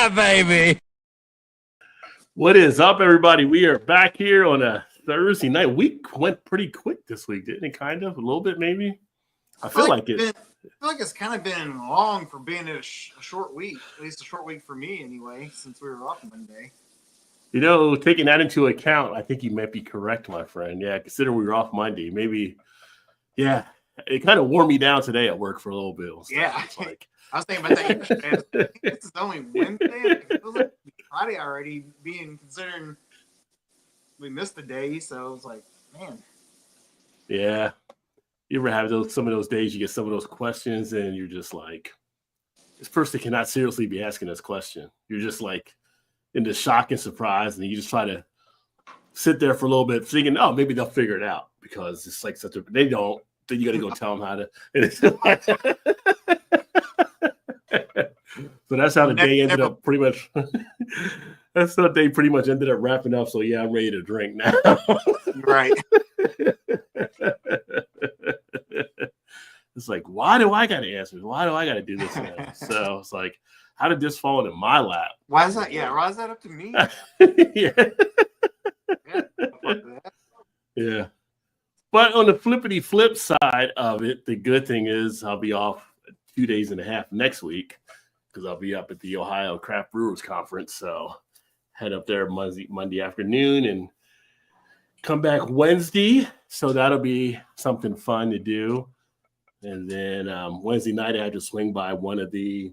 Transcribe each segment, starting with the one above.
Yeah, baby. What is up, everybody? We are back here on a Thursday night. Week went pretty quick this week, didn't it? Kind of, a little bit, maybe. I feel like it. I feel like it's kind of been long for being a short week. At least a short week for me, anyway, since we were off Monday. You know, taking that into account, I think you might be correct, my friend. Yeah, considering we were off Monday, maybe. Yeah, it kind of wore me down today at work for a little bit. Yeah, it's like I was thinking about that yesterday. This is only Wednesday. It feels like Friday already, considering we missed a day. So it was like, man. Yeah. You ever have some of those days you get some of those questions and you're just like, this person cannot seriously be asking this question. You're just like in the shock and surprise, and you just try to sit there for a little bit thinking, oh, maybe they'll figure it out, because it's like they don't. Then you got to go tell them how to. So that's how the day ended up pretty much. That's how the day pretty much ended up wrapping up. So yeah, I'm ready to drink now. Right. It's like, why do I got to answer? Why do I got to do this now? So it's like, how did this fall into my lap? Why is that? Yeah, why is that up to me? Yeah. Yeah. But on the flippity flip side of it, the good thing is I'll be off 2.5 days next week, because I'll be up at the Ohio Craft Brewers Conference. So head up there Monday afternoon and come back Wednesday. So that'll be something fun to do. And then Wednesday night, I had to swing by one of the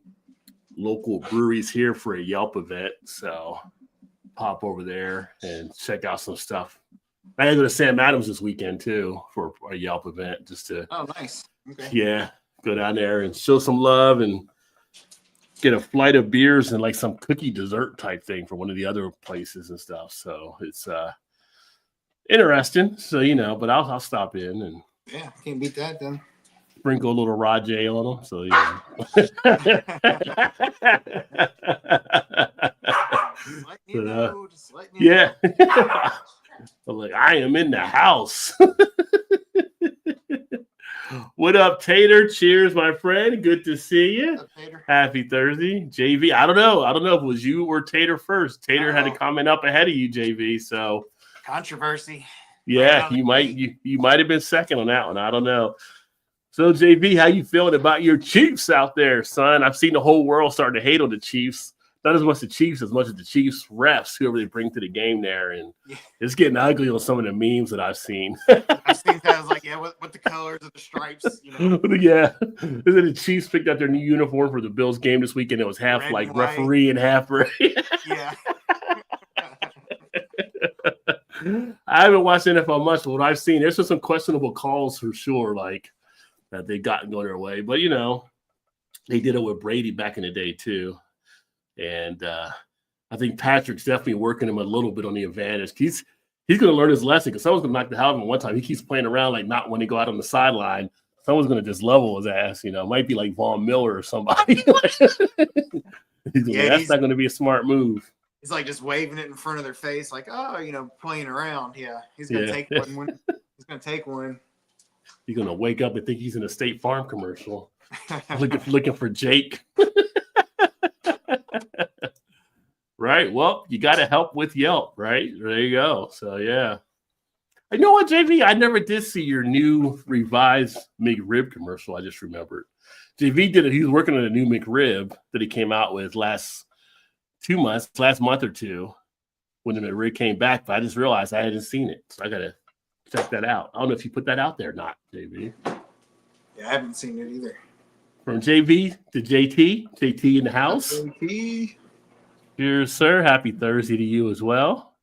local breweries here for a Yelp event. So pop over there and check out some stuff. I had to go to Sam Adams this weekend, too, for a Yelp event, just to. Oh, nice. Okay. Yeah, go down there and show some love and get a flight of beers and like some cookie dessert type thing for one of the other places and stuff. So it's interesting. So, but I'll stop in and. Yeah, can't beat that then. Sprinkle a little Rajay on them. So, yeah. Just letting you know. I'm like, I am in the house. What up, Tater? Cheers, my friend. Good to see you. Up, Tater? Happy Thursday. JV, I don't know if it was you or Tater first. Tater had to comment up ahead of you, JV. So controversy. Yeah, you might have been second on that one. I don't know. So, JV, how you feeling about your Chiefs out there, son? I've seen the whole world starting to hate on the Chiefs. Not as much the Chiefs as much as the Chiefs refs, whoever they bring to the game there. And it's getting ugly on some of the memes that I've seen. I've seen that. I was like, yeah, with the colors of the stripes. Yeah. Then the Chiefs picked out their new uniform for the Bills game this weekend. It was half red like referee and half Yeah. I haven't watched NFL much, but what I've seen, there's just some questionable calls for sure, like that they've gotten going their way. But, they did it with Brady back in the day, too. And I think Patrick's definitely working him a little bit on the advantage. He's going to learn his lesson, because someone's going to knock the hell out of him one time. He keeps playing around like not when he go out on the sideline. Someone's going to just level his ass. It might be like Von Miller or somebody. That's not going to be a smart move. He's like just waving it in front of their face, like, oh, playing around. Yeah, he's going to take one. He's going to take one. He's going to wake up and think he's in a State Farm commercial, looking for Jake. Right. Well, you got to help with Yelp, right? There you go. So, yeah. You know what, JV? I never did see your new revised McRib commercial. I just remembered. JV did it. He was working on a new McRib that he came out with last month or two, when the McRib came back. But I just realized I hadn't seen it. So I got to check that out. I don't know if you put that out there or not, JV. Yeah, I haven't seen it either. From JV to JT in the house. JT. Cheers, sir. Happy Thursday to you as well.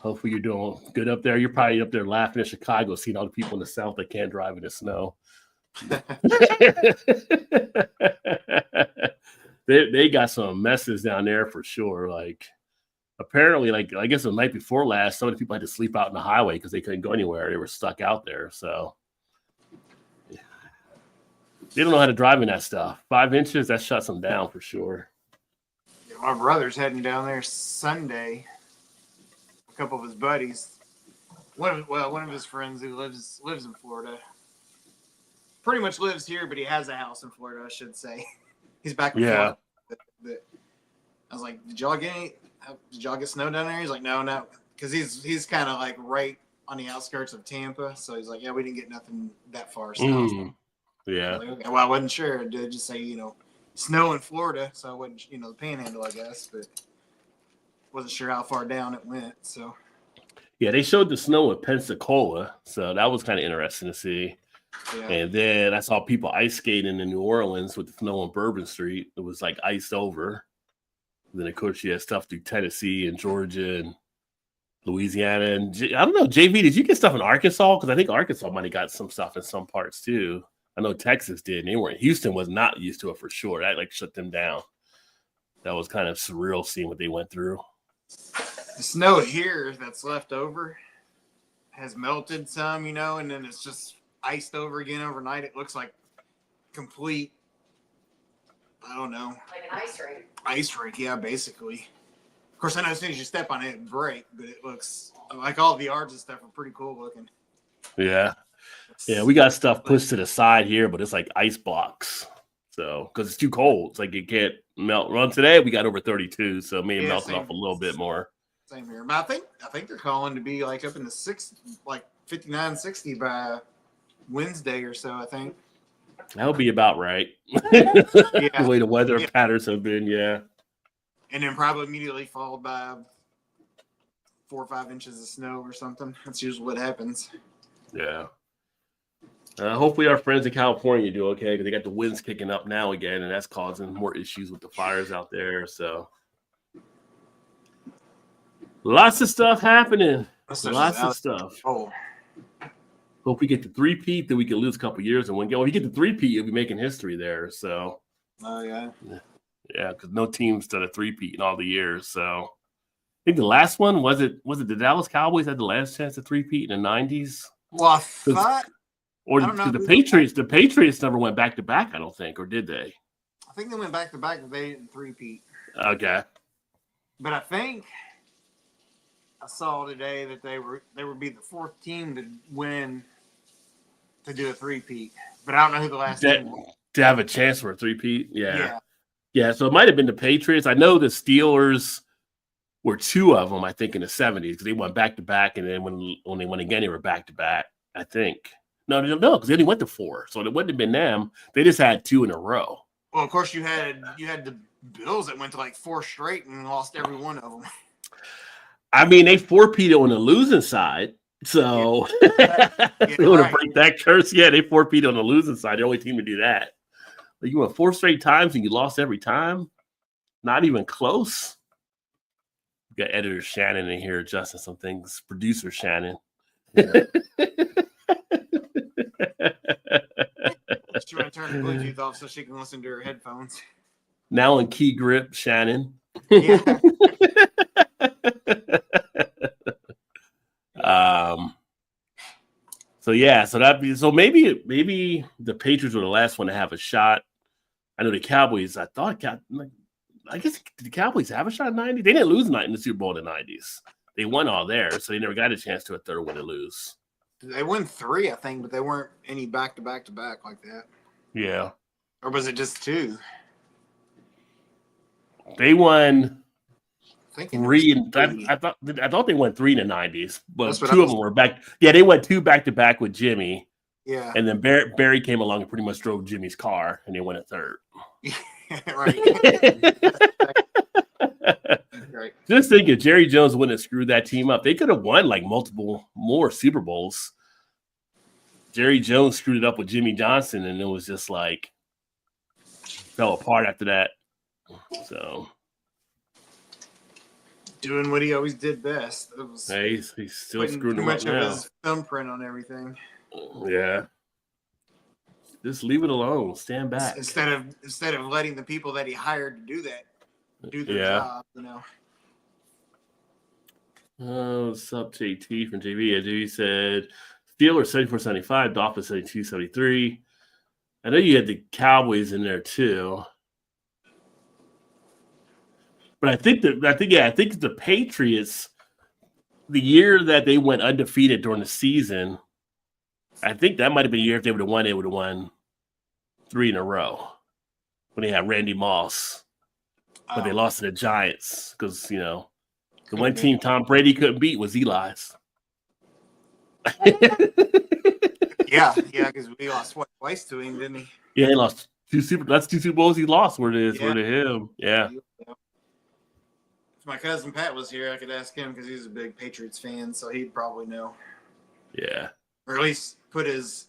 Hopefully you're doing good up there. You're probably up there laughing at Chicago, seeing all the people in the South that can't drive in the snow. They got some messes down there for sure. Like, apparently, like, I guess the night before last, some of the people had to sleep out in the highway because they couldn't go anywhere. They were stuck out there. So they don't know how to drive in that stuff. 5 inches, that shuts them down for sure. My brother's heading down there Sunday. A couple of his buddies. One of his friends who lives in Florida. Pretty much lives here, but he has a house in Florida, I should say. He's back in Florida. But I was like, did y'all get snow down there? He's like, no. Because he's kind of like right on the outskirts of Tampa. So he's like, yeah, we didn't get nothing that far south. Yeah. Like, okay. Well, I wasn't sure. Did it just say, snow in Florida? So I wasn't, the panhandle, I guess. But wasn't sure how far down it went. So. Yeah, they showed the snow in Pensacola. So that was kind of interesting to see. Yeah. And then I saw people ice skating in New Orleans with the snow on Bourbon Street. It was like iced over. And then, of course, you had stuff through Tennessee and Georgia and Louisiana. And I don't know, JV, did you get stuff in Arkansas? Because I think Arkansas might have got some stuff in some parts too. I know Texas did. And they weren't. Houston was not used to it for sure. That like shut them down. That was kind of surreal seeing what they went through. The snow here that's left over has melted some, and then it's just iced over again overnight. It looks like complete, I don't know. Like an ice rink. Ice rink, yeah, basically. Of course, I know as soon as you step on it, it breaks, but it looks like all the yards and stuff are pretty cool looking. Yeah. Yeah, we got stuff pushed to the side here, but it's like ice blocks. So, because it's too cold. It's like it can't melt. Run today, we got over 32, so maybe melted off a little bit more. Same here. But I think they're calling to be like up in the 59, 60 by Wednesday or so, I think. That'll be about right. The way the weather patterns have been, yeah. And then probably immediately followed by 4 or 5 inches of snow or something. That's usually what happens. Yeah. Hopefully our friends in California do okay because they got the winds kicking up now again, and that's causing more issues with the fires out there. So lots of stuff happening. Lots of stuff. Oh. Hope we get the 3-peat, then we can lose a couple years and win. Well, if you get the 3-peat, you'll be making history there. So, oh yeah, because no team's done a 3-peat in all the years. So, I think the last one was it the Dallas Cowboys had the last chance to 3-peat in the 90s. Well, I thought, or the Patriots never went back to back. I don't think, or did they? I think they went back to back, but they didn't 3-peat. Okay, but I think I saw today that they would be the 4th team to win. To do a 3-peat, but I don't know who the last team was. To have a chance for a 3-peat, yeah. So it might have been the Patriots. I know the Steelers were 2 of them. I think in the 70s because they went back to back, and then when they went again, they were back to back. I think no, because they only went to 4, so it wouldn't have been them. They just had 2 in a row. Well, of course you had the Bills that went to like 4 straight and lost every one of them. I mean, they 4-peated on the losing side. So they want to break that curse. Yeah, they 4-peated on the losing side. The only team to do that. But you went 4 straight times and you lost every time. Not even close. We got editor Shannon in here adjusting some things. Producer Shannon. She want to turn the Bluetooth off so she can listen to her headphones. Now in key grip, Shannon. Yeah. So maybe the Patriots were the last one to have a shot. I know the Cowboys. I guess the Cowboys have a shot in the 90s. They didn't lose in the Super Bowl in the 90s. They won all there, so they never got a chance to a third win to lose. They won 3, I think, but they weren't any back to back like that. Yeah. Or was it just 2? They won 3. I thought they won 3 in the 90s, but 2 of them were back. Yeah, they went 2 back to back with Jimmy. Yeah. And then Barry came along and pretty much drove Jimmy's car, and they went a third. Right. Right. Just think if Jerry Jones wouldn't have screwed that team up, they could have won like multiple more Super Bowls. Jerry Jones screwed it up with Jimmy Johnson, and it was just like fell apart after that. So doing what he always did best. It was he's still screwing them up now. Too much of his thumbprint on everything. Yeah. Just leave it alone. Stand back. Instead of letting the people that he hired to do that do their job, What's up, JT from JV? He said Steelers 74-75, Dolphins 72-73. I know you had the Cowboys in there too. But I think the Patriots, the year that they went undefeated during the season, I think that might have been a year if they would have won 3 in a row when they had Randy Moss. but they Oh, lost to the Giants because the could one be. team Tom Brady couldn't beat was Eli's. Yeah, because we lost twice to him, didn't he? Yeah, he lost two Super Bowls he lost were to Yeah. him. Yeah. If my cousin Pat was here, I could ask him because he's a big Patriots fan, so he'd probably know. Yeah. Or at least put his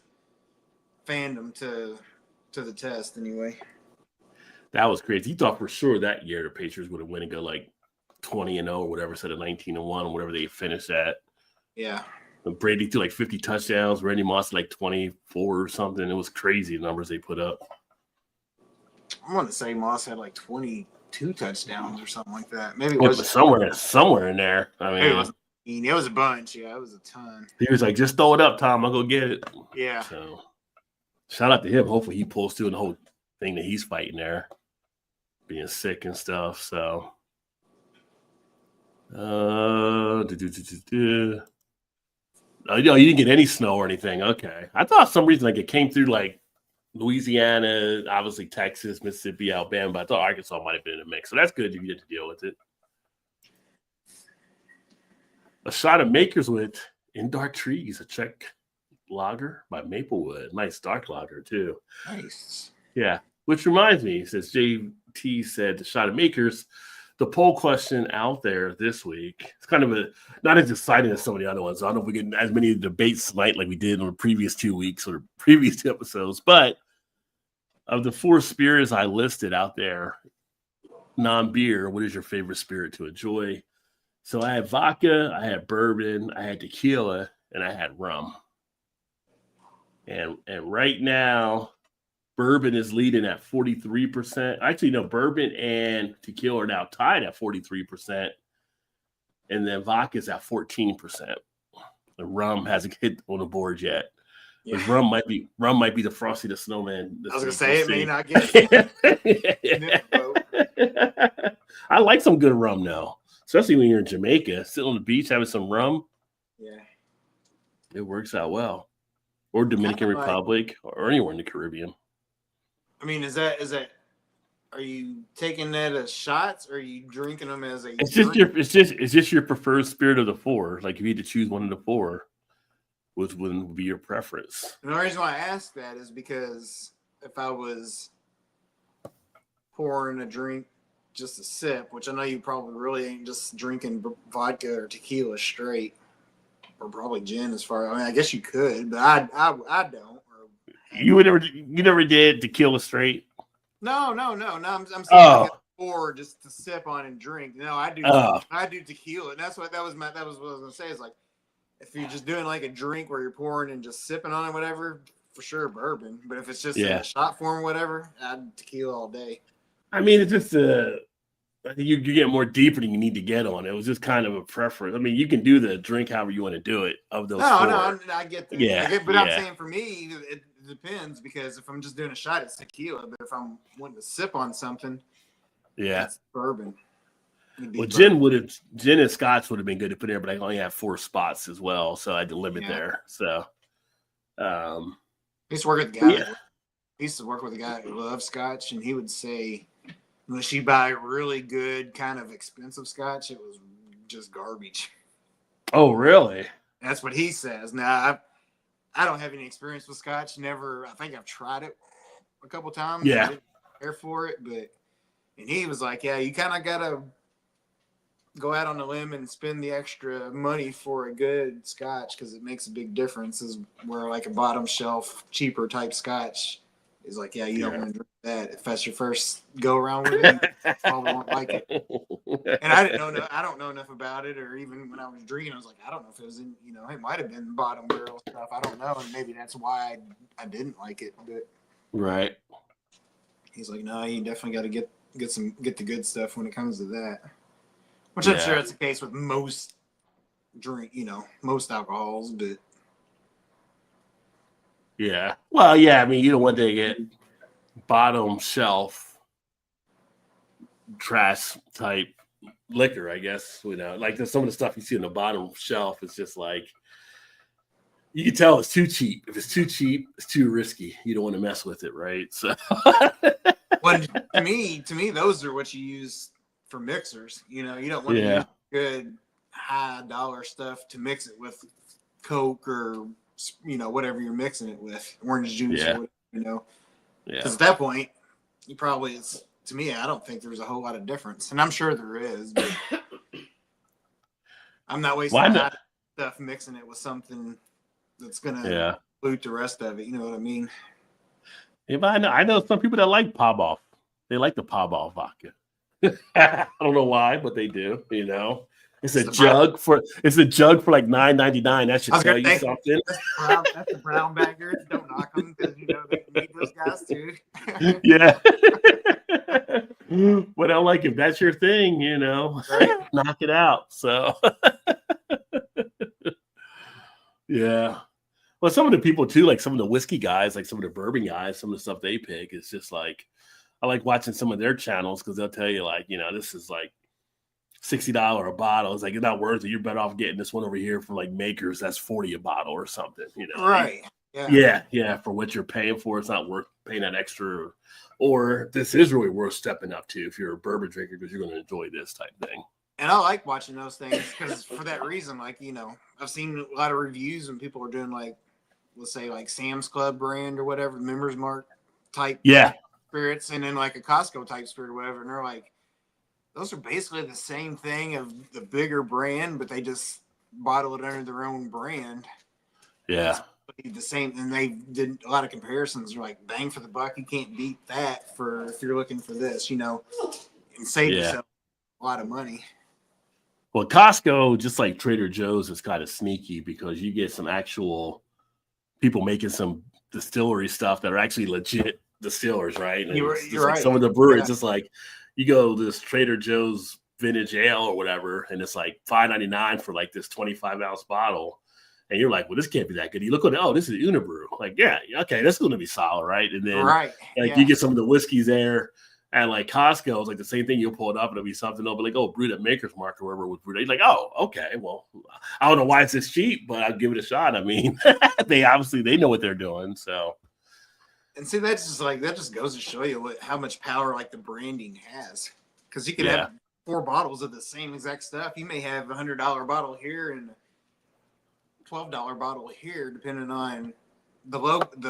fandom to the test anyway. That was crazy. He thought for sure that year the Patriots would have win and go like 20-0 or whatever, instead of 19-1 or whatever they finished at. Yeah. Brady threw like 50 touchdowns. Randy Moss like 24 or something. It was crazy the numbers they put up. I want to say Moss had like 22 touchdowns or something like that. Maybe it Yeah, was but somewhere in there. I maybe mean, it was a bunch. Yeah, it was a ton. he was like, just throw it up, Tom. I'll go get it. Yeah. So shout out to him. Hopefully he pulls through the whole thing that he's fighting there, being sick and stuff. So Oh, you didn't get any snow or anything. Okay. I thought for some reason like it came through like Louisiana, obviously Texas, Mississippi, Alabama, but I thought Arkansas might have been in the mix. So that's good if you get to deal with it. A shot of Maker's Wit in Dark Trees, a Czech lager by Maplewood. Nice dark lager too. Nice. Yeah. Which reminds me, since JT said the shot of Makers, the poll question out there this week, it's kind of not as exciting as some of the other ones. I don't know if we get as many debates tonight like we did in the previous 2 weeks or the previous 2 episodes, but of the 4 spirits I listed out there, non-beer, what is your favorite spirit to enjoy? So I had vodka, I had bourbon, I had tequila, and I had rum. And right now, bourbon is leading at 43%. Actually, no, bourbon and tequila are now tied at 43%. And then vodka is at 14%. The rum hasn't hit on the board yet. Yeah. Rum might be the Frosty the Snowman. I was gonna say it may not get it. I like some good rum now, especially when you're in Jamaica, sitting on the beach having some rum. Yeah, it works out well. Or Dominican Republic, or anywhere in the Caribbean. I mean, is that? Are you taking that as shots, or are you drinking them as a? It's just your preferred spirit of the 4. Like if you had to choose one of the 4, which would be your preference? And the reason why I ask that is because if I was pouring a drink just a sip, which I know you probably really ain't just drinking vodka or tequila straight, or probably gin. I guess you could, but I don't. You never did tequila straight? No. I'm saying like pour just to sip on and drink. No, I do. I do tequila, and that was what I was gonna say. Is like if you're just doing like a drink where you're pouring and just sipping on it, whatever, for sure bourbon. But if it's just in a shot form, whatever, I'd tequila all day. I mean, it's just I think you get more deeper than you need to get on it. It was just kind of a preference. I mean, you can do the drink however you want to do it of those. No, I get that. Yeah, I'm saying for me, it depends because if I'm just doing a shot, it's tequila. But if I'm wanting to sip on something, it's bourbon. Well, gin and scotch would have been good to put in there, but I only have 4 spots as well, so I had to limit there. So, I used to work with a guy. I used to work with a guy who loved scotch, and he would say, unless you buy really good, kind of expensive scotch, it was just garbage. Oh, really? That's what he says. Now, I don't have any experience with scotch. Never. I think I've tried it a couple times. Yeah. I didn't care for it, and he was like, "Yeah, you kind of gotta go out on a limb and spend the extra money for a good scotch because it makes a big difference." Is where like a bottom shelf, cheaper type scotch. He's like, yeah, you don't want to drink that. If that's your first go around with it, you probably won't like it. And I don't know enough about it, or even when I was drinking, I was like, I don't know if it was in, it might have been bottom barrel stuff. I don't know, and maybe that's why I didn't like it. But right. He's like, no, you definitely got to get the good stuff when it comes to that. Which I'm sure that's the case with most most alcohols, but. Yeah. Well, yeah. I mean, you don't want to get bottom shelf trash type liquor, I guess. Like there's some of the stuff you see on the bottom shelf. It's just like you can tell it's too cheap. If it's too cheap, it's too risky. You don't want to mess with it, right? So Well, to me, those are what you use for mixers. You know, you don't want to use good high dollar stuff to mix it with Coke or whatever you're mixing it with, orange juice or whatever, because at that point, you probably to me, I don't think there's a whole lot of difference, and I'm sure there is, but I'm not wasting hot stuff mixing it with something that's gonna dilute the rest of it. You know what I mean? Yeah, but I know some people that like pop off. They like the pop off vodka. I don't know why, but they do. You know, it's a jug for like $9.99. That should tell you something. That's the brown baggers. Don't knock them because they need those guys too. Yeah. But I'm like, if that's your thing, knock it out. So yeah. Well, some of the people too, like some of the whiskey guys, like some of the bourbon guys, some of the stuff they pick is just like, I like watching some of their channels because they'll tell you like, this is like $60 a bottle. It's like, it's not worth it. You're better off getting this one over here from like Makers. That's $40 a bottle or something, Right. Yeah. For what you're paying for, it's not worth paying that extra. Or this is really worth stepping up to if you're a bourbon drinker because you're going to enjoy this type thing. And I like watching those things because for that reason, like, I've seen a lot of reviews and people are doing like, let's say like Sam's Club brand or whatever, Members Mark type spirits, and then like a Costco type spirit or whatever. And they're like, those are basically the same thing of the bigger brand, but they just bottle it under their own brand. Yeah. The same, and they did a lot of comparisons. They're like, bang for the buck, you can't beat that if you're looking for this, and save yourself a lot of money. Well, Costco, just like Trader Joe's, is kind of sneaky because you get some actual people making some distillery stuff that are actually legit distillers, right? And you're right. Like some of the breweries, it's like you go to this Trader Joe's vintage ale or whatever, and it's like $5.99 for like this 25-ounce bottle. And you're like, well, this can't be that good. You look at it, this is Unibrew. Like, okay, that's going to be solid, right? And then you get some of the whiskeys there at like Costco. It's like the same thing. You'll pull it up and it'll be something. They'll be like, brewed at Maker's Mark or wherever it was brewed. You're like, okay. Well, I don't know why it's this cheap, but I'll give it a shot. I mean, they know what they're doing. So, and see, that just goes to show you how much power like the branding has. Because you could have 4 bottles of the same exact stuff. You may have $100 bottle here and $12 bottle here, depending on the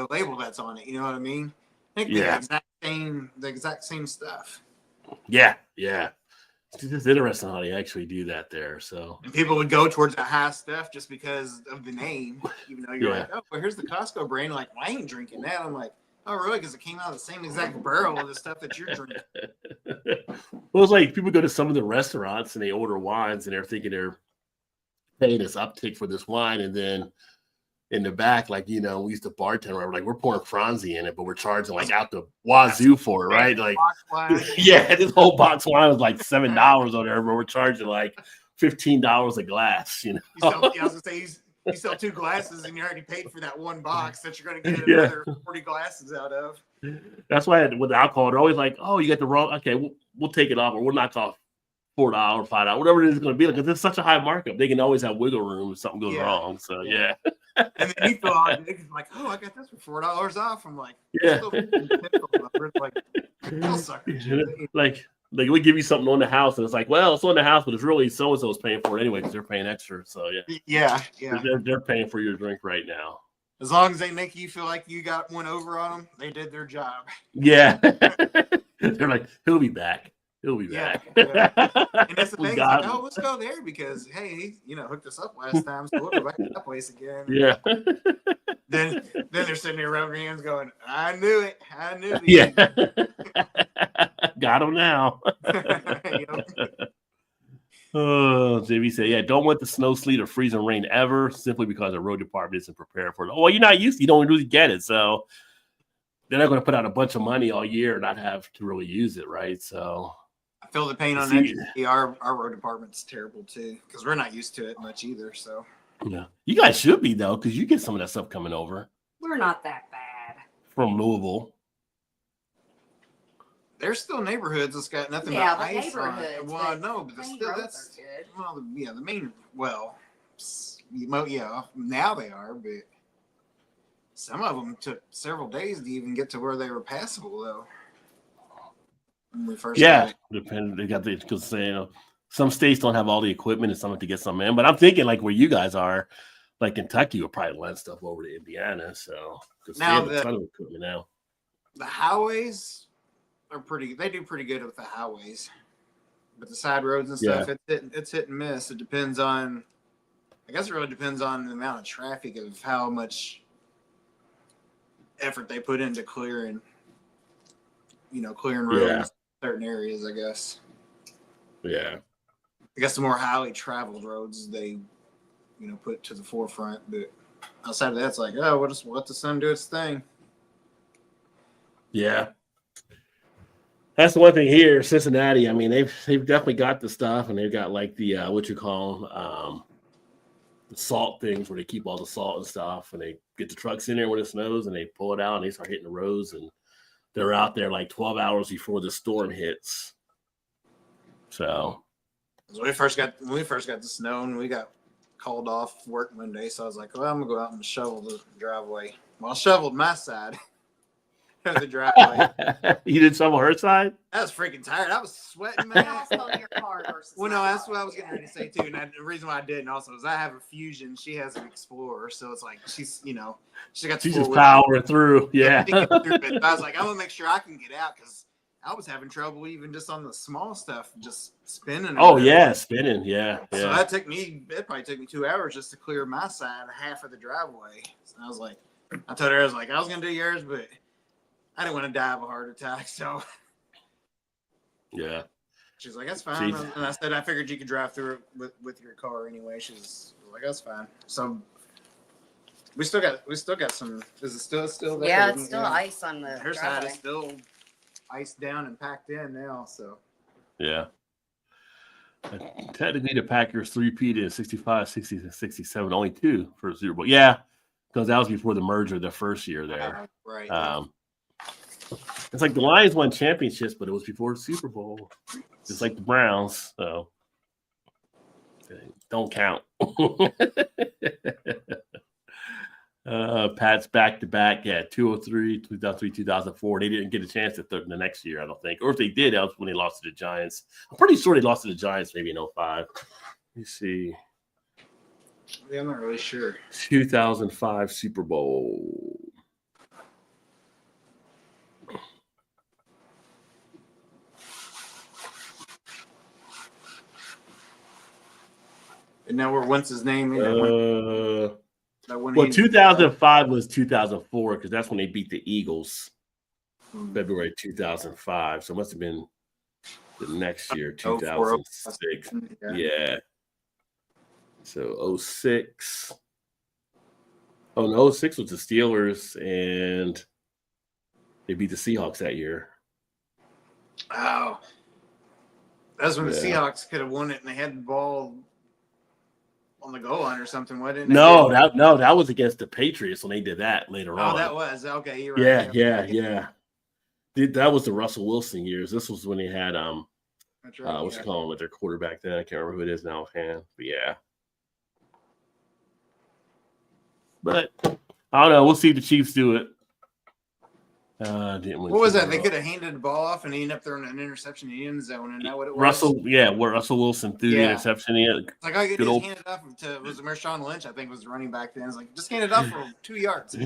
label that's on it. You know what I mean? I think the exact same stuff. Yeah. It's just interesting how they actually do that there. So, and people would go towards the high stuff just because of the name, even though you're like, well, here's the Costco brand. Like, well, I ain't drinking that. I'm like, oh, really? Because it came out of the same exact barrel of the stuff that you're drinking. Well, it's like people go to some of the restaurants and they order wines and they're thinking they're paying this uptick for this wine, and then in the back, like we used to bartend, like we're pouring Franzi in it, but we're charging like out the wazoo for it, right? Like, this whole box wine was like $7 or whatever, but we're charging like $15 a glass. I was gonna say you sell 2 glasses and you already paid for that one box that you're gonna get another 40 glasses out of. That's why with alcohol, they're always like, oh, you got the wrong. Okay, we'll take it off, or we'll knock off $4, $5, whatever it is going to be, because it's such a high markup. They can always have wiggle room if something goes wrong. So and then you feel all big, like, oh, I got this for $4 off. I'm like, like we give you something on the house, and it's like, well, it's on the house, but it's really so and so is paying for it anyway because they're paying extra. So they're paying for your drink right now. As long as they make you feel like you got one over on them, they did their job. Yeah, they're like, he'll be back. He'll be back. Yeah. And that's the thing. Like, let's go there because, hey, he hooked us up last time, so we'll go back to that place again. Yeah. Then they're sitting there rubbing hands going, I knew it. I knew it. Yeah. Got him now. Oh, JB said, don't want the snow, sleet, or freezing rain ever, simply because the road department isn't prepared for it. Well, you're not used to it. You don't really get it. So they're not going to put out a bunch of money all year and not have to really use it, right? So I feel the pain on that. Our road department's terrible too because we're not used to it much either. So yeah, you guys should be though, because you get some of that stuff coming over. We're not that bad from Louisville. There's still neighborhoods that's got nothing but ice on it. Well, no, but still that's good. Well, the main now they are, but some of them took several days to even get to where they were passable though. when we first got it. Depending, they got the because some states don't have all the equipment and some have to get some in. But I'm thinking like where you guys are, like Kentucky will probably lend stuff over to Indiana. So because they Now have a ton of equipment now. The highways are they do pretty good with the highways. But the side roads and stuff, it's hit and miss. It depends on, I guess it really depends on the amount of traffic of how much effort they put into clearing roads in certain areas, I guess. Yeah. I guess the more highly traveled roads they, put to the forefront. But outside of that, it's like, oh, we'll just let the sun do its thing. Yeah. That's the one thing here, Cincinnati. I mean, they've definitely got the stuff, and they've got like the the salt things where they keep all the salt and stuff, and they get the trucks in there when it snows, and they pull it out, and they start hitting the roads, and they're out there like 12 hours before the storm hits. So when we first got the snow, and we got called off work Monday, so I was like, well, I'm gonna go out and shovel the driveway. Well, I shoveled my side of the driveway. You did shovel her side? I was freaking tired. I was sweating, man. Also your car versus Well, no, that's what I was getting ready to say too. And the reason why I didn't also is I have a Fusion. She has an Explorer, so it's like she's got. She's just powering through. Yeah. I was like, I'm gonna make sure I can get out because I was having trouble even just on the small stuff, just spinning. Oh yeah, spinning. Yeah. So it probably took me 2 hours just to clear my side, half of the driveway. So I was like, I told her, I was gonna do yours, but I didn't want to die of a heart attack. So yeah. She's like, that's fine. And I said, I figured you could drive through it with your car anyway. She's like, that's fine. So we still got some. Is it still there? Yeah, it's still ice on the her side is still iced down and packed in now. So yeah. Technically, the Packers three-peated in 65, 60, 67, only 2 for the Super Bowl. Yeah, because that was before the merger the first year there. Right. It's like the Lions won championships, but it was before the Super Bowl. Just like the Browns. So don't count. Pats back-to-back. Yeah, 2003, 2003, 2004. They didn't get a chance the next year, I don't think. Or if they did, that was when they lost to the Giants. I'm pretty sure they lost to the Giants maybe in 05. Let me see. Yeah, I'm not really sure. 2005 Super Bowl. And now we're what's his name? Well, 2005 was 2004 because that's when they beat the Eagles. February 2005. So it must have been the next year, 2006. Yeah. So 06. Oh, no, 06 was the Steelers, and they beat the Seahawks that year. Oh. That's when the Seahawks could have won it, and they had the ball on the goal line or something, wasn't it? No, that was against the Patriots when they did that later on. Oh, that was okay. You're right. Yeah. That was the Russell Wilson years. This was when they had That's right, what's it called with their quarterback then? I can't remember who it is now offhand. But yeah. But I don't know. We'll see if the Chiefs do it. What was that? They could have handed the ball off and he ended up throwing an interception in the end zone. And that what it was? Where Russell Wilson threw the interception in. Like I could just hand it off to Marshawn Lynch, I think was the running back then. It's like just hand it off for 2 yards.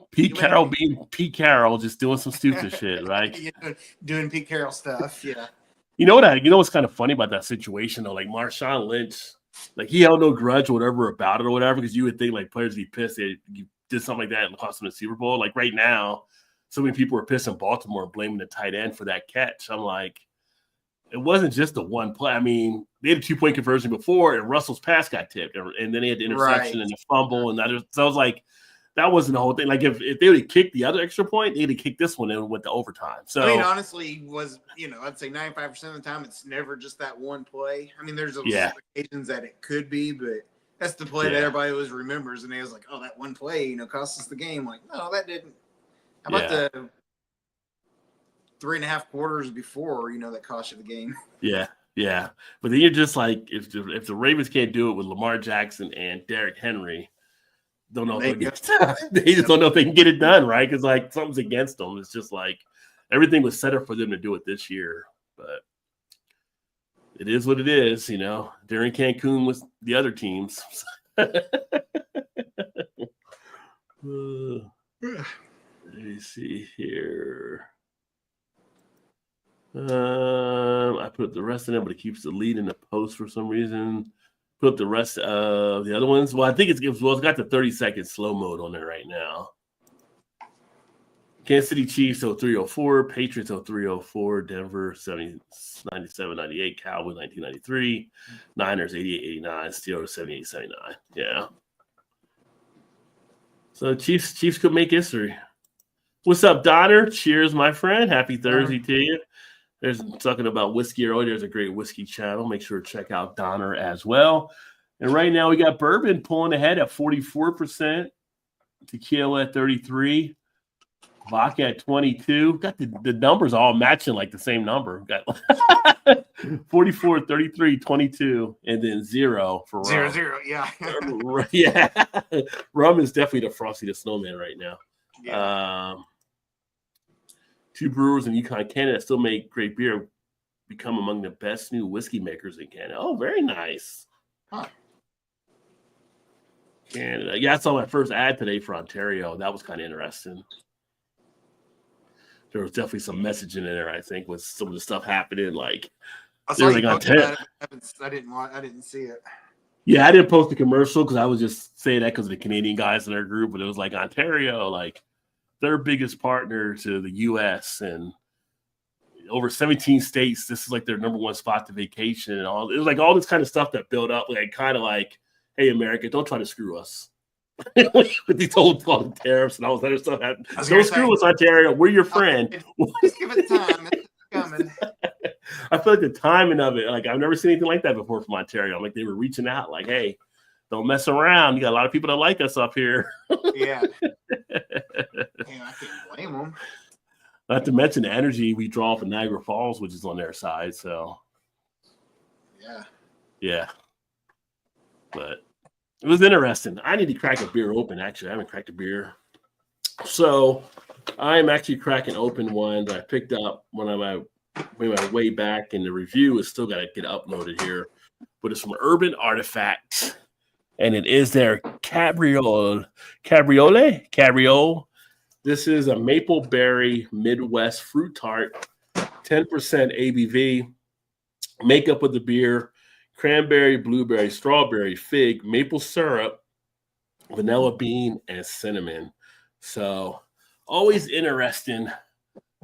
Pete Carroll being Pete Carroll, just doing some stupid shit, right? Doing Pete Carroll stuff, yeah. You know what's kind of funny about that situation though? Like Marshawn Lynch, like he held no grudge or whatever about it or whatever, because you would think like players would be pissed that you did something like that and cost them the Super Bowl. Like right now, so many people were pissed in Baltimore and blaming the tight end for that catch. I'm like, it wasn't just the one play. I mean, they had a 2-point conversion before, and Russell's pass got tipped, and then they had the interception and the fumble, and that. So I was like, that wasn't the whole thing. Like if they would have kicked the other extra point, they'd have kicked this one and went to overtime. So I mean, honestly, I'd say 95% of the time it's never just that one play. I mean, there's occasions that it could be, but that's the play that everybody always remembers, and they was like, oh, that one play, cost us the game. Like, no, that didn't. How about the 3.5 quarters before, that cost you the game? Yeah. But then you're just like, if the Ravens can't do it with Lamar Jackson and Derrick Henry, don't know if they just don't know if they can get it done, right? Because like something's against them. It's just like everything was set up for them to do it this year. but it is what it is, you know. During Cancun with the other teams. Let me see here. I put the rest of them, but it keeps the lead in the post for some reason. Put the rest of the other ones. Well, I think it's got the 30-second slow mode on there right now. Kansas City Chiefs 0304, Patriots 0304, Denver 97 98, Cowboys 1993, Niners 88 89, Steelers 78 79. Yeah. So Chiefs could make history. What's up, Donner? Cheers, my friend. Happy Thursday to you. There's talking about whiskey earlier. There's a great whiskey channel. Make sure to check out Donner as well. And right now we got bourbon pulling ahead at 44%, tequila at 33%, vodka at 22%. Got the numbers all matching like the same number. Got 44, 33, 22, and then 0 for rum. 0-0, yeah. Yeah. Rum is definitely the Frosty the Snowman right now. Yeah. 2 brewers in Yukon, Canada still make great beer, become among the best new whiskey makers in Canada. Oh, very nice. Huh. Canada. Yeah, I saw my first ad today for Ontario. That was kind of interesting. There was definitely some messaging in there, I think, with some of the stuff happening. Like, I saw like you posted Ontario. that. I didn't see it. Yeah, I didn't post the commercial because I was just saying that because of the Canadian guys in their group, but it was like Ontario, like their biggest partner to the U.S. and over 17 states. This is like their number one spot to vacation and all. It was like all this kind of stuff that built up, like kind of like, hey, America, don't try to screw us. With these all the tariffs and all this other stuff. Don't screw us, Ontario. We're your friend. Just give it time. It's coming. I feel like the timing of it, like I've never seen anything like that before from Ontario. Like they were reaching out, like, hey, don't mess around. You got a lot of people that like us up here. Yeah. I can't blame them. Not to mention the energy we draw from Niagara Falls, which is on their side. So, yeah. But it was interesting. I need to crack a beer open. Actually, I haven't cracked a beer. So I'm actually cracking open one that I picked up when I went my way back, and the review is still got to get uploaded here. But it's from Urban Artifact, and it is their Cabriole. This is a maple berry Midwest fruit tart, 10% ABV. Makeup of the beer: cranberry, blueberry, strawberry, fig, maple syrup, vanilla bean, and cinnamon. So always interesting,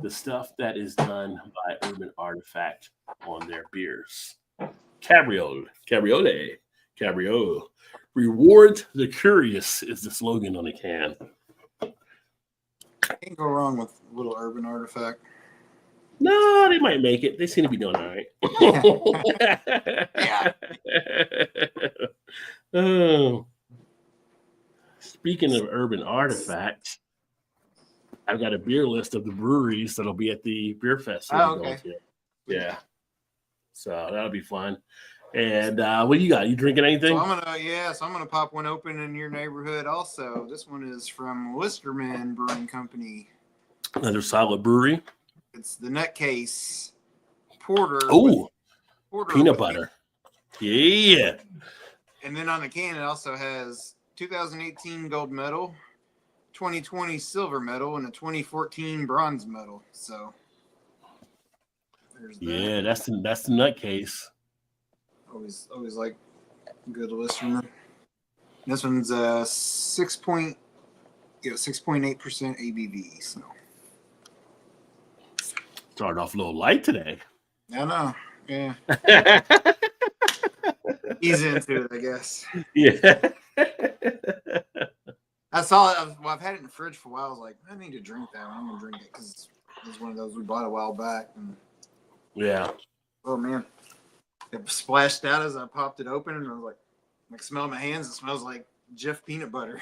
the stuff that is done by Urban Artifact on their beers. Cabriole. Reward the curious is the slogan on the can. Can't go wrong with little Urban Artifact. No, they might make it. They seem to be doing all right. Yeah. Oh. Speaking of Urban Artifact, I've got a beer list of the breweries that'll be at the beer fest. Okay. Yeah. So that'll be fun. And what do you got? You drinking anything? So I'm gonna pop one open in your neighborhood also. This one is from Listerman Brewing Company. Another solid brewery. It's the Nutcase Porter. Oh, Porter peanut with butter. Yeah. And then on the can, it also has 2018 gold medal, 2020 silver medal, and a 2014 bronze medal. So there's that. Yeah, that's the Nutcase. Always like good listener. This one's 6.8% ABV. So started off a little light today. I know. Yeah. Ease into it, I guess. Yeah. I saw it. I've had it in the fridge for a while. I was like, I need to drink that one. I'm gonna drink it because it was one of those we bought a while back. And, Yeah. oh man, it splashed out as I popped it open, and I was like smell my hands. It smells like Jif peanut butter.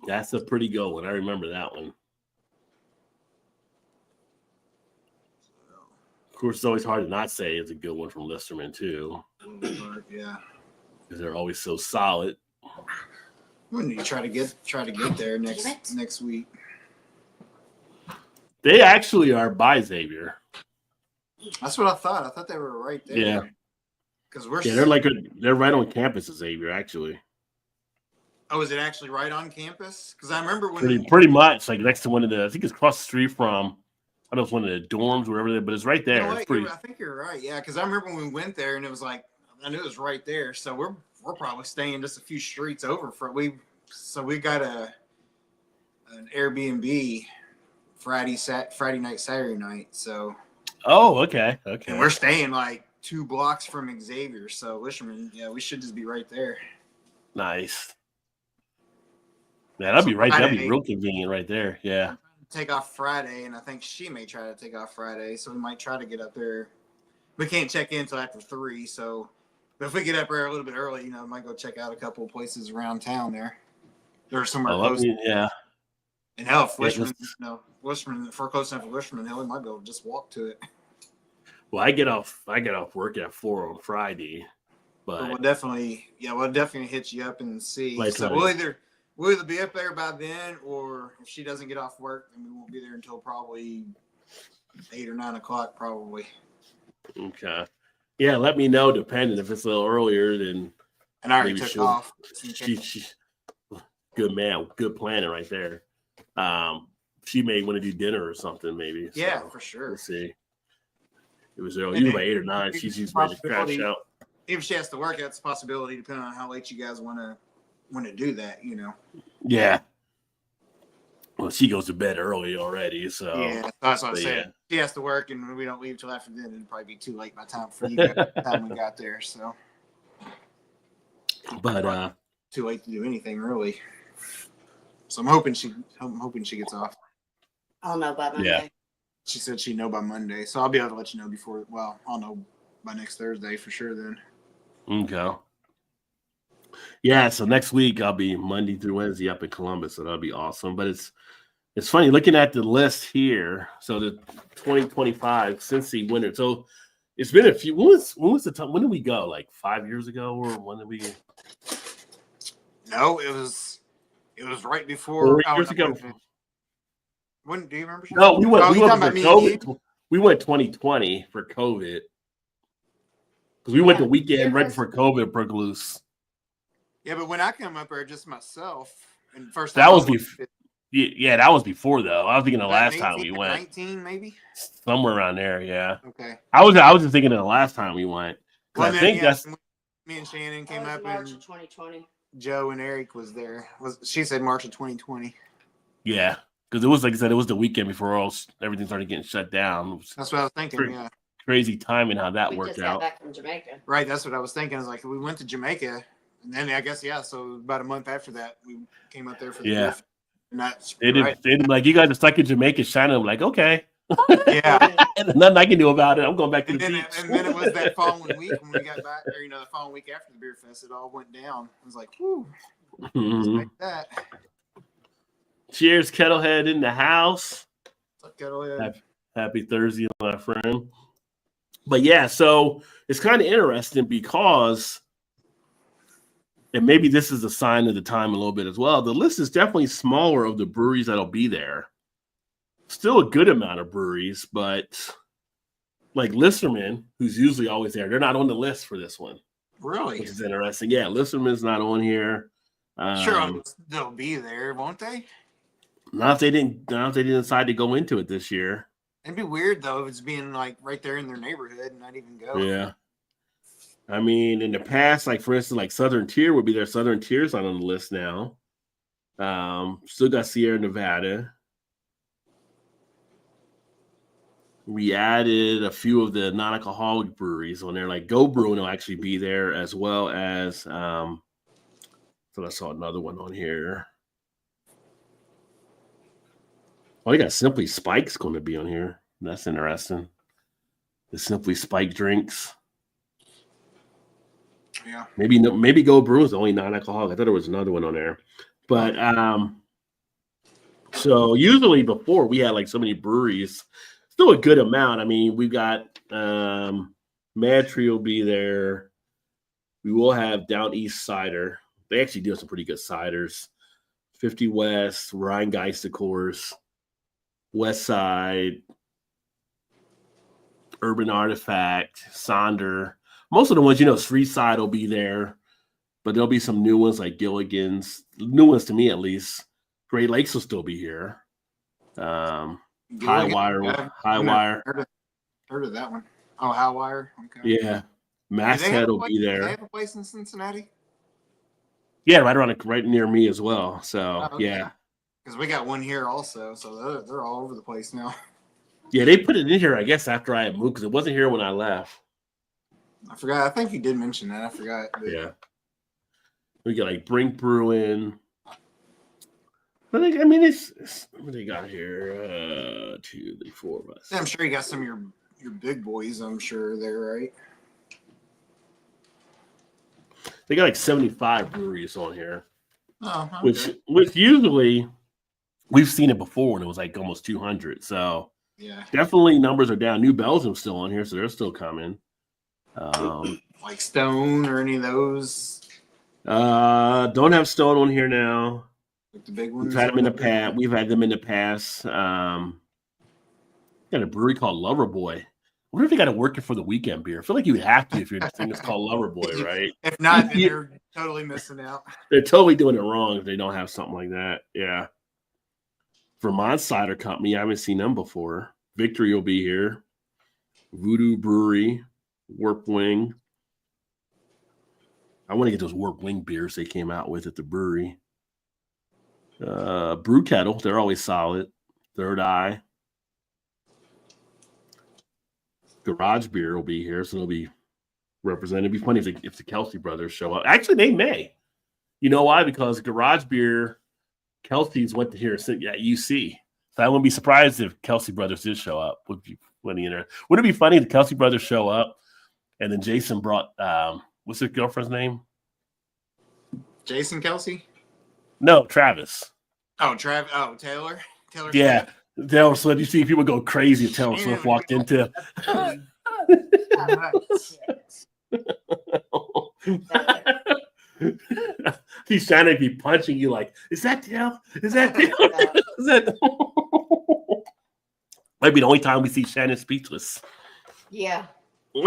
That's a pretty good one. I remember that one. Of course, it's always hard to not say it's a good one from Listerman too. Yeah, because they're always so solid. We need to try to get there next week. They actually are by Xavier. That's what I thought. I thought they were right there. Yeah. Because we're They're right on campus at Xavier, actually. Oh, is it actually right on campus? Because I remember when Pretty much like next to one of the, I think it's across the street from, I don't know if it's one of the dorms, wherever, but it's right You there. know what? It's pretty. I think you're right. Yeah, because I remember when we went there and it was like I knew it was right there. So we're probably staying just a few streets over from we. So we got an Airbnb Friday night, Saturday night. So Oh, okay. and we're staying like 2 blocks from Xavier. So Listerman, yeah, we should just be right there. Nice. Yeah, that'd be right. That'd be real convenient right there. Yeah. Take off Friday, and I think she may try to take off Friday, so we might try to get up there. We can't check in until after 3, so but if we get up there a little bit early, we might go check out a couple of places around town there. There's somewhere close. Yeah. And hell, if Listerman, if we're close enough to Listerman Hill, we might be able to just walk to it. Well, I get off work at 4 on Friday, but we'll definitely hit you up and see. Like so we'll either be up there by then, or if she doesn't get off work, then we won't be there until probably 8 or 9 o'clock, probably. Okay. Yeah, let me know. Depending if it's a little earlier, then and I already took off. She, good man, good planning right there. She may want to do dinner or something, maybe. Yeah, for sure. We'll see. It was early. Usually by 8 or 9. She's usually ready to crash out. If she has to work, that's a possibility, depending on how late you guys want to do that. Yeah. Well, she goes to bed early already, so yeah, that's what I said. Yeah. She has to work, and we don't leave till after then. It'd probably be too late by time for you guys. By the time we got there, so. But too late to do anything really. So I'm hoping she gets off. I'll know by Monday. Yeah. She said she'd know by Monday, so I'll be able to let you know before. Well, I'll know by next Thursday for sure. Then. Okay. Yeah, so next week I'll be Monday through Wednesday up in Columbus, so that'll be awesome. But it's funny looking at the list here. So the 2025 Cincy winner. So it's been a few. When was the time? When did we go? Like 5 years ago, or when did we? No, it was right before. 4 years ago. When do you remember? No, we went for COVID. We went 2020 for COVID because we went the weekend right before COVID broke loose. Yeah, but when I came up there just myself, and first that was before. Yeah, that was before though. I was thinking the last time we went. 19 maybe. Somewhere around there, yeah. Okay. I was just thinking of the last time we went. Well, I think that's me and Shannon came up March and of 2020. Joe and Eric was there. She said March of 2020. Yeah, because it was like I said, it was the weekend before everything started getting shut down. That's what I was thinking. Yeah. Crazy timing how that we worked just out. got back from Jamaica. Right, that's what I was thinking. I was like, we went to Jamaica, and then I guess so about a month after that, we came up there for the gift. And that's they did like you guys are stuck in Jamaica, China. I'm like, okay. Yeah. And nothing I can do about it. I'm going back to the beach. And then it was that following week when we got back, or the following week after the beer fest, it all went down. I was like, whew. Like that. Cheers, Kettlehead in the house. Kettlehead. Happy Thursday, my friend. But yeah, so it's kind of interesting because, and maybe this is a sign of the time a little bit as well. The list is definitely smaller of the breweries that'll be there. Still a good amount of breweries, but like Listerman, who's usually always there, they're not on the list for this one. Really? Which is interesting. Yeah, Listerman's not on here. Sure, they'll be there, won't they? Not if they didn't decide to go into it this year. It'd be weird though if it's being like right there in their neighborhood and not even go. Yeah. I mean, in the past, like for instance, like Southern Tier would be there. Southern Tier's not on the list now. Still got Sierra Nevada. We added a few of the non-alcoholic breweries on there, like Go Brewing will actually be there, as well as so I saw another one on here. Oh, you got Simply Spike's going to be on here. That's interesting. The Simply Spike drinks. Yeah. Maybe Go Brewing's the only non-alcoholic. I thought there was another one on there. But so usually before we had like so many breweries, still a good amount. I mean, we've got Mad Tree will be there. We will have Down East Cider. They actually do some pretty good ciders. 50 West, Rheingeist, of course. West Side, Urban Artifact, Sonder. Most of the ones, Street Side will be there, but there'll be some new ones like Gilligan's. New ones to me, at least. Great Lakes will still be here. High I've Wire. heard of that one. Oh, High Wire. Okay. Yeah. Masthead will be there. Do they have a place in Cincinnati? Yeah, right near me as well. So okay. Yeah. Because we got one here also, so they're all over the place now. Yeah, they put it in here, I guess, after I had moved, because it wasn't here when I left. I forgot. I think you did mention that. I forgot. But... Yeah. We got like Brink Brewing. But it's what they got here? 2, 3, 4 of us. Yeah, I'm sure you got some of your big boys. I'm sure they're right. They got like 75 breweries on here. Oh, okay. Which usually we've seen it before when it was like almost 200. So yeah, definitely numbers are down. New Belgium's still on here, so they're still coming. Like Stone or any of those. Don't have Stone on here now. Like the big ones. We've had them in the past. We've had them in the past. Got a brewery called Loverboy. I wonder if they got it working for the weekend beer. I feel like you would have to if your thing is called Loverboy, right? If not, then they're totally missing out. They're totally doing it wrong if they don't have something like that. Yeah. Vermont Cider Company. I haven't seen them before. Victory will be here. Voodoo Brewery. Warp Wing. I want to get those Warp Wing beers they came out with at the brewery. Brew Kettle. They're always solid. Third Eye. Garage Beer will be here, so they'll be represented. It'd be funny if the Kelsey brothers show up. Actually, they may. You know why? Because Garage Beer, Kelsey's went to here at UC. So I wouldn't be surprised if Kelsey brothers did show up. Would it be funny if the Kelsey brothers show up and then Jason brought what's his girlfriend's name? Jason Kelsey? No, Travis. Oh, Taylor. Taylor. Yeah. Taylor Swift. You see people go crazy if Taylor Swift walked into. He's trying to be punching you like, is that Taylor? Is that Taylor? Is that? Might be the only time we see Shannon speechless. Yeah. Yeah,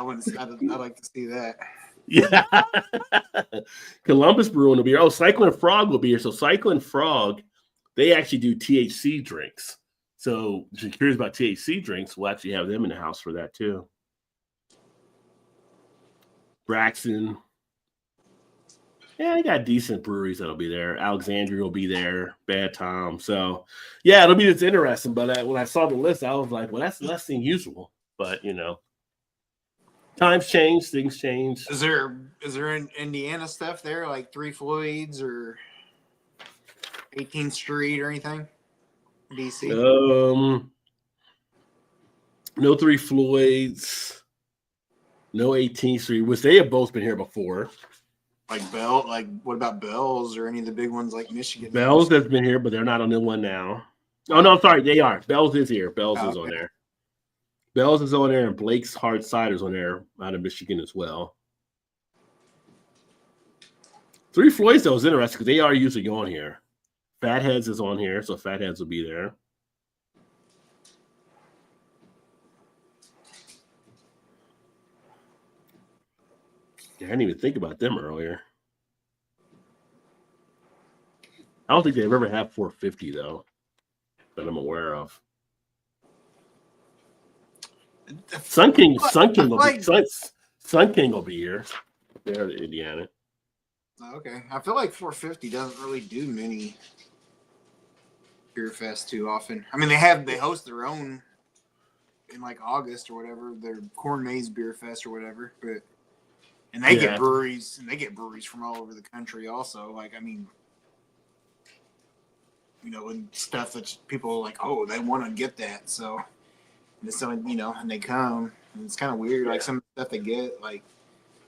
I'd like to see that. Yeah. Columbus Brewing will be here. Oh, Cycling Frog will be here. So Cycling Frog, they actually do THC drinks. So if you're curious about THC drinks, we'll actually have them in the house for that too. Braxton. Yeah, I got decent breweries that'll be there. Alexandria will be there. Bad Tom. So, yeah, it'll be just interesting. But when I saw the list, I was like, well, that's less than usual. But, times change, things change. Is there in Indiana stuff there, like Three Floyds or 18th Street or anything? DC? No Three Floyds. No 18th Street, which they have both been here before. What about Bell's or any of the big ones like Michigan? Bell's has been here, but they're not on the one now. Oh, no, I'm sorry. They are. Bell's is here. Bell's is on there. Bell's is on there, and Blake's Hard Cider's on there out of Michigan as well. Three Floyds, though, is interesting because they are usually on here. Fatheads is on here, so Fatheads will be there. I didn't even think about them earlier. I don't think they've ever had 450 though, that I'm aware of. Sun King will be here. They're in Indiana. Okay, I feel like 450 doesn't really do many beer fest too often. I mean, they host their own in like August or whatever, their Corn Maze Beer Fest or whatever, but. And they get breweries, from all over the country also. Like, I mean, and stuff that people are like, oh, they want to get that. So, and they come. And it's kind of weird. Like, some stuff they get, like,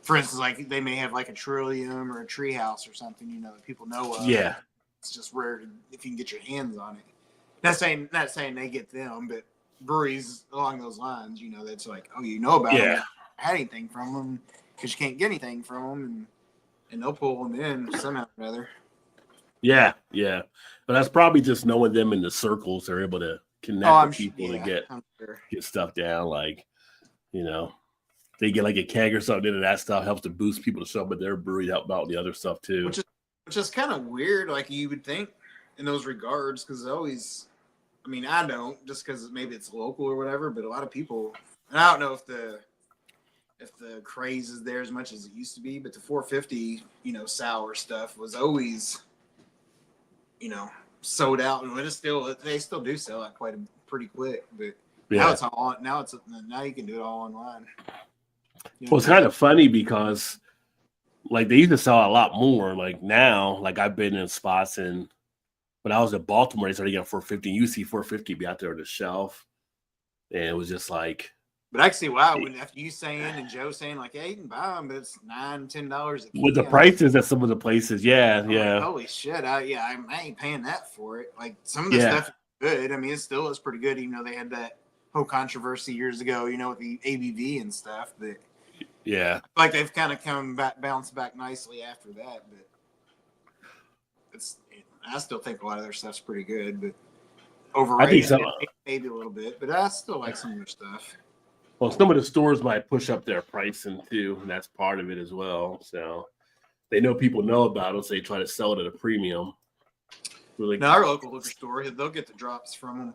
for instance, like, they may have, like, a Trillium or a Treehouse or something, that people know of. Yeah. It's just rare if you can get your hands on it. Not saying they get them, but breweries along those lines, that's like, oh, about them. Had anything from them. Because you can't get anything from them, and they'll pull them in somehow or another. Yeah, yeah. But that's probably just knowing them in the circles. They're able to connect with people to get stuff down. Like, they get like a keg or something, and that stuff helps to boost people to show up at their brewery, help out the other stuff too. Which is kind of weird, like you would think in those regards, because always, I mean, I don't, just because maybe it's local or whatever, but a lot of people, and I don't know if the craze is there as much as it used to be, but the 450, sour stuff was always, sold out, and they still do sell out pretty quick, but now you can do it all online. Well, it's kind of funny because like they used to sell a lot more. Like now, like I've been in spots, and when I was in Baltimore, they started getting 450. You see 450 be out there on the shelf, and it was just like. But I can see why when after you saying and Joe saying like, "Hey, you can buy them, but it's $9-10 a key." With the prices at some of the places, yeah. Like, holy shit! I ain't paying that for it. Like some of the stuff is good. I mean, it still is pretty good. Even though they had that whole controversy years ago, with the ABV and stuff, but. Yeah, like they've kind of bounced back nicely after that, but I still think a lot of their stuff's pretty good, but overrated maybe a little bit, but I still like some of their stuff. Well, some of the stores might push up their pricing too, and that's part of it as well. So they know people know about it, so they try to sell it at a premium. Now our local liquor store, they'll get the drops from them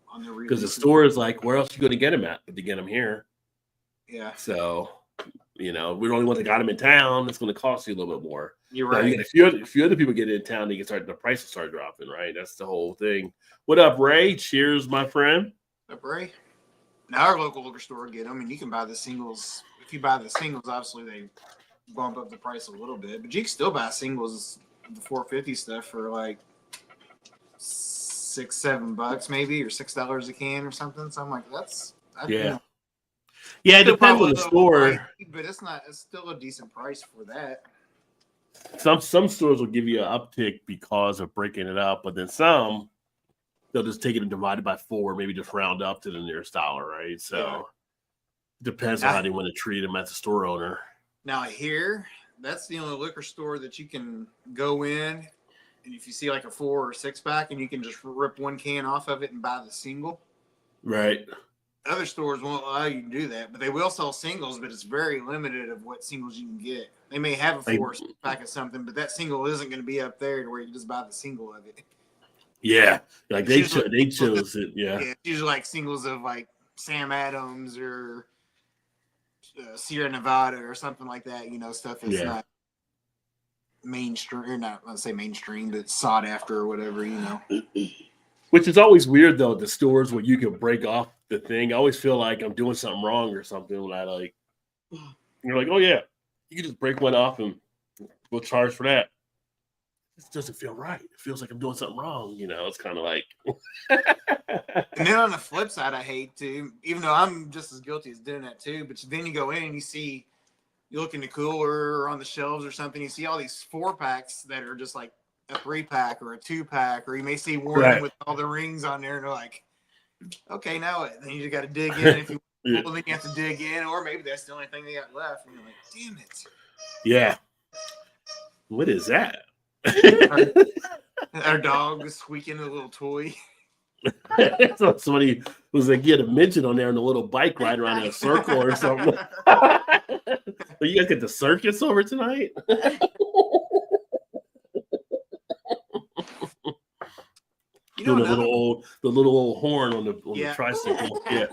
on their because the store is like, where else are you going to get them at? But to get them here, yeah. So. We're the only ones that got them in town. It's going to cost you a little bit more. You're right. If few other people get in town, the prices start dropping, right? That's the whole thing. What up, Ray? Cheers, my friend. What up, Ray? Now our local liquor store get them, and you can buy the singles. If you buy the singles, obviously they bump up the price a little bit, but you can still buy singles, the 450 stuff for like $6-7 maybe, or $6 a can or something. So I'm like, yeah, it depends on the store, but it's still a decent price for that. Some stores will give you an uptick because of breaking it up, but then some they'll just take it and divide it by 4, maybe just round up to the nearest dollar, right? So it depends on how they want to treat them as a store owner. Now here, that's the only liquor store that you can go in, and if you see like a 4 or 6 pack, and you can just rip one can off of it and buy the single. Right. Other stores won't allow you to do that, but they will sell singles, but it's very limited of what singles you can get. They may have a 4 pack of something, but that single isn't going to be up there to where you just buy the single of it. Yeah, like they chose it. Yeah, it's usually like singles of like Sam Adams or Sierra Nevada or something like that. Stuff that's not mainstream, or not. Let's say mainstream, but sought after or whatever. Which is always weird though. The stores where you can break off the thing, I always feel like I'm doing something wrong or something. When you're like, oh yeah, you can just break one off and we'll charge for that. This doesn't feel right. It feels like I'm doing something wrong. It's kind of like. And then on the flip side, I hate to, even though I'm just as guilty as doing that too. But then you go in and you look in the cooler or on the shelves or something, you see all these 4 packs that are just like a 3 pack or a 2 pack, or you may see one with all the rings on there, and they're like, okay, now what? Then you just got to dig in. If you then you have to dig in, or maybe that's the only thing they got left. And you're like, damn it. Yeah. What is that? Our dog was squeaking a little toy. So somebody was like, get a midget on there and a little bike ride around in a circle or something. So you guys get the circus over tonight? The little old horn on the tricycle. Yeah.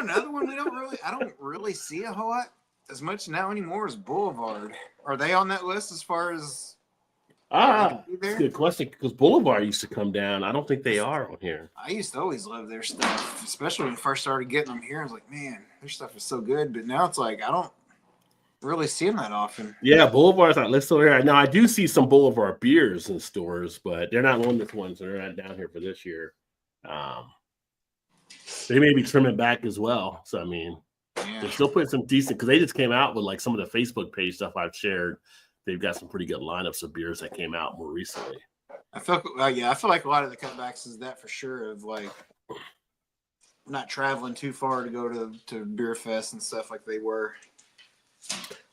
Another one I don't really see a whole lot as much now anymore is Boulevard. Are they on that list as far as? That's a good question, because Boulevard used to come down. I don't think they are on here. I used to always love their stuff, especially when we first started getting them here. I was like, man, their stuff is so good. But now it's like I don't really see them that often. Yeah, Boulevard's not listed here. Now I do see some Boulevard beers in stores, but they're not on this one, so they're not down here for this year. They may be trimming back as well. So I mean, they're still putting some decent, because they just came out with like some of the Facebook page stuff I've shared. They've got some pretty good lineups of beers that came out more recently. I feel like a lot of the cutbacks is that for sure, of like not traveling too far to go to Beer Fest and stuff like they were.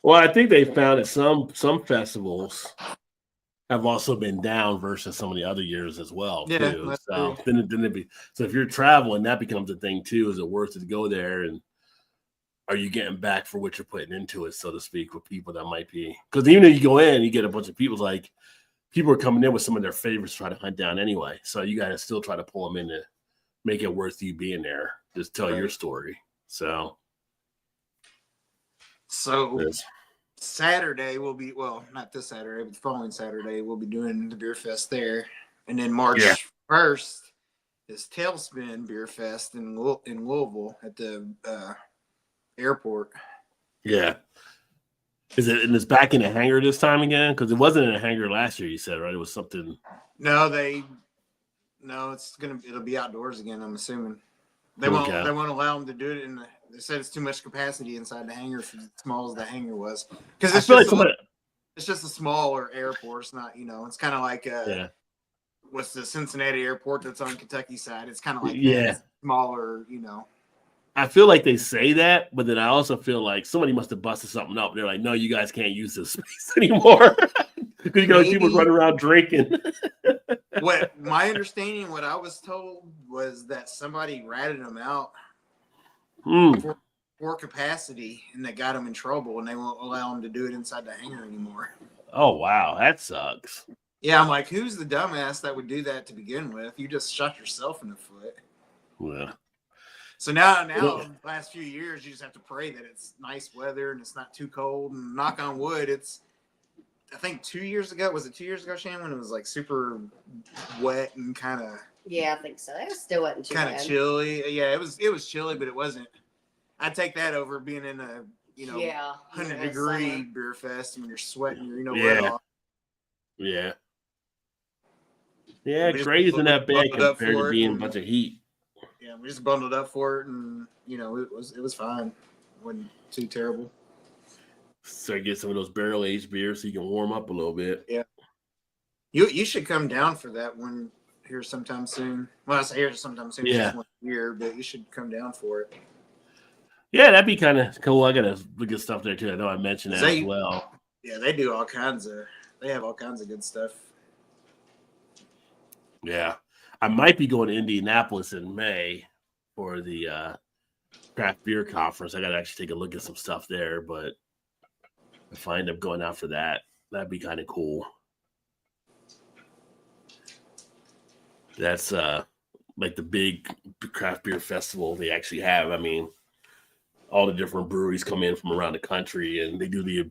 Well, I think they found at some festivals have also been down versus some of the other years as well, Yeah, too. that's So true. then it be so if you're traveling, that becomes a thing too. Is it worth it to go there, and are you getting back for what you're putting into it, so to speak, with people that might be, because even if you go in, you get a bunch of people like people are coming in with some of their favorites to try to hunt down anyway. So you got to still try to pull them in to make it worth you being there. Just tell your story. So yes. Saturday will be, well, not this Saturday, but the following Saturday we'll be doing the beer fest there, and then March 1st is Tailspin Beer Fest in Louisville at the airport. Yeah. Is it, and it's back in a hangar this time again? Because it wasn't in a hangar last year, you said, right? It was something. No, it'll be outdoors again, I'm assuming. They won't allow them to do it they said it's too much capacity inside the hangar for as small as the hangar was. Because it's just a smaller airport. It's not, it's kind of like what's the Cincinnati airport that's on Kentucky side? It's kind of like that, smaller, I feel like they say that, but then I also feel like somebody must have busted something up. They're like, no, you guys can't use this space anymore. Because people running around drinking. What my understanding, what I was told, was that somebody ratted them out for capacity, and that got them in trouble, and they won't allow them to do it inside the hangar anymore. Oh, wow. That sucks. Yeah, I'm like, who's the dumbass that would do that to begin with? You just shot yourself in the foot. Yeah. So now, the last few years, you just have to pray that it's nice weather and it's not too cold. And knock on wood, I think 2 years ago, was it 2 years ago, Shan, when it was like super wet and kind of. Yeah, I think so. It still wasn't too bad. Kind of chilly. Yeah, it was chilly, but it wasn't. I'd take that over being in a 100-degree beer fest when you're sweating your off. Yeah. Yeah, gray isn't that bad compared to being a bunch of heat. Yeah, we just bundled up for it, and it was fine. It wasn't too terrible. So get some of those barrel aged beers so you can warm up a little bit. Yeah. You should come down for that one here sometime soon. Well, I say here sometime soon. Yeah. Just 1 year, but you should come down for it. Yeah, that'd be kind of cool. I gotta look at stuff there too. I know I mentioned that as well. Yeah, they do all kinds of. They have all kinds of good stuff. Yeah, I might be going to Indianapolis in May for the craft beer conference. I got to actually take a look at some stuff there, but if I end up going out for that, that'd be kind of cool. That's like the big craft beer festival they actually have. I mean, all the different breweries come in from around the country, and they do the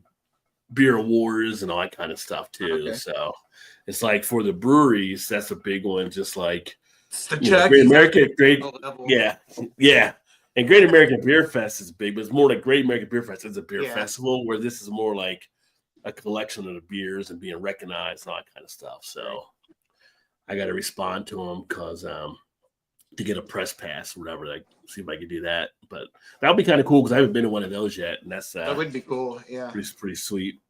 beer awards and all that kind of stuff too. Okay. So it's like for the breweries, that's a big one. Just like Great American, yeah. And Great American Beer Fest is big, but it's more like Great American Beer Fest is a beer festival, where this is more like a collection of the beers and being recognized and all that kind of stuff. So I got to respond to them because to get a press pass or whatever, like see if I can do that. But that would be kind of cool because I haven't been to one of those yet, and that would be cool. Yeah, pretty sweet.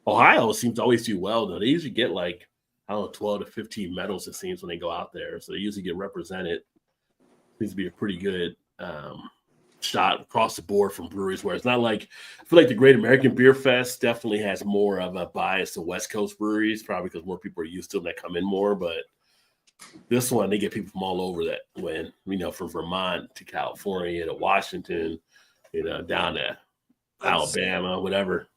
Ohio seems to always do well though. They usually get like 12 to 15 medals, it seems, when they go out there. So they usually get represented. Seems to be a pretty good shot across the board from breweries, where it's not like, I feel like the Great American Beer Fest definitely has more of a bias to West Coast breweries, probably because more people are used to them that come in more. But this one, they get people from all over that win, from Vermont to California to Washington, down to Alabama, whatever.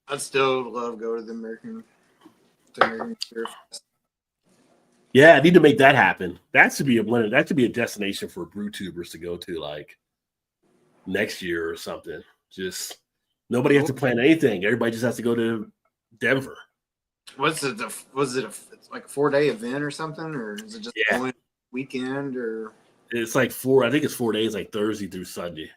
I'd still love to go to the American Beer Fest. Yeah, I need to make that happen. That should be a destination for brew tubers to go to, like next year or something. Just nobody has to plan anything. Everybody just has to go to Denver. Was it like a 4-day event or something, or is it just one weekend? Or it's like 4. I think it's 4 days, like Thursday through Sunday.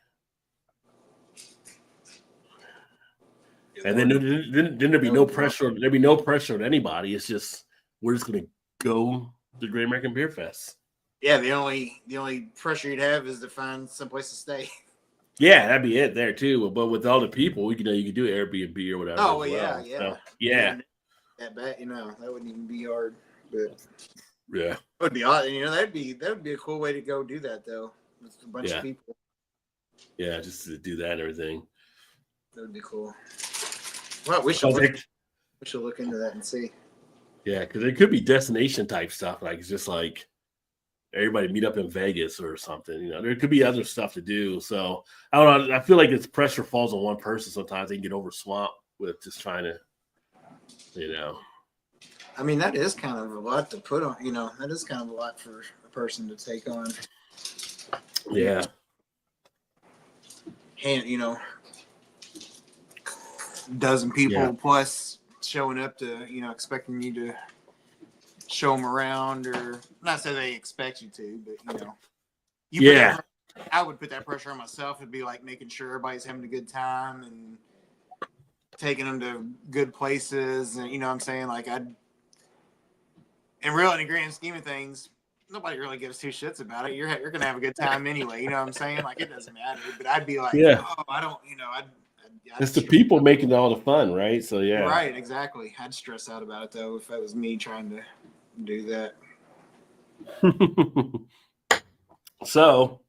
And then there'd be no pressure. There'd be no pressure on anybody. It's just we're just gonna go to the Great American Beer Fest. Yeah, the only pressure you'd have is to find someplace to stay. Yeah, that'd be it there too. But with all the people, you could do Airbnb or whatever. Oh, yeah. So, yeah. That wouldn't even be hard. But yeah, it would be odd. That would be a cool way to go do that though, with a bunch of people. Yeah, just to do that and everything. That would be cool. Well, we should look into that and see. Yeah, because it could be destination type stuff. Like it's just like everybody meet up in Vegas or something. You know, there could be other stuff to do. So I don't know. I feel like it's pressure falls on one person. Sometimes they can get over swamped with just trying to, you know. I mean, that is kind of a lot to put on. That is kind of a lot for a person to take on. Yeah. And dozen people plus showing up to expecting you to show them around, or not say they expect you to, but I would put that pressure on myself. It'd be like making sure everybody's having a good time and taking them to good places, and what I'm saying, like in the grand scheme of things, nobody really gives two shits about it. You're gonna have a good time anyway. You know what I'm saying? Like it doesn't matter. But I'd be like, oh, I don't. It's the people making all the fun, right? So yeah. Right, exactly. I'd stress out about it though if it was me trying to do that. So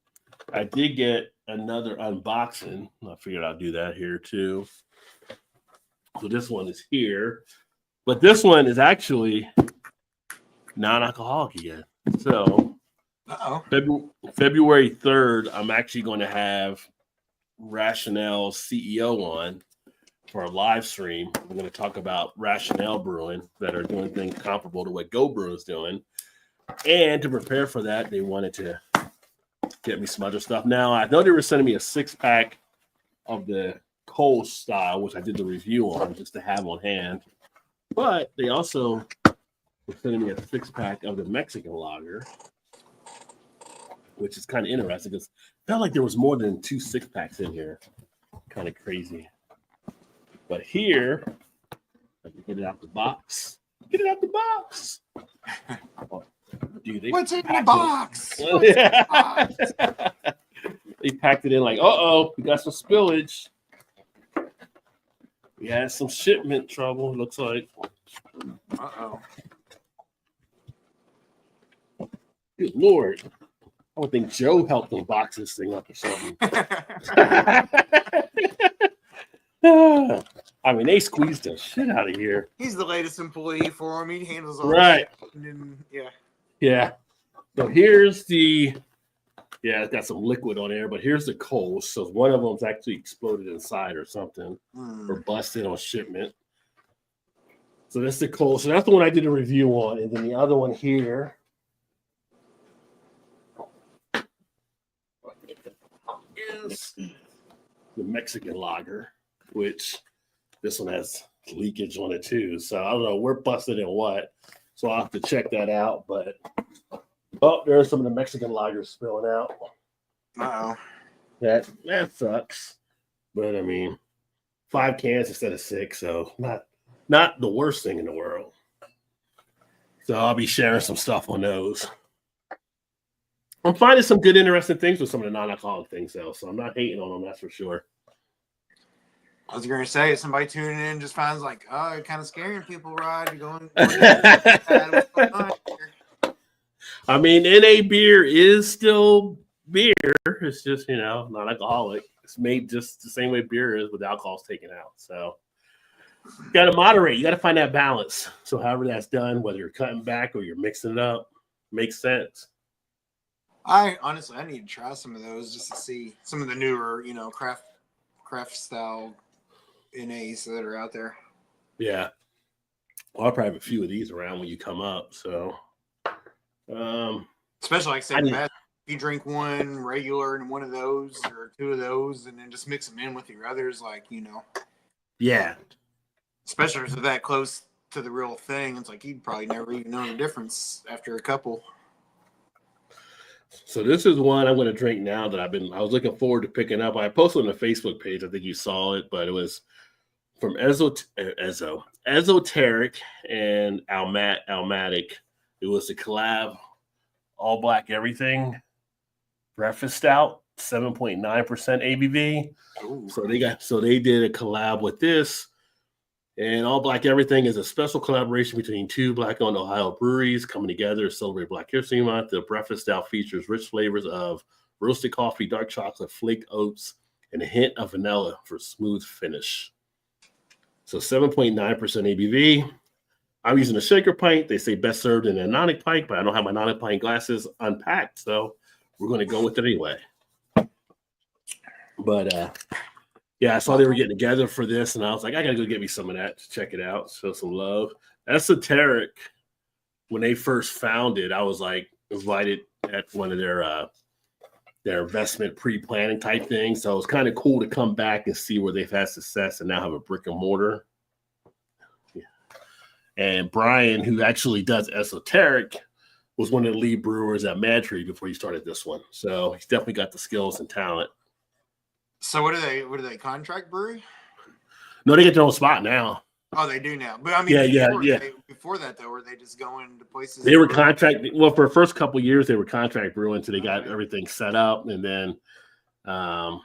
I did get another unboxing. I figured I'll do that here too. So this one is here, but this one is actually non-alcoholic again. So February 3rd, I'm actually going to have Rationale's CEO on for a live stream. We're going to talk about Rationale Brewing that are doing things comparable to what Go Brew is doing. And to prepare for that, they wanted to get me some other stuff. Now, I know they were sending me a 6-pack of the Cole style, which I did the review on just to have on hand. But they also were sending me a 6-pack of the Mexican lager, which is kind of interesting because I felt like there was more than 2 6-packs in here. Kind of crazy. But here, I can get it out the box. Get it out the box. Oh, dude, What's in the box? They packed it in like, we got some spillage. We had some shipment trouble, looks like. Good Lord. I would think Joe helped them box this thing up or something. I mean, they squeezed the shit out of here. He's the latest employee for him. He handles all right. The shit. And yeah. So here's it's got some liquid on there, but here's the Cole. So one of them's actually exploded inside or something, or busted on shipment. So that's the Cole. So that's the one I did a review on, and then the other one here is the Mexican lager, which this one has leakage on it too. So I don't know, we're busted in what. So I'll have to check that out. But there's some of the Mexican lager spilling out. That sucks. But I mean, 5 cans instead of 6, so not the worst thing in the world. So I'll be sharing some stuff on those. I'm finding some good, interesting things with some of the non-alcoholic things, though. So I'm not hating on them, that's for sure. I was going to say, if somebody tuning in just finds like, you're kind of scaring people, Rod. You're going I mean, NA beer is still beer. It's just, non-alcoholic. It's made just the same way beer is with alcohol's taken out. So you got to moderate. You got to find that balance. So however that's done, whether you're cutting back or you're mixing it up, makes sense. I need to try some of those just to see some of the newer, craft style NAs that are out there. Yeah. Well, I'll probably have a few of these around when you come up. So, especially like say, if you drink one regular and one of those or 2 of those, and then just mix them in with your others, Yeah. Especially if they're that close to the real thing, it's like you'd probably never even know the difference after a couple. So this is one I'm going to drink now that I was looking forward to picking up. I posted on the Facebook page. I think you saw it, but it was from Esoteric and Almatic. It was a collab, all black everything, breakfast stout, 7.9% ABV. Ooh. So they did a collab with this. And All Black Everything is a special collaboration between 2 Black-owned Ohio breweries coming together to celebrate Black History Month. The breakfast stout features rich flavors of roasted coffee, dark chocolate, flaked oats, and a hint of vanilla for smooth finish. So 7.9% ABV. I'm using a shaker pint. They say best served in a nonic pint, but I don't have my nonic pint glasses unpacked, so we're going to go with it anyway. But yeah, I saw they were getting together for this, and I was like, I gotta go get me some of that to check it out, show some love. Esoteric, when they first founded, I was like invited at one of their investment pre-planning type things. So it was kind of cool to come back and see where they've had success and now have a brick and mortar. Yeah. And Brian, who actually does Esoteric, was one of the lead brewers at Mad Tree before he started this one. So he's definitely got the skills and talent. So what do they contract brewery? No, they get their own spot now. Oh, they do now. But I mean, before that though, were they just going to places? They were contract. Well, for the first couple of years, they were contract brewing, so they got everything set up, and then now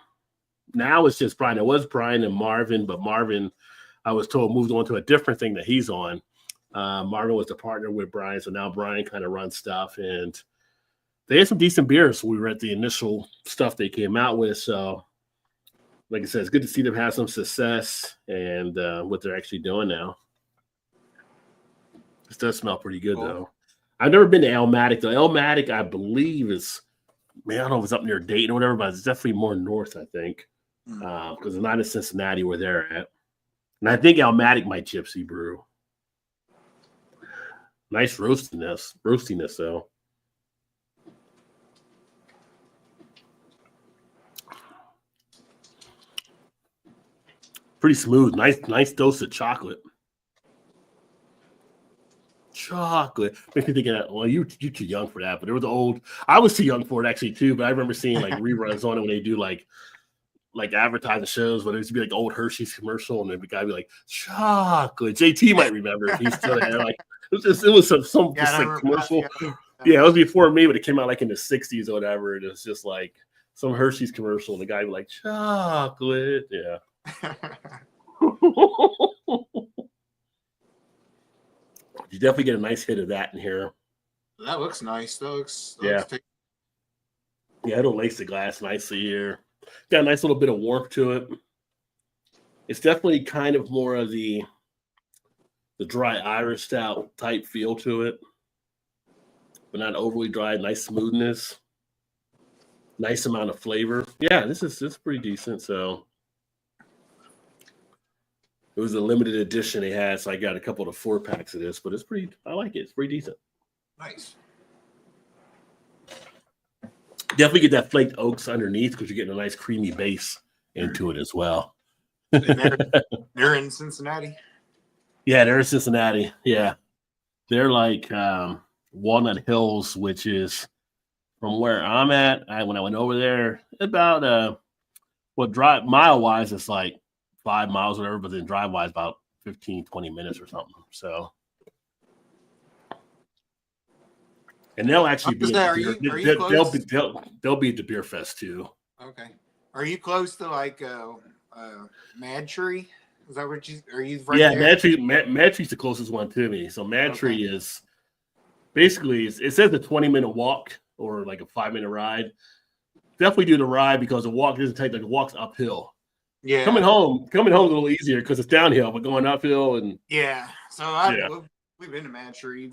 it's just Brian. It was Brian and Marvin, but Marvin, I was told, moved on to a different thing that he's on. Marvin was the partner with Brian, so now Brian kind of runs stuff, and they had some decent beers. We were at the initial stuff they came out with, so. Like I said, it's good to see them have some success and what they're actually doing now. This does smell pretty good, though. I've never been to Elmatic, though. Elmatic, I believe, is, man, I don't know if it's up near Dayton or whatever, but it's definitely more north, I think, because it's not in Cincinnati where they're at. And I think Elmatic might gypsy brew. Nice roastiness, though. Pretty smooth. Nice dose of chocolate. Makes me think of that. Well, you're too young for that, but it was old. I was too young for it actually too. But I remember seeing like reruns on it when they do like advertising shows, but it used to be like old Hershey's commercial, and then the guy would be like chocolate. JT might remember if he's still there. Like it was some commercial. Yeah, it was before me, but it came out like in the '60s or whatever. And it was just like some Hershey's commercial, and the guy would be like chocolate. Yeah. You definitely get a nice hit of that in here. That looks nice. Yeah, it'll lace the glass nicely here. Got a nice little bit of warmth to it. It's definitely kind of more of the dry Irish stout type feel to it, but not overly dry. Nice smoothness, nice amount of flavor. Yeah, this is pretty decent. So. It was a limited edition they had, so I got a couple of 4-packs of this, but I like it. It's pretty decent. Nice. Definitely get that flaked oaks underneath because you're getting a nice creamy base into it as well. They're in Cincinnati? Yeah, they're in Cincinnati. Yeah. They're like Walnut Hills, which is from where I'm at. When I went over there, about mile-wise, it's like 5 miles or whatever, but then drive wise about 15, 20 minutes or something. So, and they'll actually be they'll be at the beer fest too. Okay. Are you close to like Mad Tree? Is that what are you right there? Mad Tree's the closest one to me. So Mad Tree is basically it says a 20-minute walk or like a 5-minute ride. Definitely do the ride because the walk doesn't take the walk's uphill. Yeah, coming home a little easier because it's downhill, but going uphill and we've been to Mad Tree,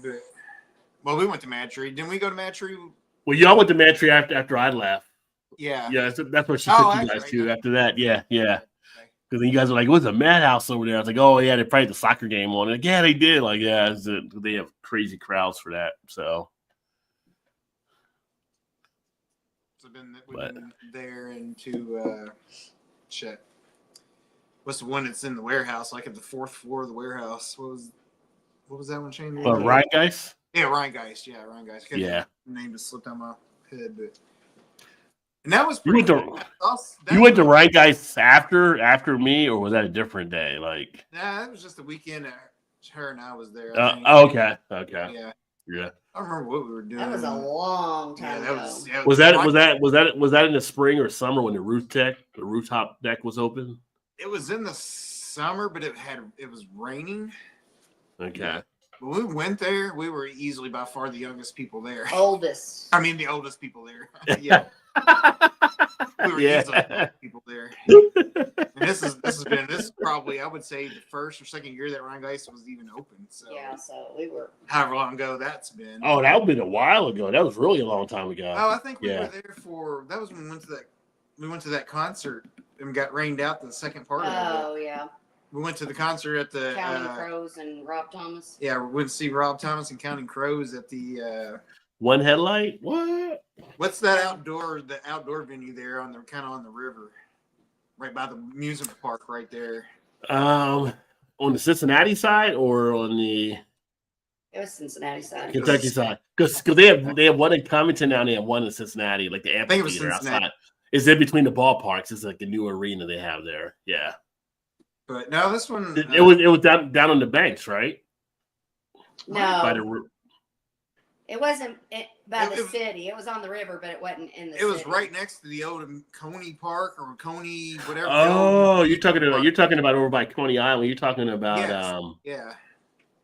but we went to Mad Tree. Didn't we go to Mad Tree? Well, y'all went to Mad Tree after I left. Yeah, that's what she took you guys to after that. Yeah. Because then you guys were like, "What's a madhouse over there?" I was like, "Oh yeah, they probably had the soccer game on." Like, yeah, they did. Like, yeah, they have crazy crowds for that. So we've been there into shit. What's the one that's in the warehouse, like at the 4th floor of the warehouse? What was that one, Shane? Ryan Geist? Yeah, Ryan Geist. Yeah, Ryan Geist. Yeah. The name just slipped on my head, but and that was pretty cool. You went to Ryan Geist after me, or was that a different day? Like, nah, it was just the weekend. Her and I was there. Okay. Yeah. I don't remember what we were doing. That was a long time ago. Was that in the spring or summer when the rooftop deck was open? It was in the summer, but it was raining. Okay. When we went there, we were easily by far the youngest people there. Oldest. I mean, the oldest people there. Yeah. We were easily people there. And this is probably, I would say, the first or second year that Rheingeist was even open. So Yeah, so we were. however long ago that's been. Oh, that would have been a while ago. That was really a long time ago. Oh, I think we were there for, that was when we went to that concert and got rained out the second part of it. Oh, yeah. We went to the concert at the Counting Crows and Rob Thomas. Yeah, we went to see Rob Thomas and Counting Crows at the One Headlight? What? what's that outdoor venue there on the kind of on the river, right by the amusement park right there. On the Cincinnati side or on the It was Cincinnati side. Kentucky side? Because they have one in Covington now, and they have one in Cincinnati, like the I think it was amphitheater Cincinnati. outside. It's in between the ballparks. It's like a new arena they have there. Yeah. But no, this one It was down on the banks, right? No, By the it wasn't by the It was- city. It was on the river, but it wasn't in the it city. was right next to the old Coney Park or Coney whatever. Oh, you're talking about over by Coney Island. You're talking about Yes. Yeah.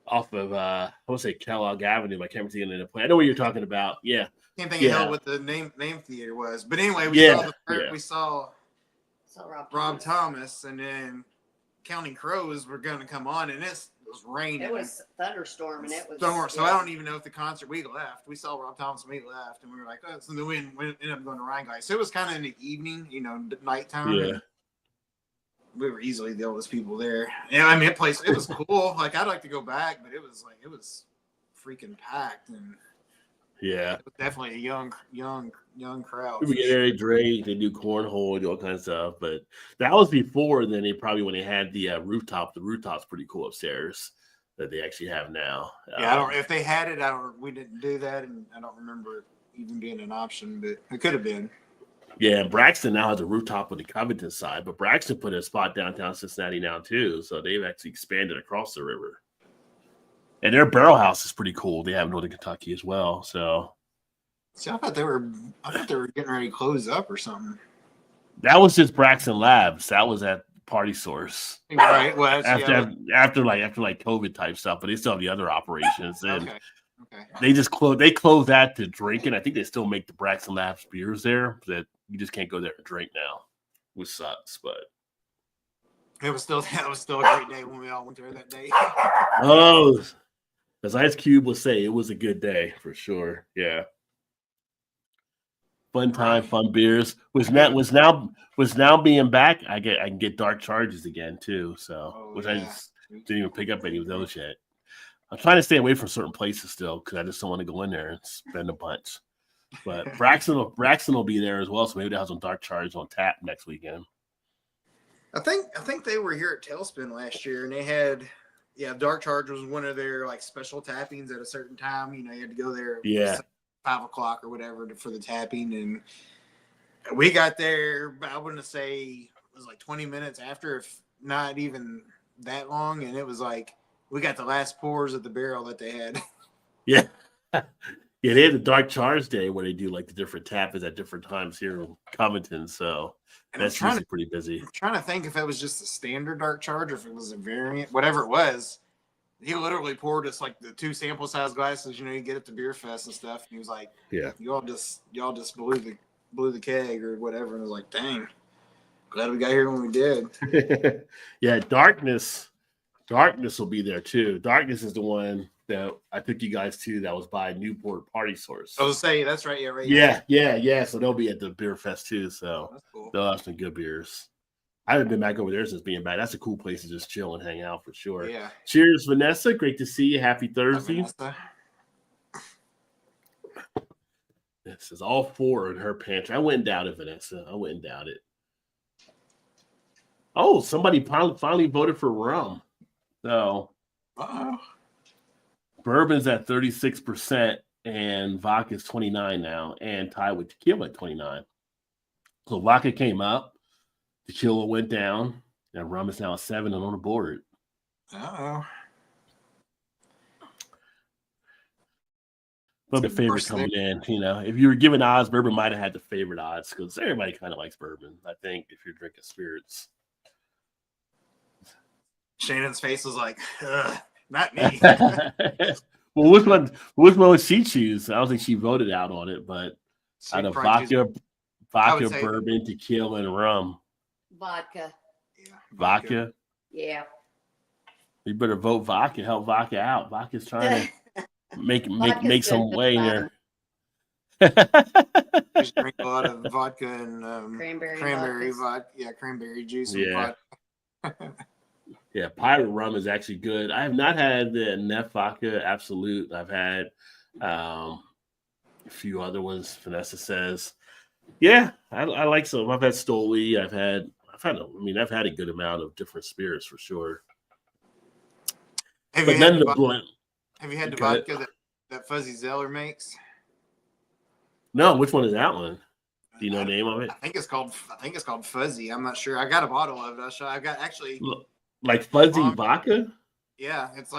off of I want to say Kellogg Avenue. I can't remember the end of the play. I know what you're talking about. Yeah. Can't think Yeah. of what the name theater was. But anyway, Yeah. we saw So Rob Thomas, and then Counting Crows were going to come on, and it was raining. It was thunderstorm, and it was. storm. So yeah. I don't even know if the concert we left. We saw Rob Thomas and we left, and we were like, oh, so then we ended up going to Rheingeist. So it was kind of in the evening, nighttime. Yeah. and we were easily the oldest people there. And I mean, it was cool. Like, I'd like to go back, but it was freaking packed, and Yeah. it was definitely a young crowd. People get there, they drink, they do cornhole, do all kinds of stuff. But that was before then. They probably when they had the rooftop. The rooftop's pretty cool upstairs that they actually have now. Yeah, I don't. If they had it, we didn't do that, and I don't remember it even being an option, but it could have been. Yeah, Braxton now has a rooftop on the Covington side, but Braxton put a spot downtown Cincinnati now too. So they've actually expanded across the river. And their barrel house is pretty cool. They have Northern Kentucky as well. So See, I thought they were getting ready to close up or something. that was just Braxton Labs. That was at Party Source. Right. Well, After COVID type stuff, but they still have the other operations. And Okay. they just closed that to drinking. I think they still make the Braxton Labs beers there that you just can't go there and drink now, which sucks. But That was still a great day when we all went there that day. oh, as Ice Cube would say, it was a good day for sure. Yeah. Fun time, fun beers. Was now being back. I can get dark charges again too. So I just didn't even pick up any of those yet. I'm trying to stay away from certain places still because I just don't want to go in there and spend a bunch. But Braxton will be there as well, so maybe they'll have some dark charges on tap next weekend. I think they were here at Tailspin last year, and they had Dark Charge was one of their like special tappings at a certain time. You had to go there. Yeah. 5:00 or whatever for the tapping, and we got there. I wouldn't say it was like 20 minutes after, if not even that long, and it was like we got the last pours of the barrel that they had. Yeah. Yeah, they had the Dark Charge Day where they do like the different tappings at different times here in Covington. So And that's usually pretty busy. I'm trying to think if it was just a standard Dark Charge or if it was a variant, whatever it was. He literally poured us like the 2 sample size glasses, you get at the beer fest and stuff. And he was like, "Yeah, y'all just blew the keg or whatever." And I was like, "Dang, glad we got here when we did." Yeah, Darkness will be there too. Darkness is the one that I took you guys to. That was by Newport Party Source. I was saying that's right. Yeah, right. Yeah. So they'll be at the beer fest too. So That's cool. they'll have some good beers. I haven't been back over there since being back. That's a cool place to just chill and hang out for sure. Yeah. Cheers, Vanessa. Great to see you. Happy Thursday. This is all 4 in her pantry. I wouldn't doubt it, Vanessa. I wouldn't doubt it. Oh, somebody finally voted for rum. So bourbon's at 36% and vodka's 29 now, and tied with tequila at 29. So vodka came up, tequila went down, and rum is now at 7 and on the board. But the favorite coming in, if you were giving odds, bourbon might have had the favorite odds because everybody kind of likes bourbon, I think, if you're drinking spirits. Shannon's face was like, not me. Well, which one would she choose? I don't think she voted out on it, but out of Vodka, say bourbon, tequila, and rum. Vodka. yeah, Vodka. Yeah. You better vote vodka. Help vodka out. Vodka's trying to make Vodka's some good for way the in bottom. there. I just drink a lot of vodka and Cranberry vodka. Yeah, cranberry juice and Yeah. vodka. Yeah, pirate rum is actually good. I have not had the Nef vodka Absolute. I've had a few other ones. Vanessa says, yeah, I like some. I've had Stoli. I've had a good amount of different spirits for sure. Have But you none had of the the blend. Have you had the Go ahead. vodka that Fuzzy Zeller makes? No, which one is that one? Do you know the name of it? I think it's called Fuzzy. I'm not sure. I got a bottle of it. I got actually. Like fuzzy vodka? Yeah, it's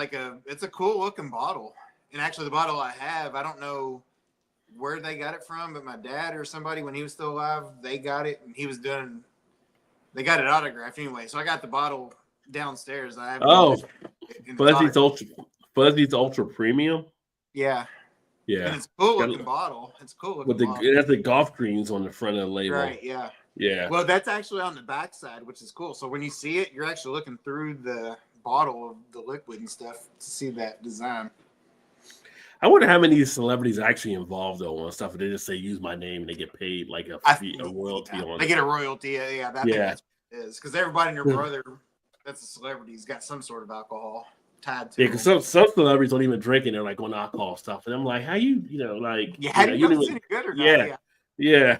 a cool looking bottle. And actually, the bottle I have, I don't know where they got it from, but my dad or somebody when he was still alive, they got it, and they got it autographed anyway. So I got the bottle downstairs. I have Fuzzy's ultra premium. Yeah. Yeah, And it's a cool looking bottle. It's a cool looking bottle. It has the golf greens on the front of the label. Right, yeah. Yeah. Well, that's actually on the back side, which is cool. So when you see it, you're actually looking through the bottle of the liquid and stuff to see that design. I wonder how many celebrities are actually involved though on stuff. They just say use my name and they get paid like a royalty on it. They get a royalty, yeah. I think that's what it is. Because everybody and their brother that's a celebrity has got some sort of alcohol tied to. Yeah, because some celebrities don't even drink and they're like on alcohol stuff. And I'm like, how you like how do you know if it's any good or not? Yeah.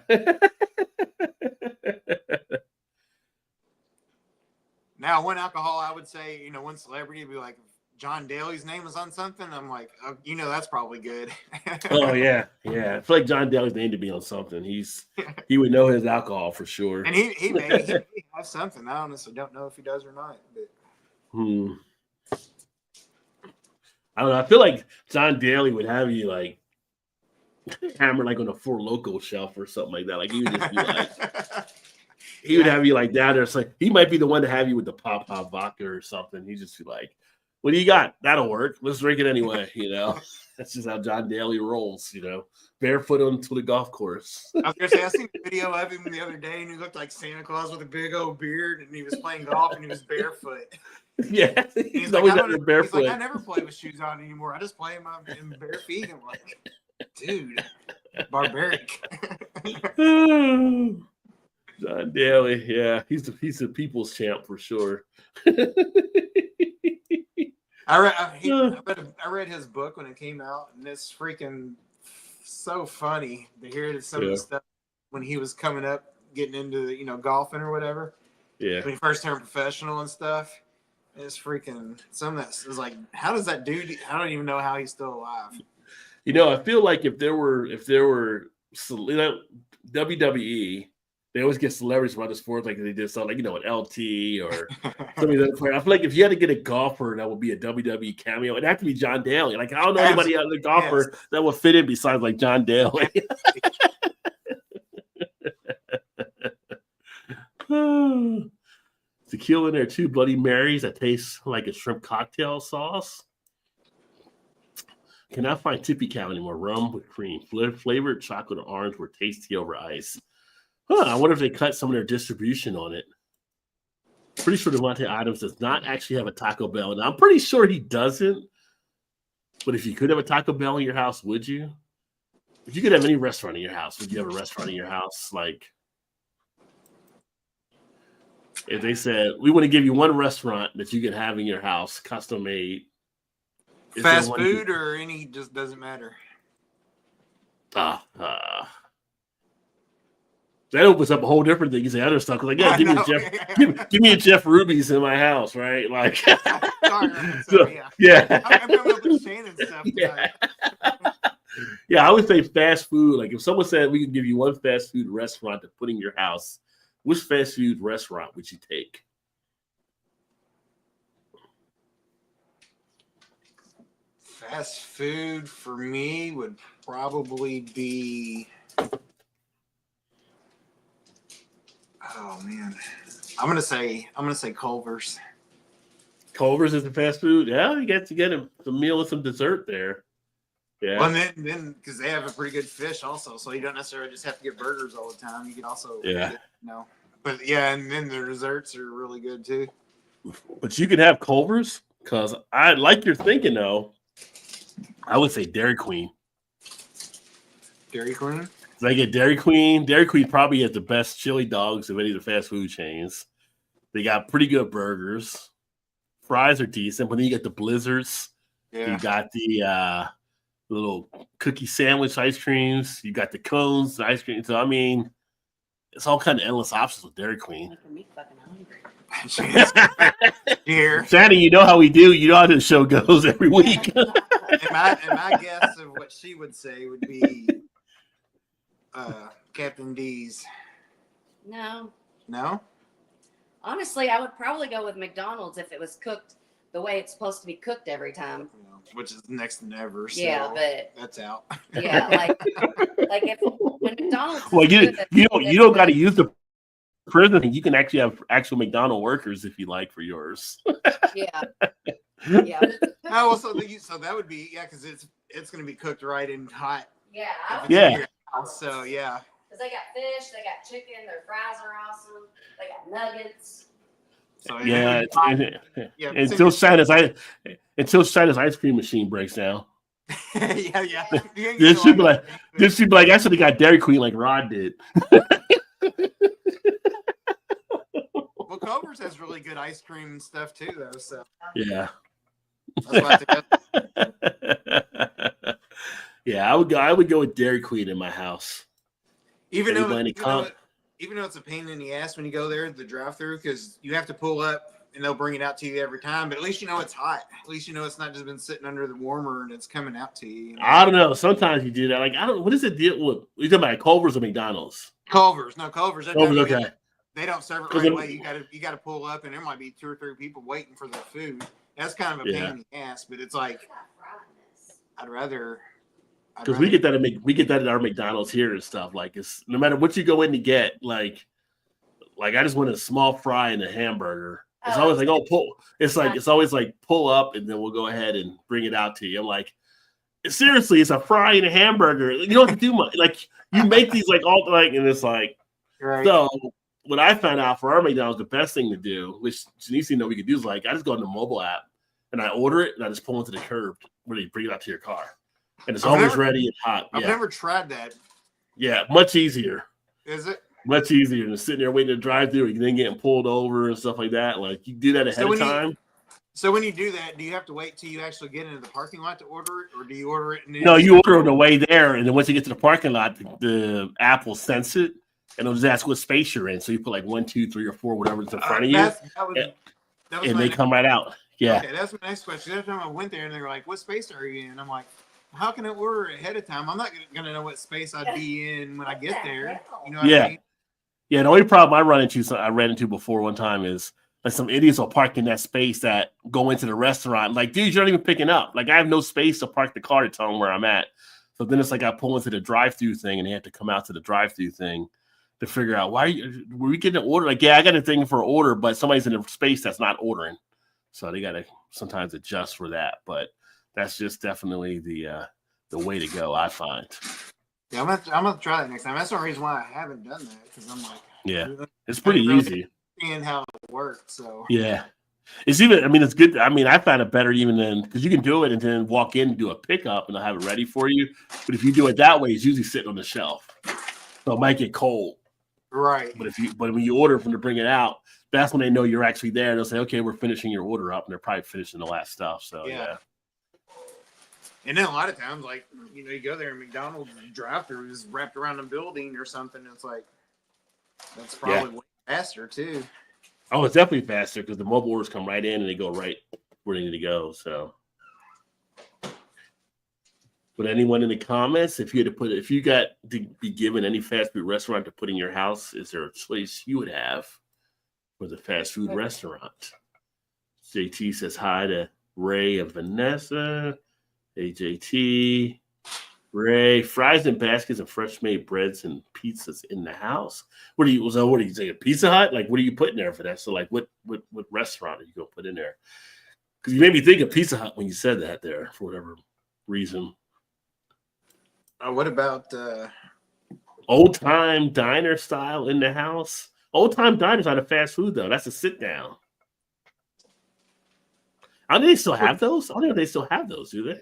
Now, one alcohol, I would say, one celebrity would be like, John Daly's name was on something. I'm like, oh, that's probably good. Oh yeah. I feel like John Daly's name to be on something. He would know his alcohol for sure. And he may have something. I honestly don't know if he does or not. But. I don't know. I feel like John Daly would have you like hammer like on a Four Loko shelf or something like that. Like he would just be like, he would have you like down there. It's like he might be the one to have you with the pop vodka or something. He'd just be like, "What do you got? That'll work. Let's drink it anyway." That's just how John Daly rolls. Barefoot onto the golf course. I was gonna say I seen a video of him the other day, and he looked like Santa Claus with a big old beard, and he was playing golf, and he was barefoot. Yeah, he's always barefoot. He's like, I never play with shoes on anymore. I just play in bare feet. I'm like, dude, barbaric. John Daly, yeah, he's a people's champ for sure. I read his book when it came out, and it's freaking so funny to hear some of the stuff when he was coming up, getting into golfing or whatever. Yeah, when he first turned professional and stuff. It's freaking some of that is like, how does that dude? I don't even know how he's still alive. I feel like if there were WWE, they always get celebrities from other sports, like they did something like an LT or something like that. I feel like if you had to get a golfer that would be a WWE cameo, it'd have to be John Daly. Like I don't know anybody other golfer that would fit in besides like John Daly. Tequila in there too, Bloody Marys that taste like a shrimp cocktail sauce. Cannot find Tippy Cow anymore. Rum with cream, flavored chocolate or orange were tasty over ice. I wonder if they cut some of their distribution on it. Pretty sure Devontae Adams does not actually have a Taco Bell. Now, I'm pretty sure he doesn't. But if you could have a Taco Bell in your house, would you? If you could have any restaurant in your house, would you have a restaurant in your house? Like, if they said, we want to give you one restaurant that you can have in your house, custom made. Fast food or any, just doesn't matter. That opens up a whole different thing. You say other stuff. Like, give me a Jeff Ruby's in my house, right? Like, sorry, yeah. I'm coming up with Shannon stuff. Yeah, I would say fast food. Like, if someone said we could give you one fast food restaurant to put in your house, which fast food restaurant would you take? Fast food for me would probably be. Oh man, I'm gonna say Culver's. Culver's is the fast food. Yeah, you get a meal with some dessert there. Yeah. Well, and then because they have a pretty good fish also, so you don't necessarily just have to get burgers all the time. You can also Yeah. get, But yeah, and then the desserts are really good too. But you can have Culver's because I like your thinking though. I would say Dairy Queen. Dairy Queen. I get Dairy Queen. Dairy Queen probably has the best chili dogs of any of the fast food chains. They got pretty good burgers. Fries are decent, but then you get the blizzards. Yeah. You got the little cookie sandwich ice creams. You got the cones, the ice cream. So I mean, it's all kind of endless options with Dairy Queen. Making me fucking hungry. Here. Shanny, you know how we do. You know how the show goes every week. And my guess of what she would say would be Captain D's. No. No? Honestly, I would probably go with McDonald's if it was cooked the way it's supposed to be cooked every time. Which is next to never. So Yeah, but that's out. yeah, like if when McDonald's. Well, is you good, don't got to use the prison. You can actually have actual McDonald workers if you like for yours. Yeah. Yeah. Oh, well, so that would be because it's going to be cooked right and hot. Yeah. if it's Yeah. in your house, so yeah. Because they got fish, they got chicken, their fries are awesome. They got nuggets. So Yeah, yeah. until China's ice cream machine breaks down. yeah. This should be like I should have got Dairy Queen like Rod did. Well, Culver's has really good ice cream and stuff too, though. So Yeah. that's what Yeah, I would go with Dairy Queen in my house. even though Anybody it's a pain in the ass when you go there the drive-through because you have to pull up and they'll bring it out to you every time. But at least you know it's hot. At least you know it's not just been sitting under the warmer and it's coming out to you. I don't know. Sometimes you do that. Like I don't. What is the deal with? You talking about Culver's or McDonald's? Culver's. Culver's, okay. They don't serve it right away. You gotta pull up, and there might be 2 or 3 people waiting for their food. That's kind of a pain in the ass, but it's like I'd rather because we get that at our McDonald's here and stuff. Like it's no matter what you go in to get, like I just want a small fry and a hamburger. It's always like pull. It's always like pull up and then we'll go ahead and bring it out to you. I'm like, seriously, it's a fry and a hamburger. You don't have to do much. Like you make these like all like, and it's like right. So. What I found out for our McDonald's, the best thing to do, which Janice didn't know we could do, is like I just go on the mobile app and I order it and I just pull into the curb where they bring it out to your car, and it's always ready and hot. I've never tried that. Yeah, much easier. Is it? Much easier than sitting there waiting to drive through and then getting pulled over and stuff like that. Like you do that ahead of time. So when you do that, do you have to wait till you actually get into the parking lot to order it, or do you order it? No, you order it on the way there, and then once you get to the parking lot, the app will sense it. And it'll just ask what space you're in. So you put like 1, 2, 3, or 4, whatever's in front of you. And they come right out. Yeah. Okay, that's my next question. Every time I went there and they were like, what space are you in? I'm like, how can I order ahead of time? I'm not going to know what space I'd be in when I get there. You know what I mean? Yeah, the only problem I ran into before one time is like some idiots will park in that space that go into the restaurant. Like, dude, you're not even picking up. Like, I have no space to park the car to tell them where I'm at. So then it's like I pull into the drive-through thing and they have to come out to the drive-through thing to figure out were we getting an order? Like, yeah, I got a thing for an order, but somebody's in a space that's not ordering. So they got to sometimes adjust for that. But that's just definitely the way to go, I find. Yeah, I'm gonna try that next time. That's the reason why I haven't done that, because I'm like, yeah, it's pretty easy. Seeing how it works, so yeah, it's even. I mean, it's good. I mean, I found it better even than because you can do it and then walk in and do a pickup and they'll have it ready for you. But if you do it that way, it's usually sitting on the shelf, so it might get cold. Right. But when you order from to bring it out, that's when they know you're actually there. They'll say, okay, we're finishing your order up, and they're probably finishing the last stuff. So yeah. And then a lot of times, like, you know, you go there and McDonald's drive-through is wrapped around a building or something. It's like, that's probably way faster too. Oh, it's definitely faster because the mobile orders come right in and they go right where they need to go. So, but anyone in the comments, if you got to be given any fast food restaurant to put in your house, is there a choice you would have for the fast food restaurant? JT says hi to Ray and Vanessa. AJT, Ray, fries in baskets and fresh made breads and pizzas in the house. What are you saying? Pizza Hut? Like, what are you putting there for that? So, like, what restaurant are you gonna put in there? Because you made me think of Pizza Hut when you said that there for whatever reason. What about Old time diner style in the house. Old time diners not a fast food though. That's a sit down. I think they still have those. I don't know if they still have those, do they?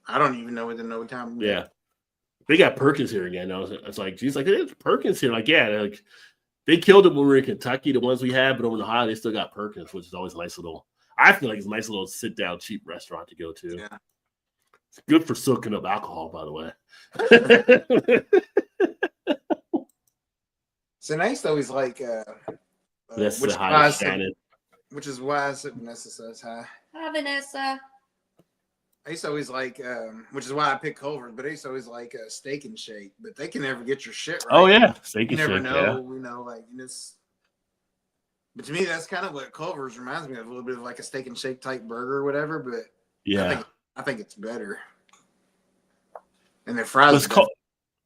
I don't even know what the no time. Yeah. They got Perkins here again. It's like, geez, like there's Perkins here. Like, yeah, like they killed it when we were in Kentucky, the ones we had, but over in Ohio, they still got Perkins, which is always a nice little, I feel like it's a nice little sit down, cheap restaurant to go to. Yeah. It's good for soaking up alcohol, by the way. So I used to always like That's which the highest why Shannon. which is why I said Vanessa says hi. Hi, Vanessa. I used to always like, which is why I picked Culver's, but I used to always like Steak and Shake, but they can never get your shit right. Oh yeah, steak You and never shake, know, yeah. you know, like this. But to me, that's kind of what Culver's reminds me of, a little bit of like a Steak and Shake type burger or whatever. But Yeah. I think it's better. And their fries,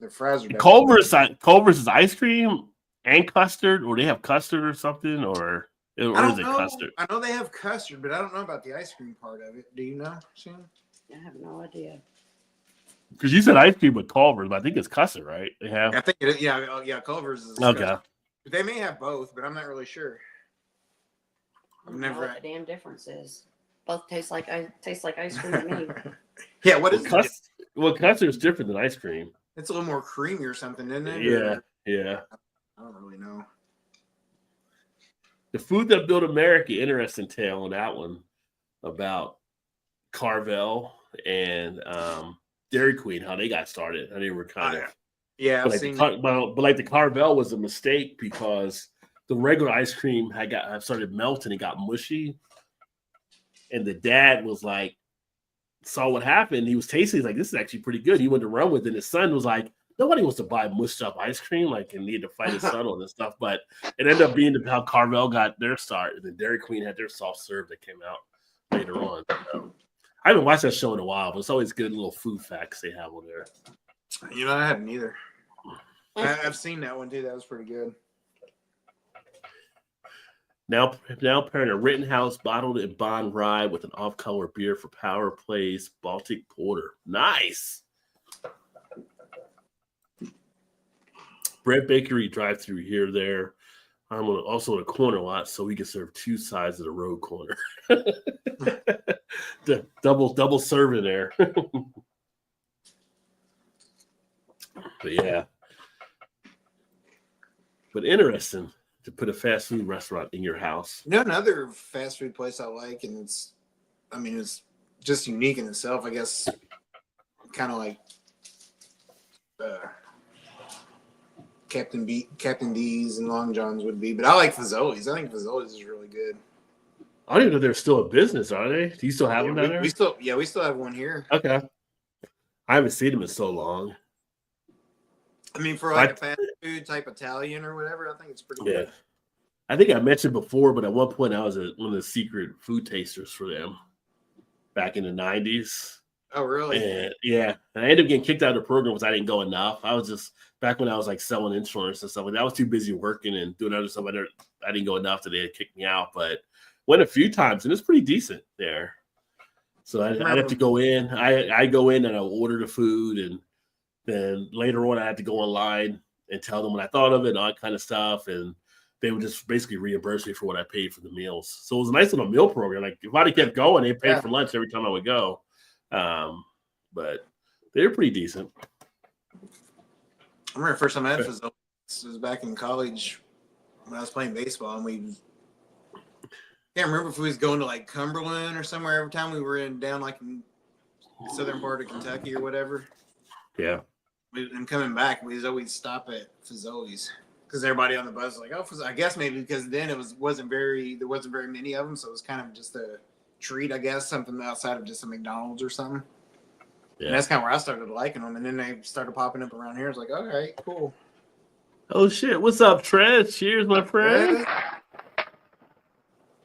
their fries are better. Culver's is ice cream and custard, or they have custard or something, or I is don't it know. custard? I know they have custard, but I don't know about the ice cream part of it. Do you know, Shannon? I have no idea. Because you said ice cream with Culver's, but I think it's custard, right? They have. I think it is. Yeah, Culver's is Okay. custard. But they may have both, but I'm not really sure. I don't know Never what had- the damn difference is. Both taste like ice cream to me. Yeah, what is it? Well, custard is different than ice cream. It's a little more creamy or something, isn't it? Yeah, Or- yeah. I don't really know. The Food That Built America, interesting tale on that one about Carvel and Dairy Queen, how they got started. How they were kind of. Yeah, I've But like, seen. but like the Carvel was a mistake because the regular ice cream had started melting and got mushy. And the dad was like, saw what happened. He was tasting. He's like, this is actually pretty good. He went to run with it. And his son was like, nobody wants to buy mushed up ice cream, like, and need to fight his son on this stuff. But it ended up being how Carvel got their start. And then Dairy Queen had their soft serve that came out later on. So, I haven't watched that show in a while, but it's always good little food facts they have on there. You know, I haven't either. I've seen that one too. That was pretty good. Now pairing a Rittenhouse bottled and bond rye with an off-color beer for Power Plays Baltic Porter. Nice. Bread Bakery drive-through here, there. I'm also in a corner lot, so we can serve two sides of the road corner. The double serving there. But yeah. But interesting to put a fast food restaurant in your house. You know, another fast food place I like, and it's just unique in itself, I guess, kind of like Captain D's and Long John's would be, but I like Fazoli's. I think Fazoli's is really good. I don't even know if they're still a business, are they? Do you still have them down there? We still have one here. Okay. I haven't seen them in so long. I mean, for like a fast food type Italian or whatever, I think it's pretty good. I think I mentioned before, but at one point I was one of the secret food tasters for them back in the 90s. Oh, really? And and I ended up getting kicked out of the program because I didn't go enough. I was just back when I was like selling insurance and stuff like that. I was too busy working and doing other stuff. I didn't go enough that they had kicked me out, but went a few times and it's pretty decent there. So I'd have to go in. I go in and I'll order the food, and then later on I had to go online and tell them what I thought of it and all that kind of stuff. And they would just basically reimburse me for what I paid for the meals. So it was a nice little meal program. Like if I'd have kept going, they paid for lunch every time I would go. But they were pretty decent. I remember the first time I had Fazoli's was back in college when I was playing baseball, and we can't remember if we was going to like Cumberland or somewhere every time we were down like in the southern part of Kentucky or whatever. Yeah. And coming back, we'd always stop at Fazoli's because everybody on the bus was like, "Oh, I guess maybe because then there wasn't very many of them, so it was kind of just a treat, I guess, something outside of just a McDonald's or something." Yeah. And that's kind of where I started liking them, and then they started popping up around here. It's like, all right, cool. Oh shit! What's up, Trez? Cheers, my friend.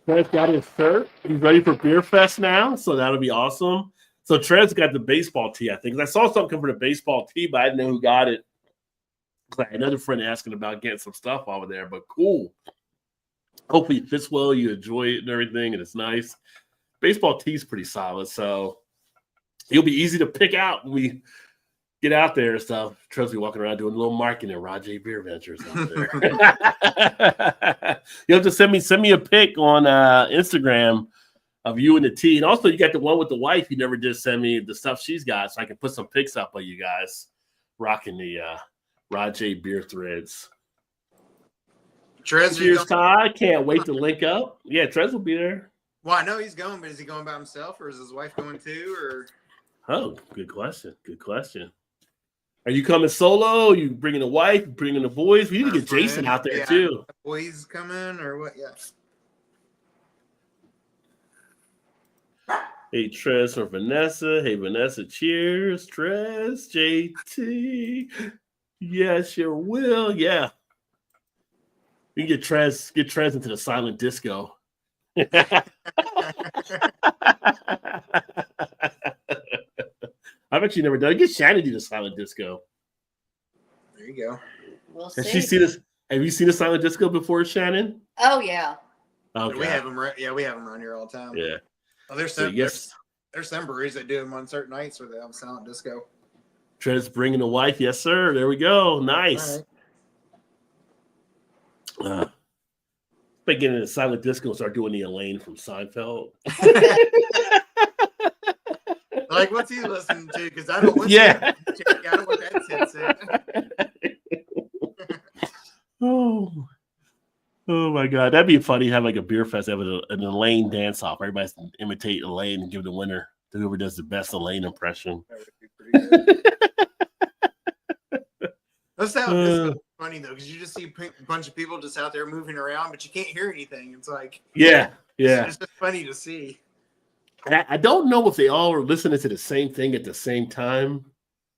Trez got his shirt. He's ready for Beer Fest now, so that'll be awesome. So Trez got the baseball tee, I think. I saw something for the baseball tee, but I didn't know who got it. Another friend asking about getting some stuff over there, but cool. Hopefully it fits well, you enjoy it and everything, and it's nice. Baseball tee's pretty solid, so it'll be easy to pick out when we get out there and stuff. Trust me, walking around doing a little marketing at Rajay BeerVentures out there. You have to send me a pic on Instagram of you and the tea. And also you got the one with the wife. You never just send me the stuff she's got, so I can put some pics up of you guys rocking the Rajay beer threads. Trez, Cheers, Todd. Can't wait to link up. Yeah, Trez will be there. Well, I know he's going, but is he going by himself or is his wife going too? Or Oh, good question. Good question. Are you coming solo? Are you bringing the wife? Bringing the boys? We need to get Jason out there too. Boys coming or what? Yeah. Hey, Trez from Vanessa. Hey, Vanessa, cheers. Trez, JT. Yes, you will. Yeah. We can get Trez into the silent disco. I bet you never done. Get Shannon to do the silent disco. There you go. We'll Has see. she seen this? Have you seen the silent disco before, Shannon? Oh yeah. Okay. We have them. We have them around here all the time. Yeah. Oh, there's some. There's some breweries that do them on certain nights where they have silent disco. Trez bringing the wife. Yes, sir. There we go. Nice. Getting into silent disco and start doing the Elaine from Seinfeld. Like, what's he listening to? Because I don't listen. Yeah. I don't want that Oh my God. That'd be funny to have like a beer fest, have an Elaine dance off. Everybody's imitate Elaine and give the winner to whoever does the best Elaine impression. That would be pretty good. That's funny though, because you just see a bunch of people just out there moving around, but you can't hear anything. It's like, yeah. It's just funny to see. I don't know if they all are listening to the same thing at the same time.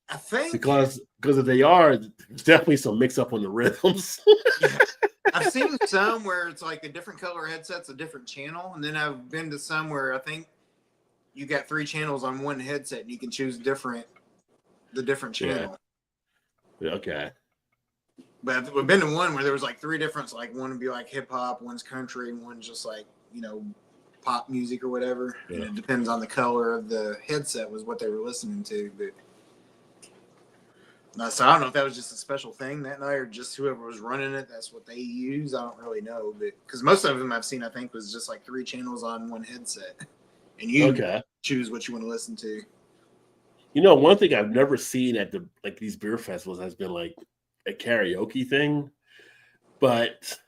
I think because if they are, there's definitely some mix up on the rhythms. Yeah. I've seen some where it's like a different color headset's a different channel, and then I've been to some where I think you got 3 channels on one headset, and you can choose the different channel. Yeah. Okay. But we've been to one where there was like 3 different, like one would be like hip hop, one's country, and one's just like, pop music or whatever. Yeah. And it depends on the color of the headset was what they were listening to. But so I don't know if that was just a special thing that night or just whoever was running it, that's what they use. I don't really know. But because most of them I've seen, I think, was just like 3 channels on one headset. And you choose what you want to listen to. One thing I've never seen at these beer festivals has been like a karaoke thing, but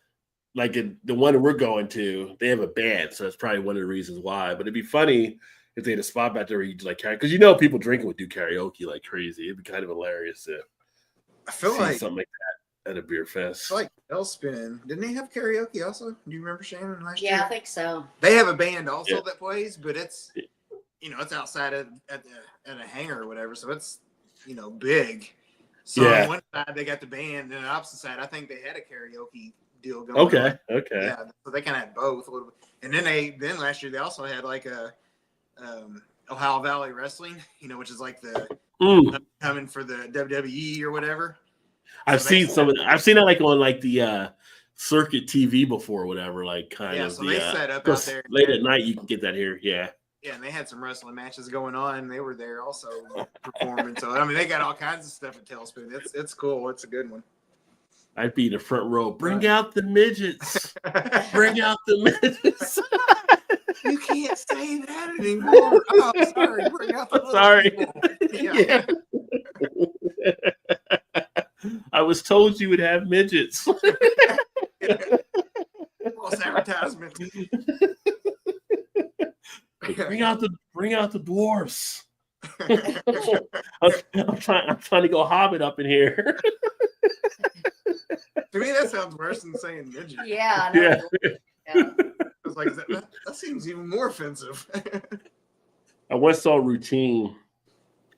like the one that we're going to, they have a band, so that's probably one of the reasons why. But it'd be funny if they had a spot back there where you do like karaoke, because people drinking would do karaoke like crazy. It'd be kind of hilarious to see like something like that at a beer fest. Like Elspin, didn't they have karaoke also? Do you remember Shannon last year? Yeah, I think so. They have a band also that plays, but it's it's outside at a hangar or whatever, so it's big. So on one side they got the band, and on the opposite side I think they had a karaoke deal going on. Okay. Yeah, so they kind of had both a little bit. And then last year they also had like a Ohio Valley Wrestling, which is like the coming for the WWE or whatever. I've seen that like on like the circuit TV before or whatever, like kind of. So they set up out there late at night. You can get that here. Yeah. Yeah, and they had some wrestling matches going on, and they were there also performing. So I mean, they got all kinds of stuff at Tailspin. It's cool. It's a good one. I'd be in the front row. Bring out the midgets. Bring out the midgets. You can't say that anymore. Oh, sorry. Bring out the sorry. Yeah. I was told you would have midgets. False advertisement. Bring out the dwarfs. I'm trying to go Hobbit up in here. To me, that sounds worse than saying midget. Yeah. I was like, that seems even more offensive. I once saw a routine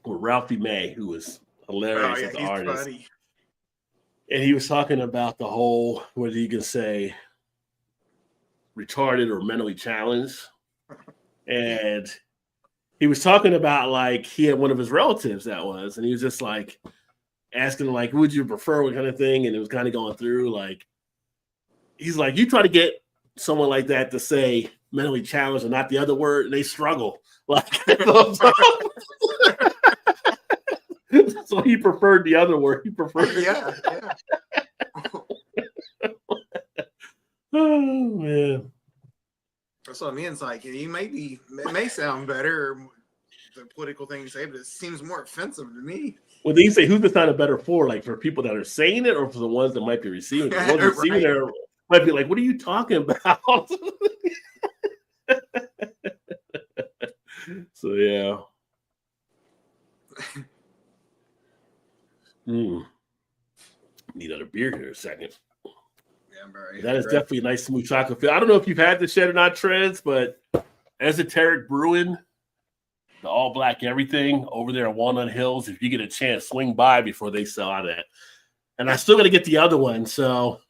with Ralphie May, who was hilarious as an artist. Funny. And he was talking about the whole, whether you can say retarded or mentally challenged. And he was talking about like he had one of his relatives that was, and he was just like asking like, who would you prefer, what kind of thing? And it was kind of going through like, he's like, you try to get someone like that to say mentally challenged and not the other word, and they struggle. Like So he preferred the other word. He preferred. Yeah. Oh man. That's what I mean. It's like it may sound better, or the political thing you say, but it seems more offensive to me. Well, then you say who's the sounded better for? Like for people that are saying it, or for the ones that might be receiving it? The ones receiving Right. it might be like, "What are you talking about?" So yeah. Need another beer here in a second. Yeah, bro. That is definitely a nice smooth chocolate feel. I don't know if you've had the shed or not, Trez, but Esoteric Brewing, the all black everything over there at Walnut Hills. If you get a chance, swing by before they sell out of that. And I still got to get the other one. So,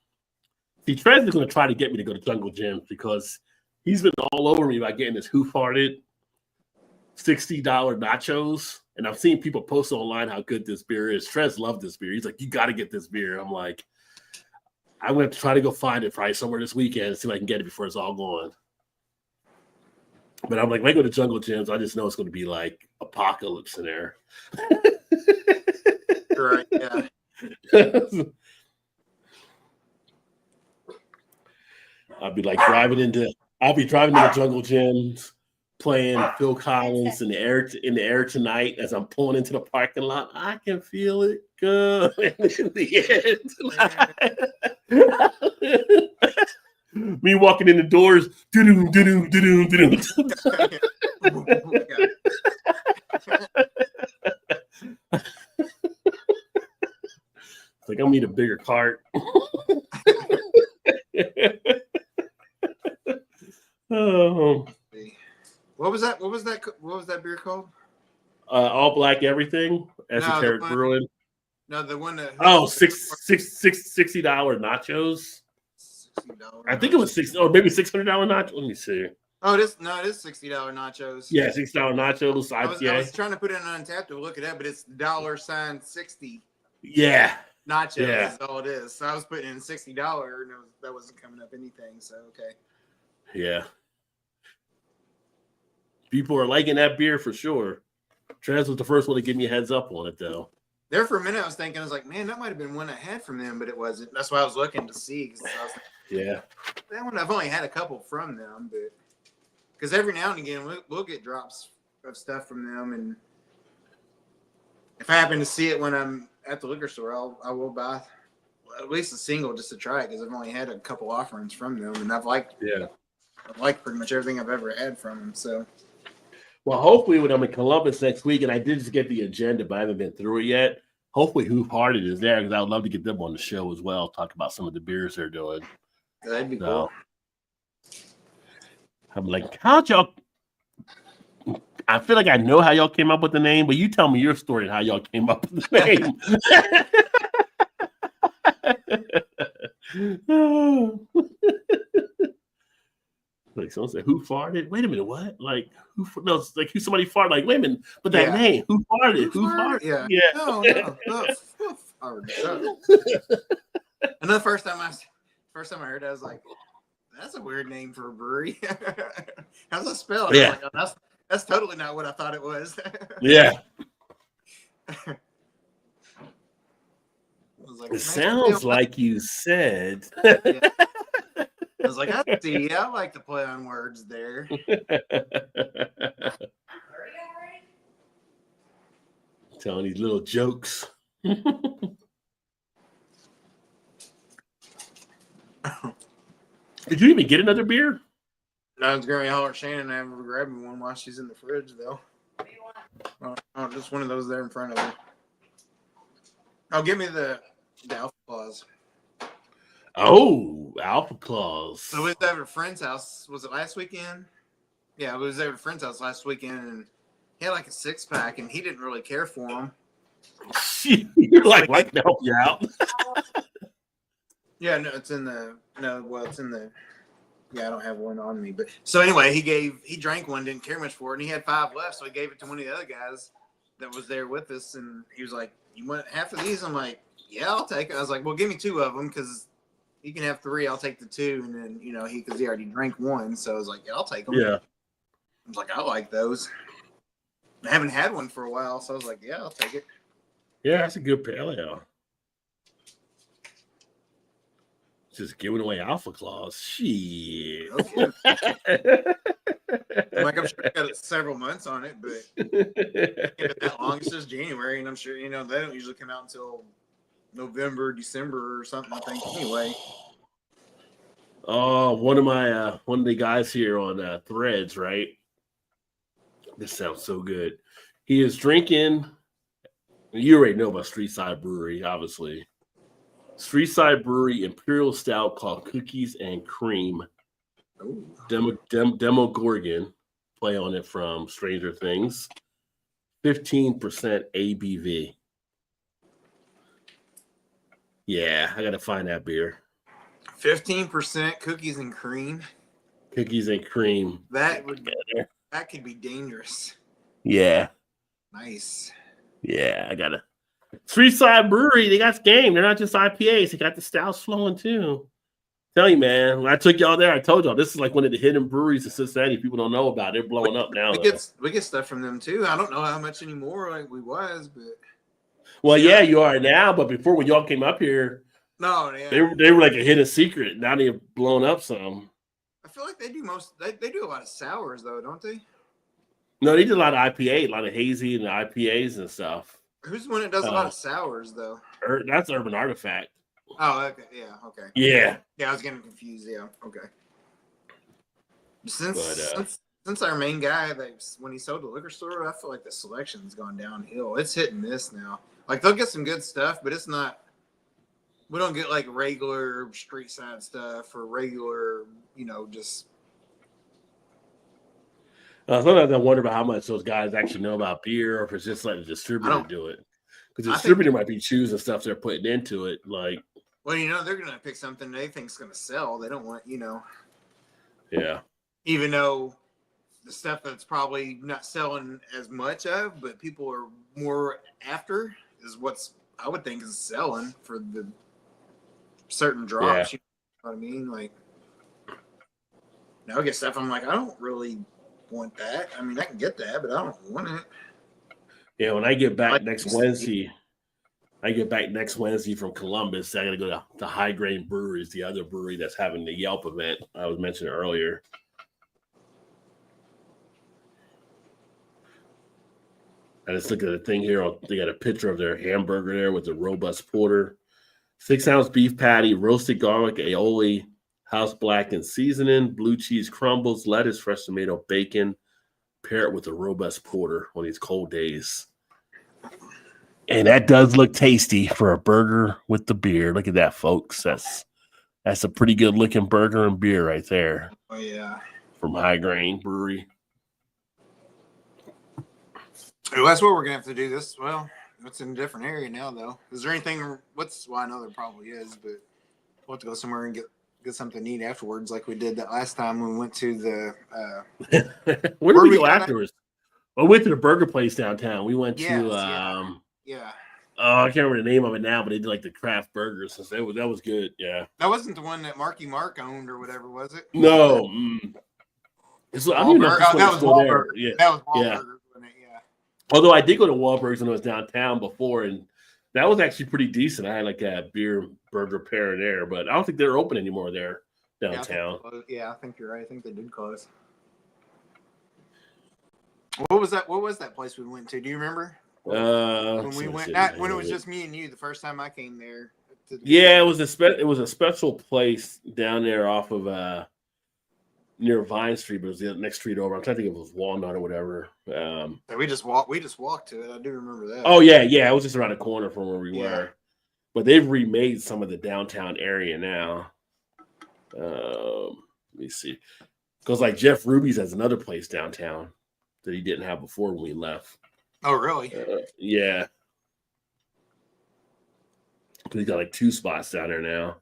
see, Trez is going to try to get me to go to Jungle Gym because he's been all over me about getting this Who Farted $60 nachos. And I've seen people post online how good this beer is. Trez loved this beer. He's like, you got to get this beer. I'm like, I'm going to try to go find it probably somewhere this weekend and see if I can get it before it's all gone. But I'm like, when I go to Jungle Gyms, I just know it's going to be like apocalypse in there. Right, yeah. I'll be driving into Jungle Gyms, playing Phil Collins in the air tonight as I'm pulling into the parking lot. I can feel it good in the air tonight. Me walking in the doors, doo-doo, doo-doo, doo-doo, doo-doo. It's like I need a bigger cart. Oh. What was that beer called? All black everything. Esoteric Brewing. No, the one that $60 nachos. $60. I think it was maybe $600 nachos. Let me see. Oh, it is $60 nachos. Yeah, $6 nachos. I was trying to put it on Untappd to look it up, but it's $60. Yeah. Nachos Yeah. is all it is. So I was putting in $60 and that wasn't coming up anything. So okay. Yeah. People are liking that beer for sure. Trez was the first one to give me a heads up on it, though. There for a minute, I was thinking, I was like, man, that might have been one I had from them, but it wasn't. That's why I was looking to see. Yeah. That one, I've only had a couple from them, but because every now and again we'll get drops of stuff from them, and if I happen to see it when I'm at the liquor store, I will buy at least a single just to try it because I've only had a couple offerings from them, and I've liked pretty much everything I've ever had from them. So. Well, hopefully when I'm in Columbus next week, and I did just get the agenda, but I haven't been through it yet. Hopefully Who Farted is there because I would love to get them on the show as well, talk about some of the beers they're doing. That'd be cool. I'm like, how'd y'all? I feel like I know how y'all came up with the name, but you tell me your story and how y'all came up with the name. Like someone said, "Who farted?" Wait a minute, what? Like who? No, it's like who? Somebody farted. Like wait a minute, but that name, who farted? Who farted? Yeah. No. And the first time I heard it, I was like, "That's a weird name for a brewery." How's that spelled? Yeah. I was like, that's totally not what I thought it was. Yeah. I was like, it sounds like you said. Yeah. I was like, I see. I like to play on words there. Telling these little jokes. Did you even get another beer? No, it's going to holler at Shannon and have her grab me one while she's in the fridge, though. What do you want? Oh, just one of those there in front of her. Oh, give me the Alpha Claws. Oh, Alpha Claws. So we was over at a friend's house. Was it last weekend? Yeah, we was over at a friend's house last weekend, and he had like a 6-pack, and he didn't really care for them. You're like, I can help you out. Yeah, no, it's in the. Yeah, I don't have one on me, but so anyway, he drank one, didn't care much for it, and he had 5 left, so he gave it to one of the other guys that was there with us, and he was like, "You want half of these?" I'm like, "Yeah, I'll take it." I was like, "Well, give me 2 of them because you can have 3. I'll take the 2." And then because he already drank 1, so I was like, "Yeah, I'll take them." Yeah. I was like, "I like those." I haven't had one for a while, so I was like, "Yeah, I'll take it." Yeah, that's a good pale ale. Just giving away Alpha Claws. Shit. Okay. Like, I'm sure it got several months on it, but if that long, it's just January, and I'm sure, they don't usually come out until November, December or something, I think, anyway. Oh, one of the guys here on Threads, right? This sounds so good. He is drinking. You already know about Street Side Brewery, obviously. Street Side Brewery Imperial Stout called Cookies and Cream. Ooh. Demogorgon, play on it from Stranger Things. 15% ABV. Yeah, I gotta find that beer. 15% cookies and cream. Cookies and cream. That could be dangerous. Yeah. Nice. Yeah, I gotta. Street Side Brewery, they got game. They're not just IPAs. They got the stouts flowing too. Tell you, man, when I took y'all there, I told y'all this is like one of the hidden breweries in Cincinnati people don't know about. They're blowing up now. We get stuff from them too. I don't know how much anymore like we was, but well, yeah, you are now. But before, when y'all came up here, no, yeah, they were like a hidden secret. Now they've blown up some. I feel like they do they do a lot of sours though, don't they? No, they did a lot of IPA, a lot of hazy and IPAs and stuff. Who's the one that does a lot of sours though? That's Urban Artifact. Oh, okay, yeah, okay. Yeah. Yeah, I was getting confused. Yeah, okay. Since our main guy, when he sold the liquor store, I feel like the selection's gone downhill. It's hit and miss now. Like they'll get some good stuff, but it's not. We don't get like regular street side stuff or regular, just. Sometimes I wonder about how much those guys actually know about beer, or if it's just letting the distributor do it. Because the distributor might be choosing stuff they're putting into it, like. Well, they're gonna pick something they think's gonna sell. They don't want, Yeah. Even though the stuff that's probably not selling as much of, but people are more after, is what's I would think is selling for the certain drops. Yeah. You know what I mean? Like, now I get stuff I'm like, I don't really want that. I mean, I can get that, but I don't want it. Yeah, when I get back next Wednesday from Columbus. I got to go to High Grain Breweries, the other brewery that's having the Yelp event I was mentioning earlier. I just looked at the thing here. They got a picture of their hamburger there with the robust porter, 6-ounce beef patty, roasted garlic, aioli, house blackened seasoning, blue cheese crumbles, lettuce, fresh tomato, bacon. Pair it with a robust porter on these cold days. And that does look tasty for a burger with the beer. Look at that, folks. That's a pretty good looking burger and beer right there. Oh yeah, from High Grain Brewery. Well, that's what we're gonna have to do. It's in a different area now, though. Is there anything? Well, I know there probably is, but we'll have to go somewhere and get something to eat afterwards, like we did that last time when we went to the. Where did we go afterwards? Well, we went to the burger place downtown. We went to yeah. Oh, I can't remember the name of it now, but they did like the craft burgers. So that was good. Yeah. That wasn't the one that Marky Mark owned or whatever, was it? No. I don't even know if that was still Wahlburger. there. Yeah. That was Wahlburger, wasn't it? Yeah. Although I did go to Wahlburgers when I was downtown before, and that was actually pretty decent. I had like a beer burger pair there, but I don't think they're open anymore there downtown. Yeah, I think you're right. I think they did close. What was that place we went to? Do you remember? When we went, not when it was just me and you, the first time I came there. Yeah, it was a special place down there off of near Vine Street, but it was the next street over. I'm trying to think if it was Walnut or whatever. We just walked to it. I do remember that. Oh yeah, it was just around the corner from where we were. But they've remade some of the downtown area now. Let me see, because like Jeff Ruby's has another place downtown that he didn't have before when we left. Oh, really? Yeah. He's got like 2 spots down there now.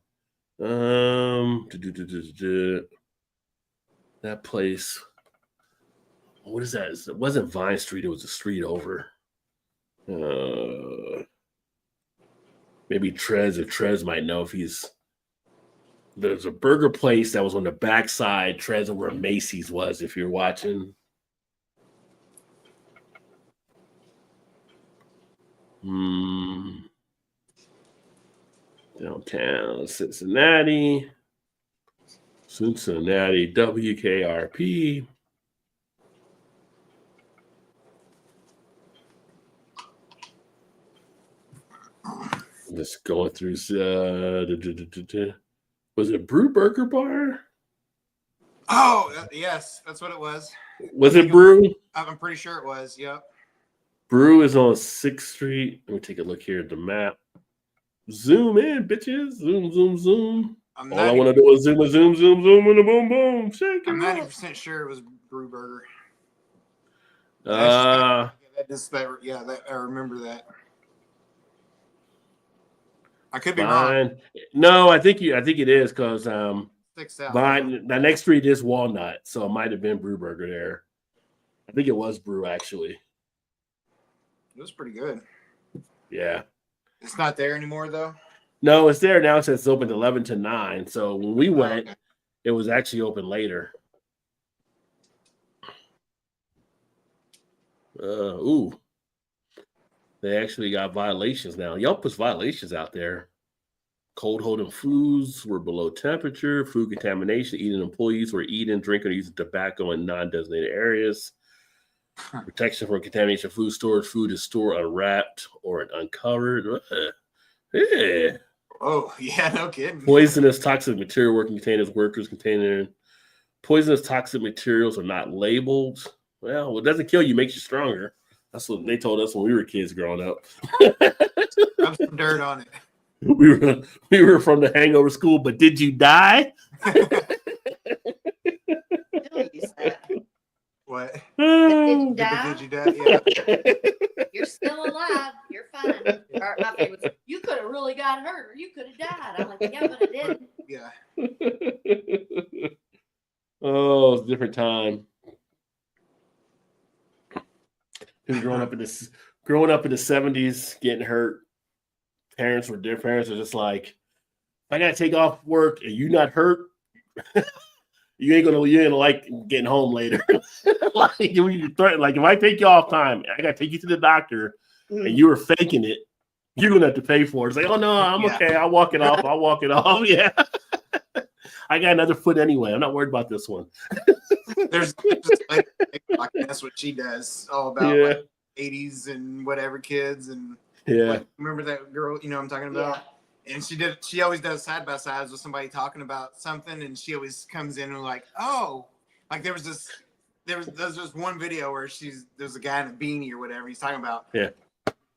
That place. What is that? It wasn't Vine Street. It was a street over. Maybe Trez, if Trez might know if he's. There's a burger place that was on the backside, Trez, where Macy's was, if you're watching. Downtown Cincinnati, WKRP. Just going through. Was it Brew Burger Bar? Oh, yes, that's what it was. Was it Brew? I'm pretty sure it was. Yep. Brew is on 6th Street. Let me take a look here at the map. Zoom in, bitches. Zoom, zoom, zoom. All I want to do is zoom, zoom, zoom, zoom, and a boom, boom. Shake it. I'm 90% sure it was Brew Burger. I remember that. I could be fine. wrong. No, I think it is because Sticks out. the next street is Walnut, so it might have been Brew Burger there. I think it was Brew actually. It was pretty good. Yeah. It's not there anymore though. No, it's there now. It says it's open 11 to 9. So when we went, it was actually open later. They actually got violations now. Yelp puts violations out there. Cold holding foods were below temperature, food contamination, eating employees were eating, drinking, or using tobacco in non-designated areas. Protection from contamination of food storage. Food is stored unwrapped or uncovered. Yeah. Oh, yeah, no kidding. Poisonous toxic material working containers, workers containing poisonous toxic materials are not labeled. Well, what doesn't kill you makes you stronger. That's what they told us when we were kids growing up. Rub some dirt on it. We were from the hangover school, but did you die? What? Did you die? Did you die? Yeah. You're still alive. You're fine. Or my favorite was, you could have really got hurt, or you could have died. I'm like, yeah, but I didn't. Yeah. Oh, it's a different time. Growing up in the 70s, getting hurt. Parents were different. Parents are just like, if I gotta take off work and you not hurt, you ain't gonna like getting home later. Like if I take you off time, I gotta take you to the doctor, and you were faking it, you're gonna have to pay for it. It's like, oh no, I'm okay. I'll walk it off. Yeah. I got another foot anyway. I'm not worried about this one. There's like, that's what she does, all about like 80s and whatever kids and like, remember that girl, you know what I'm talking about? Yeah. And she always does side by sides with somebody talking about something, and she always comes in and like, oh, like there's this one video where there's a guy in a beanie or whatever, he's talking about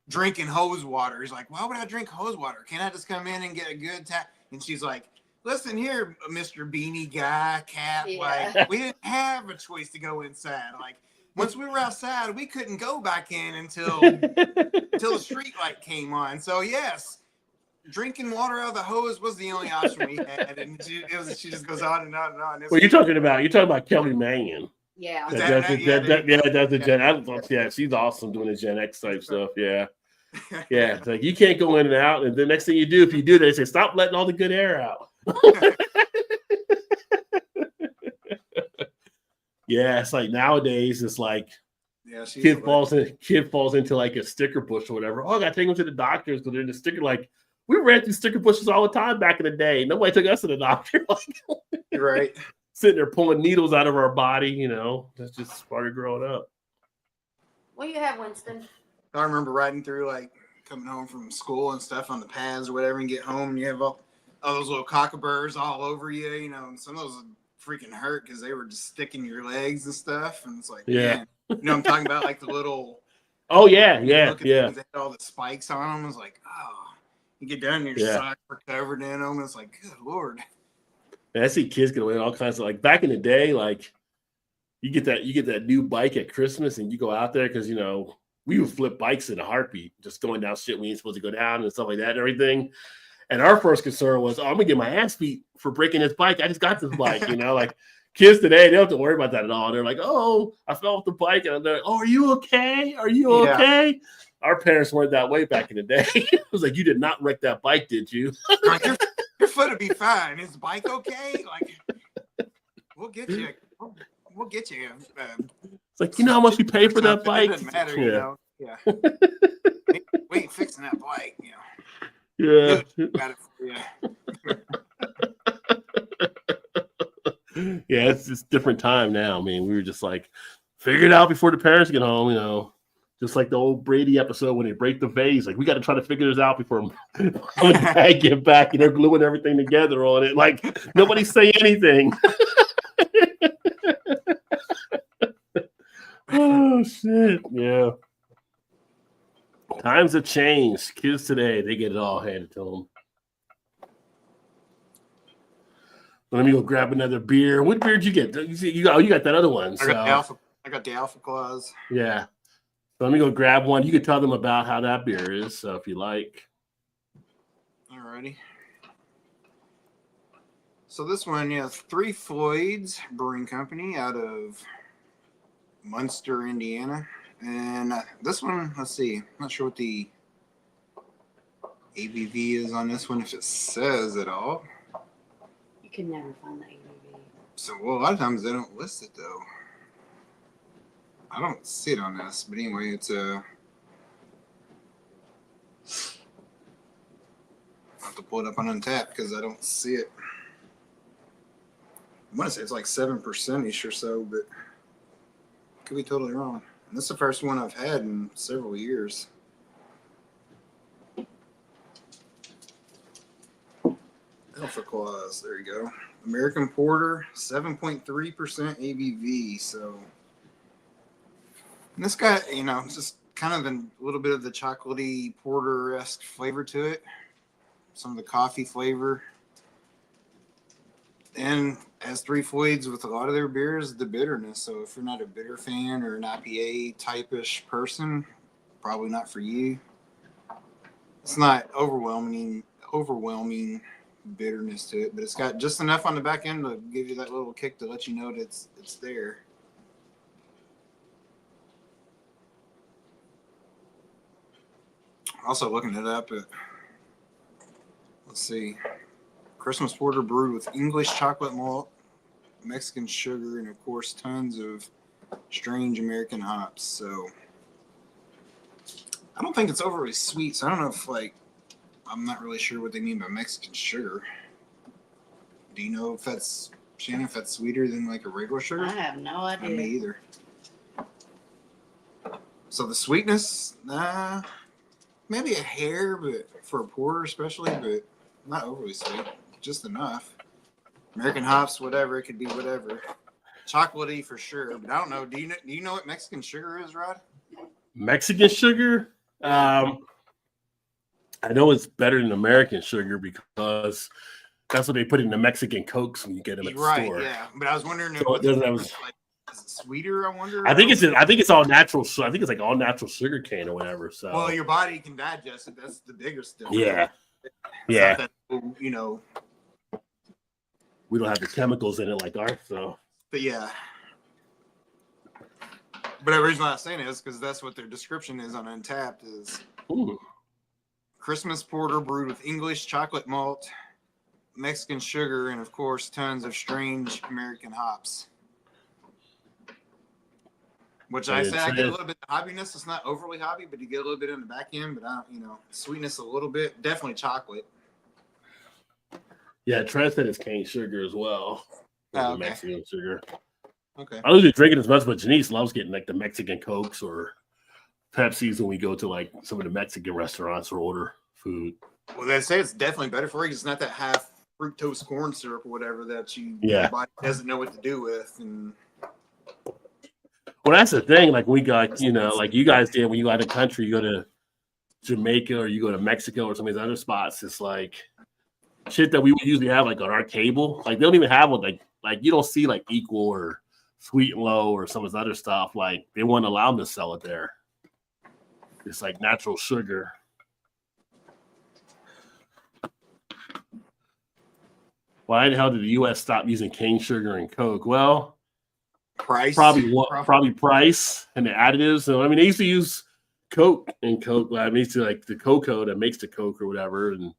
drinking hose water. He's like, why would I drink hose water? Can't I just come in and get a good tap? And she's like, listen here, Mr. Beanie Guy, Cap. Yeah. Like, we didn't have a choice to go inside. Like, once we were outside, we couldn't go back in until the street light came on. So, yes, drinking water out of the hose was the only option we had. And she just goes on and on and on. Well, you're talking about Kelly Mangan. Yeah. That's the Gen. Yeah, she's awesome doing the Gen X type stuff. Yeah. Yeah. It's like you can't go in and out. And the next thing you do, if you do, they say, stop letting all the good air out. Yeah, it's like nowadays it's like kid falls into like a sticker bush or whatever. Oh, I gotta take them to the doctors because they're in the sticker. Like we ran through sticker bushes all the time back in the day. Nobody took us to the doctor. Right. Sitting there pulling needles out of our body, you know. That's just part of growing up. What do you have, Winston? I remember riding through like coming home from school and stuff on the paths or whatever, and get home and you have all those little cockaburs all over you, you know, and some of those freaking hurt because they were just sticking your legs and stuff, and it's like, man, you know, I'm talking about like the little. Oh yeah. They had all the spikes on them. I was like, oh, you get done, and your socks were covered in them. It's like, good lord. Man, I see kids get away with all kinds of like back in the day, like you get that new bike at Christmas and you go out there because you know we would flip bikes in a heartbeat, just going down shit we ain't supposed to go down and stuff like that and everything. And our first concern was, I'm gonna get my ass beat for breaking this bike. I just got this bike, you know. Like kids today, they don't have to worry about that at all. They're like, oh, I fell off the bike, and they're like, oh, are you okay? Are you okay? Our parents weren't that way back in the day. It was like, you did not wreck that bike, did you? Like, your foot would be fine. Is the bike okay? Like, we'll get you. We'll get you. It's like, you know how much we pay for that bike? It doesn't matter, you know. Yeah. We ain't fixing that bike, you know. Yeah. Got it for you. Yeah, it's just different time now. I mean, we were just like, figure it out before the parents get home, just like the old Brady episode when they break the vase. Like, we got to try to figure this out before mom and dad get back, and they're gluing everything together on it. Like, nobody say anything. Oh, shit. Yeah. Times have changed. Kids today, they get it all handed to them. Let me go grab another beer. What beer did you get? You got that other one. So. I got the Alpha Claus. Yeah. So let me go grab one. You can tell them about how that beer is, so if you like. Alrighty. So this one, Three Floyds Brewing Company out of Munster, Indiana. And this one, let's see. I'm not sure what the ABV is on this one, if it says it all. You can never find the ABV. So, well, a lot of times they don't list it, though. I don't see it on this, but anyway, it's a. I'll have to pull it up on Untapped because I don't see it. I want to say it's like 7%ish or so, but could be totally wrong. And this is the first one I've had in several years. Alpha Claus, there you go. American Porter, 7.3% ABV. So, and this guy, just kind of a little bit of the chocolatey porter-esque flavor to it. Some of the coffee flavor. And as Three Floyds with a lot of their beers, the bitterness. So if you're not a bitter fan or an IPA type-ish person, probably not for you. It's not overwhelming bitterness to it, but it's got just enough on the back end to give you that little kick to let you know that it's there. Also looking it up, let's see. Christmas Porter brewed with English chocolate malt, Mexican sugar, and of course tons of strange American hops. So I don't think it's overly sweet. So I don't know if I'm not really sure what they mean by Mexican sugar. Do you know if that's sweeter than like a regular sugar? I have no idea. Me either. So the sweetness, maybe a hair, but for a porter especially, but not overly sweet. Just enough. American hops, whatever. It could be whatever. Chocolatey for sure, but I don't know. Do you know what Mexican sugar is, Rod? Mexican sugar? I know it's better than American sugar because that's what they put in the Mexican Cokes when you get them at the store. Right, yeah. But I was wondering if So is it sweeter, I wonder? I think it's all natural. So I think it's like all natural sugar cane or whatever. So well, your body can digest it. That's the biggest difference. Yeah. It's not that, we don't have the chemicals in it like ours, so. But yeah. But the reason why I'm saying it is because that's what their description is on Untapped is Christmas Porter brewed with English chocolate malt, Mexican sugar, and of course tons of strange American hops. Which I say I get a little bit of hoppiness. It's not overly hoppy, but you get a little bit in the back end. But sweetness a little bit. Definitely chocolate. Yeah, Trent said it's cane sugar as well. Okay. Mexican sugar. Okay. I don't usually drink it as much, but Janice loves getting like the Mexican Cokes or Pepsis when we go to like some of the Mexican restaurants or order food. Well, they say it's definitely better for you. It's not that half fructose corn syrup or whatever that your body doesn't know what to do with. And well, that's the thing. Like we got, like you guys did when you go out of the country, you go to Jamaica or you go to Mexico or some of these other spots. It's like shit that we would usually have like on our table. Like they don't even have one. Like you don't see like Equal or Sweet and Low or some of this other stuff. Like they wouldn't allow them to sell it there. It's like natural sugar. Why the hell did the U.S. stop using cane sugar and Coke? Well, price, probably price and the additives. So I mean, they used to use Coke and Coke. I mean, it's like the cocoa that makes the Coke or whatever, and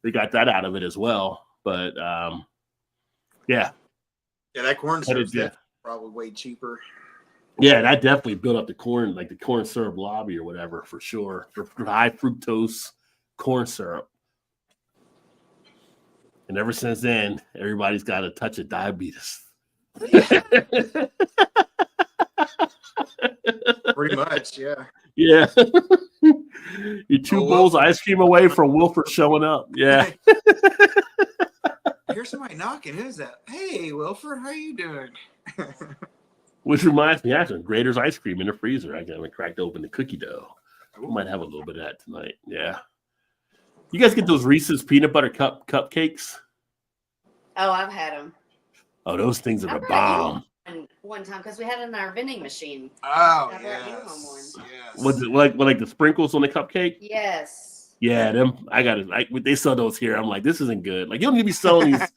they got that out of it as well. But yeah, that corn syrup is probably way cheaper. Yeah, that definitely built up the corn, like the corn syrup lobby or whatever, for sure. For high fructose corn syrup. And ever since then, everybody's got a touch of diabetes. Pretty much, yeah. Yeah. You're two bowls of ice cream away from Wilford showing up. Yeah. Here's somebody knocking. Who's that? Hey, Wilford, how you doing? Which reminds me, actually, Grader's ice cream in the freezer. I haven't cracked open the cookie dough. I might have a little bit of that tonight. Yeah. You guys get those Reese's peanut butter cupcakes? Oh, I've had them. Oh, those things are I the brought you bomb. one time because we had it in our vending machine. Oh, I brought you home one. yes. Was it like the sprinkles on the cupcake? Yes. Yeah, them. I got it. They sell those here. I'm like, this isn't good. Like, you don't need to be selling these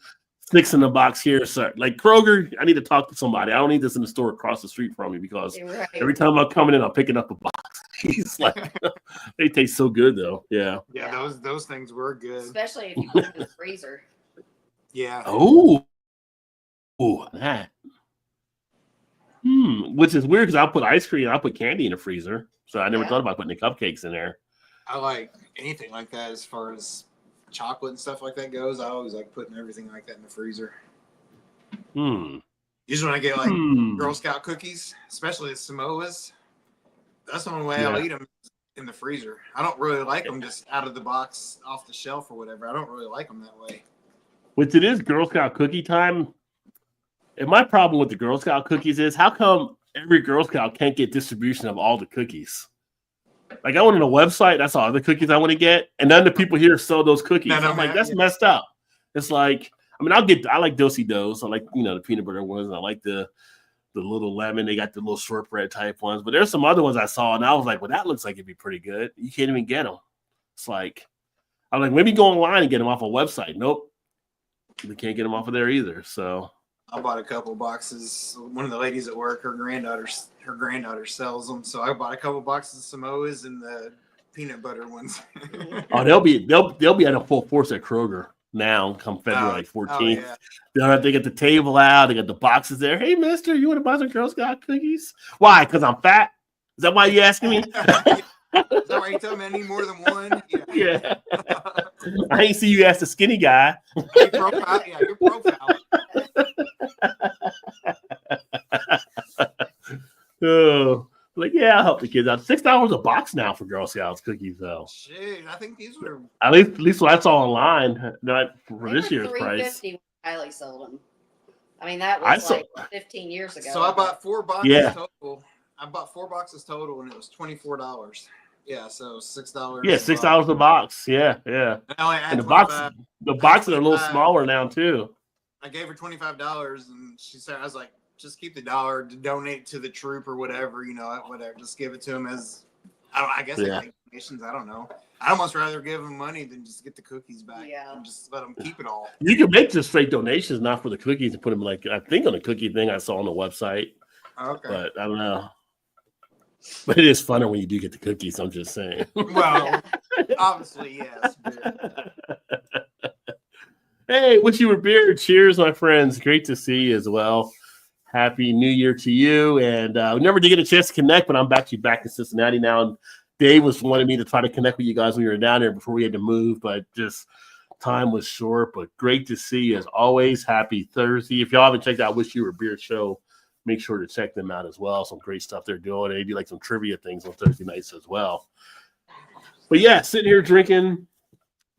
sticks in the box here, sir. Like Kroger, I need to talk to somebody. I don't need this in the store across the street from me because You're right. every time I'm coming in, I'm picking up a box. He's like, they taste so good though. Yeah. Yeah, those things were good. Especially if you put them in the freezer. Yeah. Oh, that. Which is weird because I'll put ice cream, I'll put candy in the freezer. So I never thought about putting the cupcakes in there. I like anything like that as far as chocolate and stuff like that goes. I always like putting everything like that in the freezer. Usually when I get like Girl Scout cookies, especially the Samoas, that's the only way I'll eat them in the freezer. I don't really like them just out of the box, off the shelf or whatever. I don't really like them that way. Which it is Girl Scout cookie time. And my problem with the Girl Scout cookies is how come every Girl Scout can't get distribution of all the cookies? Like I went on a website, that's all the cookies I want to get, and none of the people here sell those cookies. I'm like, that's messed up. It's like, I mean, I like Do-si-dos. I like, the peanut butter ones. And I like the little lemon. They got the little shortbread type ones. But there's some other ones I saw, and I was like, well, that looks like it'd be pretty good. You can't even get them. It's like, I'm like, maybe go online and get them off a website. Nope. We can't get them off of there either. So I bought a couple boxes. One of the ladies at work, her granddaughter sells them. So I bought a couple boxes of Samoas and the peanut butter ones. Oh, they'll be at a full force at Kroger now come February 14th. They got the table out, they got the boxes there. Hey, mister, you want to buy some Girl Scout cookies? Why? Because I'm fat? Is that why you asking me? Is that why you told me I need more than one? Yeah. I ain't see you ask the skinny guy. Your profile. Oh, like, yeah, I'll help the kids out. $6 a box now for Girl Scouts cookies, though. Shit, I think these were at least what I saw online, not for this year's price. $3.50 when Kylie sold them. I mean, that was like 15 years ago. So I bought 4 boxes total. I bought 4 boxes total, and it was $24. Yeah, so $6. Yeah, $6 a box. Yeah. And the boxes are a little smaller now too. I gave her $25, and she said, I was like, just keep the dollar to donate to the troop or whatever, whatever. Just give it to them as, I guess they like donations. I don't know. I'd almost rather give them money than just get the cookies back and just let them keep it all. You can make just straight donations, not for the cookies, and put them like, I think on the cookie thing I saw on the website. Okay. But I don't know. But it is funner when you do get the cookies, I'm just saying. Well, obviously, yes. Hey, wish you were beer. Cheers, my friends. Great to see you as well. Happy New Year to you. And we never did get a chance to connect, but I'm actually back in Cincinnati now. And Dave was wanting me to try to connect with you guys when we were down there before we had to move, but just time was short. But great to see you as always. Happy Thursday. If y'all haven't checked out Wish You Were Beer show, make sure to check them out as well. Some great stuff they're doing. They do like some trivia things on Thursday nights as well. But yeah, sitting here drinking.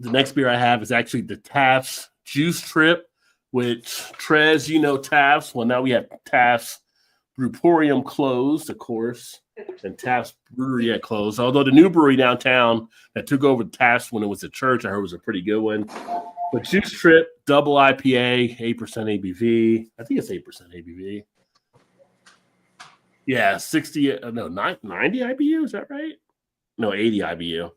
The next beer I have is actually the Taft's Juice Trip, which Trez, Taft's. Well, now we have Taft's Brewporium closed, of course, and Taft's Brewery at closed. Although the new brewery downtown that took over Taft's when it was a church, I heard was a pretty good one. But Juice Trip, double IPA, 8% ABV. I think it's 8% ABV. Yeah, 90 IBU, is that right? No, 80 IBU.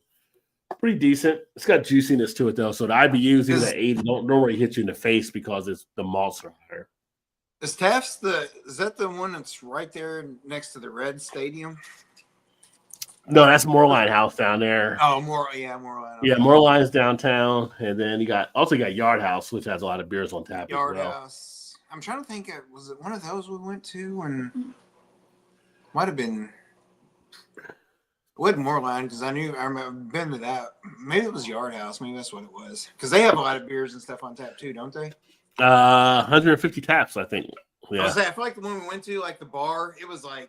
Pretty decent. It's got juiciness to it, though. So the IBUs, even at 80, don't really hit you in the face because the malts are higher. Is Taft's is that the one that's right there next to the Red Stadium? No, that's Moreline House down there. Oh, Moreline. Yeah, Moreline's downtown. And then you got Yard House, which has a lot of beers on tap Yard as well. House. I'm trying to think, was it one of those we went to? And might have been. wasn't Moorline because I remember I've been to that. Maybe it was Yard House. Maybe that's what it was. Because they have a lot of beers and stuff on tap too, don't they? 150 taps, I think. I Yeah. feel like the one we went to, like the bar, it was like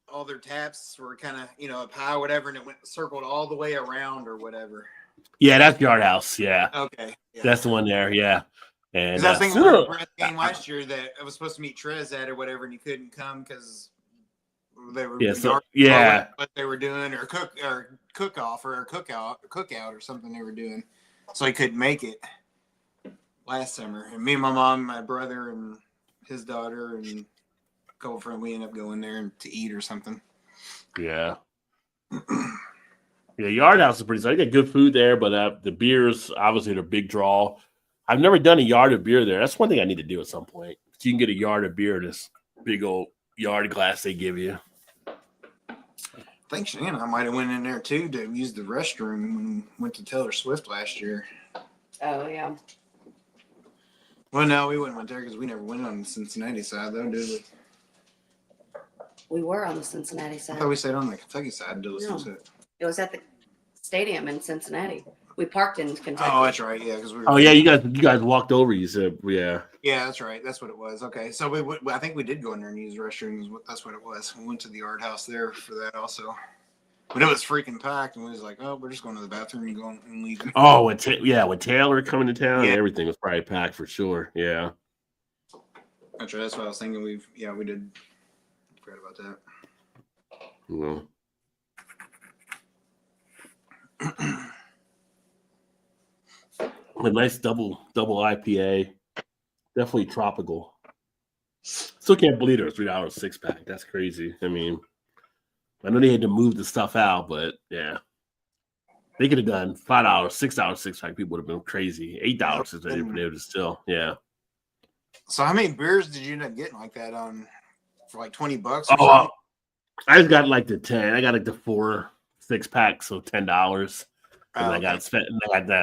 all their taps were kind of, up high or whatever, and it went circled all the way around or whatever. Yeah, that's Yard House. Yeah. Okay. Yeah. That's the one there. Yeah. And Because I was thinking for the Brett game last year that I was supposed to meet Trez at or whatever, and he couldn't come because they were what they were doing or cookout or something they were doing, so he couldn't make it last summer. And me and my mom, my brother, and his daughter, and a couple friends, we ended up going there to eat or something. Yeah. Yeah, Yard House is pretty. So they get good food there, but the beers obviously are a big draw. I've never done a yard of beer there. That's one thing I need to do at some point. So you can get a yard of beer, this big old yard glass they give you. I think Shannon, I might have went in there too to use the restroom when we went to Taylor Swift last year. Oh, yeah. Well, no, we went there because we never went on the Cincinnati side, though, did we? We were on the Cincinnati I side. thought we stayed on the Kentucky side to listen to it. It was at the stadium in Cincinnati. We parked in Kentucky. Oh, that's right. Yeah, because we were. Oh yeah, you guys walked over. You said yeah. Yeah, that's right. That's what it was. Okay, so I think we did go in there and use the restrooms. That's what it was. We went to the Yard House there for that also. But it was freaking packed, and we was like, "Oh, we're just going to the bathroom and going and leaving." Oh, with Taylor coming to town, everything was probably packed for sure. Yeah. That's right. That's what I was thinking. We did. Forgot about that. Yeah. A nice double IPA, definitely tropical. Still can't believe there's $3 6-pack. That's crazy. I mean, I know they had to move the stuff out, but yeah, they could have done $5, $6 6-pack. People would have been crazy. $8 if they'd been able to still, yeah. So how many beers did you end up getting like that for like $20? Oh, I just got like the 10. I got like the 4 6-pack, so $10. And I got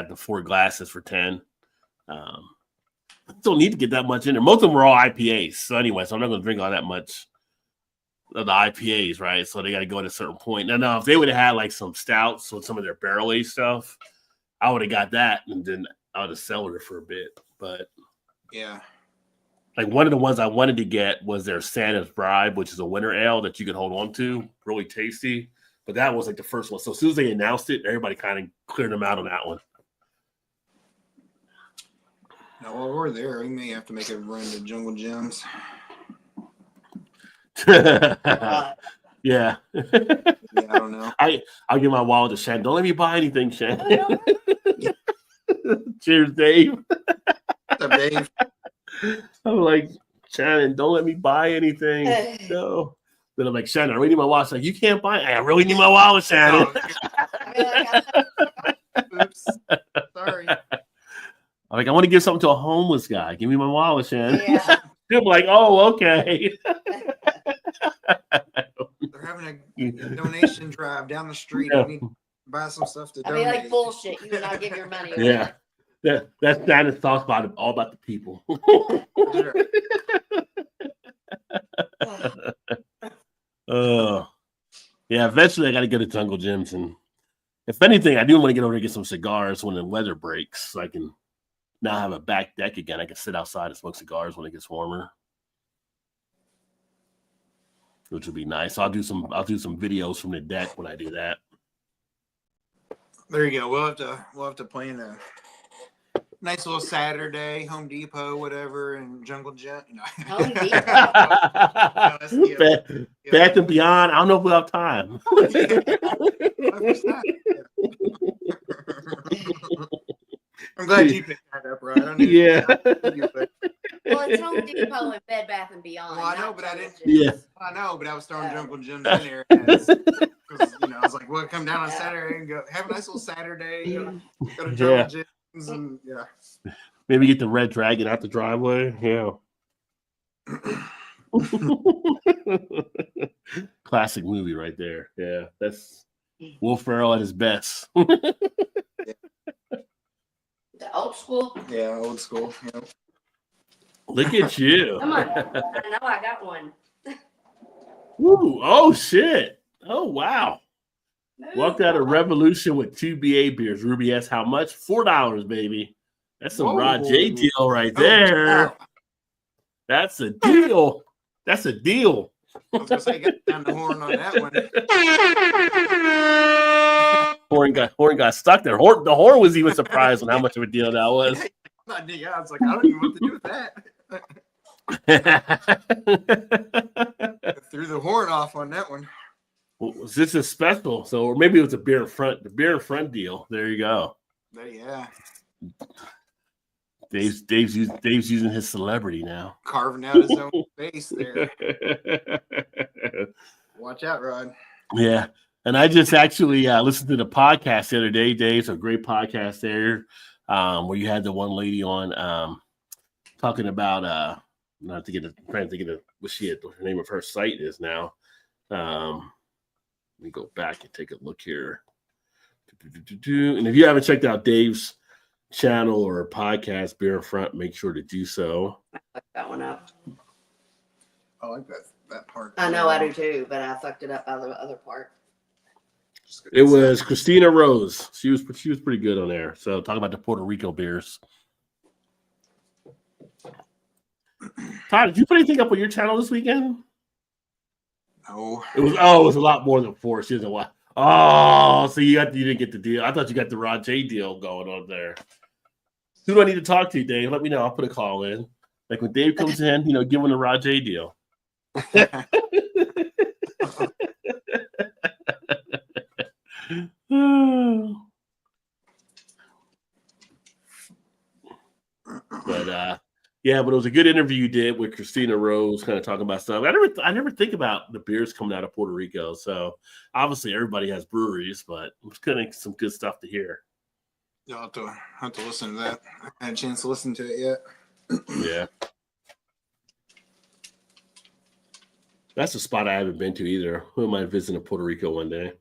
the 4 glasses for 10. I don't need to get that much in there. Most of them were all IPAs. So anyway, so I'm not going to drink all that much of the IPAs, right? So they got to go at a certain point. Now, if they would have had like some stouts with some of their barrel aged stuff, I would have got that and then I would have cellared it for a bit. But yeah, like one of the ones I wanted to get was their Santa's Bribe, which is a winter ale that you could hold on to, really tasty. But that was like the first one. So as soon as they announced it, everybody kind of cleared them out on that one. Now, while we're there, we may have to make a run to Jungle Gyms. Yeah. I don't know. I'll give my wallet to Shannon. Don't let me buy anything, Shannon. Cheers, Dave. What's up, Dave? I'm like, Shannon, don't let me buy anything. No. Then I'm like, Shannon, I really need my wallet. Like, you can't buy it. I really need my wallet, Shannon. Oops. Sorry. I'm like, I want to give something to a homeless guy. Give me my wallet, Shannon. Yeah. I'm like, oh, okay. They're having a donation drive down the street. Yeah. I need to buy some stuff to I donate. mean, like bullshit. You and I give your money. Yeah. That's Shannon's thoughts about it, all about the people. Yeah, eventually I got to go to Jungle Gyms. And if anything, I do want to get over and get some cigars when the weather breaks so I can now have a back deck again. I can sit outside and smoke cigars when it gets warmer, which would be nice. I'll do some videos from the deck when I do that. There you go. We'll have to plan a nice little Saturday, Home Depot, whatever, and Jungle Gym. Home Depot. Bath and Beyond. I don't know if we'll have time. I'm glad you picked that up, right? Yeah. Well, it's Home Depot and Bed Bath and Beyond. Well, I know, but I didn't. Yeah. I know, but I was throwing Jungle Gyms in there because I was like, "Well, come down on Saturday and go have a nice little Saturday. Go to Jungle Gyms and Maybe get the Red Dragon out the driveway. Yeah. Classic movie right there. Yeah, that's Will Ferrell at his best. The old school. Yeah, old school. Yep. Look at you. Come on. I know I got one. Ooh, oh shit. Oh wow. Walked out of Revolution with 2 BA beers. Ruby asked how much? $4, baby. That's some Rod J deal right there. Wow. That's a deal. That's a deal. I was gonna say, got down the horn on that one. Horn got stuck there. The horn was even surprised on how much of a deal that was. Yeah, I was like, I don't even know what to do with that. Threw the horn off on that one. Well, this is special, so or maybe it was a beer in front. The beer in front deal. There you go. Yeah. Dave's using his celebrity now. Carving out his own face there. Watch out, Rod. Yeah. And I just actually listened to the podcast the other day, Dave. It's a great podcast there where you had the one lady on talking about, trying to think of what her name of her site is now. Let me go back and take a look here. And if you haven't checked out Dave's channel or podcast, Beer in Front, make sure to do so. I fucked that one up. I like that part. I know I do too, but I fucked it up by the other part. It was Christina Rose. She was pretty good on there. So talking about the Puerto Rico beers. Todd, did you put anything up on your channel this weekend? No. It was a lot more than 4. She was a lot. Oh, so you didn't get the deal. I thought you got the Rod J deal going on there. Who do I need to talk to, Dave? Let me know. I'll put a call in. Like when Dave comes in, give him the Rod J deal. But it was a good interview you did with Christina Rose, kind of talking about stuff. I never think about the beers coming out of Puerto Rico. So obviously everybody has breweries, but it's kind of some good stuff to hear. You'll have to listen to that. I haven't had a chance to listen to it yet. Yeah. That's a spot I haven't been to either. Who am I visiting Puerto Rico one day?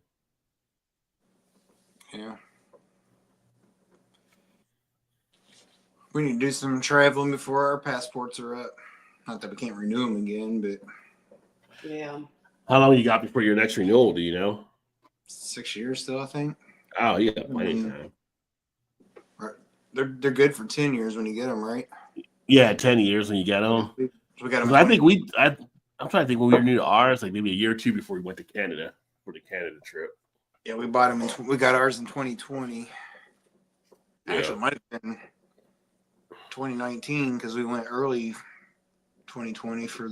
Yeah. We need to do some traveling before our passports are up. Not that we can't renew them again, but Yeah. How long you got before your next renewal? Do you know? 6 years still, I think. Oh, you got plenty of time. They're good for 10 years when you get them, right? Yeah, 10 years when you get them. We got them. I'm trying to think when we renewed ours, like maybe a year or two before we went to Canada for the Canada trip. Yeah, we bought them. We got ours in 2020. Yeah. Actually, it might have been 2019 because we went early 2020 for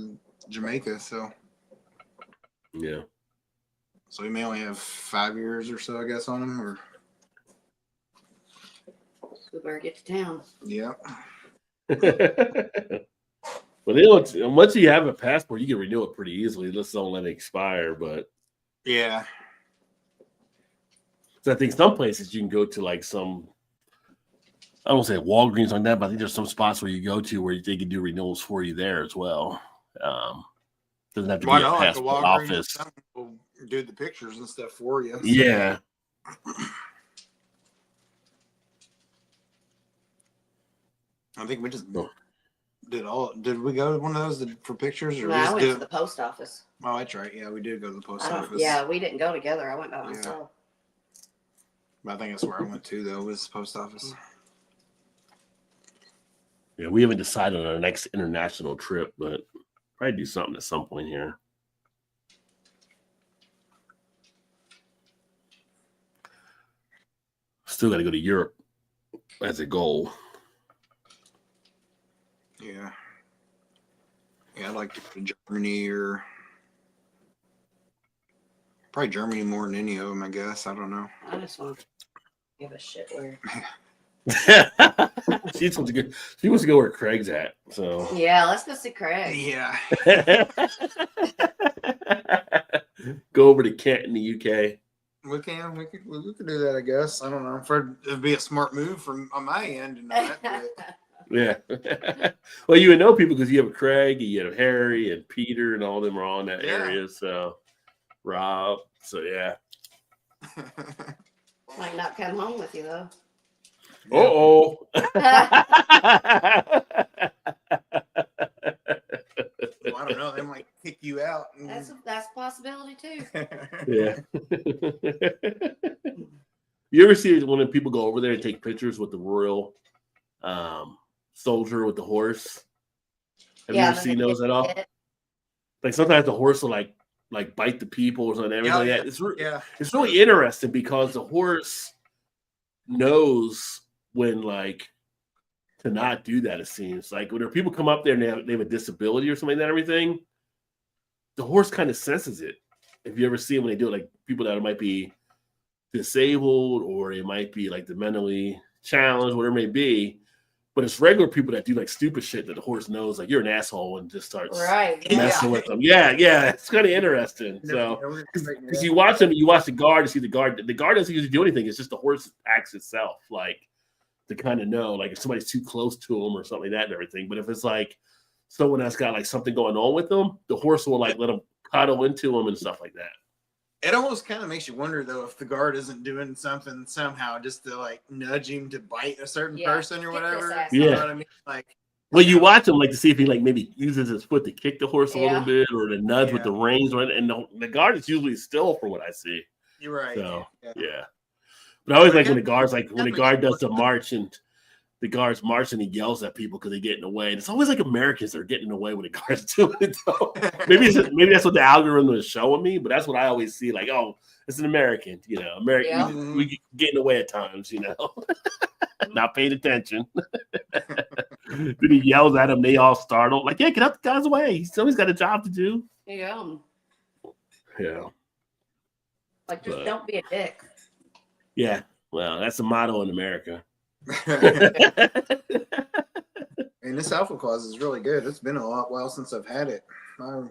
Jamaica. So Yeah. we may only have 5 years or so, I guess, on them. Or We better get to town. yeah. But once you have a passport, you can renew it pretty easily. Just don't let it expire. But Yeah. so I think some places you can go to like some, I don't say Walgreens like that, but I think there's some spots where you go to where they can do renewals for you there as well. Doesn't have to be a passport office. Will do the pictures and stuff for you. Yeah. I think we just did we go to one of those for pictures or No, I just went to the post office. Oh, that's right. Yeah, we did go to the post office. Yeah, we didn't go together. I went by myself. But I think that's where I went to though, was the post office. Yeah, we haven't decided on our next international trip, but probably do something at some point here. Still got to go to Europe as a goal. Yeah. Yeah, I'd like to go to Germany or probably Germany more than any of them, I guess. I don't know. I just want to give a shit where. She wants to go where Craig's at. So Yeah, let's go see Craig. Yeah. go over to Kent in the UK. We could do that, I guess. I don't know. It'd be a smart move on my end and not but Yeah. Well, you would know people because you have Craig, you have Harry and Peter, and all of them are all in that area. So Rob. So yeah. Might not come home with you though. Uh-oh. Well, I don't know, they might kick you out. And... That's a possibility too. Yeah. You ever see it when people go over there and take pictures with the royal soldier with the horse? Have you ever seen those at all? Like sometimes the horse will like bite the people or something. Everything like that. It's really interesting because the horse knows when like to not do that. It seems like when people come up there and they have a disability or something like that, everything, the horse kind of senses it. If you ever see it when they do it, like people that might be disabled or they might be like the mentally challenged, whatever it may be. But it's regular people that do like stupid shit that the horse knows, like you're an asshole, and just starts messing with them. Yeah, it's kind of interesting. So because you watch them, you watch the guard, you see the guard. The guard doesn't usually do anything. It's just the horse acts itself, like to kind of know, like if somebody's too close to them or something like that and everything. But if it's like someone that's got like something going on with them, the horse will like let them cuddle into them and stuff like that. It almost kind of makes you wonder, though, if the guard isn't doing something somehow just to like nudge him to bite a certain person or whatever. You know what I mean? Like, well, you watch him like to see if he like maybe uses his foot to kick the horse a little bit or to nudge with the reins, and the guard is usually still, from what I see. You're right. So yeah. But I always like when the guard's like when the guard does the march and the guards march and he yells at people because they get in the way. And it's always like Americans are getting in the way when the guards do it. Though. Maybe that's what the algorithm is showing me, but that's what I always see. Like, oh, it's an American, American. We get in the way at times, not paying attention. Then he yells at them. They all startled. Like, yeah, get out the guy's way. He's always got a job to do. Yeah. Yeah. Like, just don't be a dick. Yeah. Well, that's a motto in America. And this Alpha Claus is really good. It's been a while since I've had it.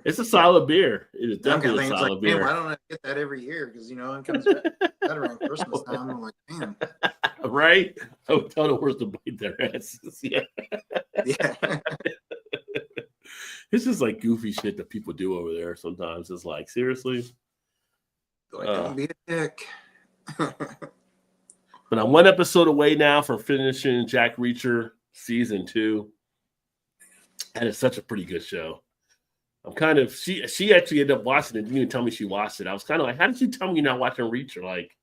It's a solid beer. It is definitely a solid beer. Why don't I get that every year? Because it comes back around Christmas time. I'm like, damn. Right? I would tell the horse to bite their asses. Yeah. It's just like goofy shit that people do over there. Sometimes it's like, seriously. Like, don't be a dick. But I'm one episode away now from finishing Jack Reacher season 2. And it's such a pretty good show. I'm kind of she actually ended up watching it. Didn't even tell me she watched it. I was kind of like, how did you tell me you're not watching Reacher? Like,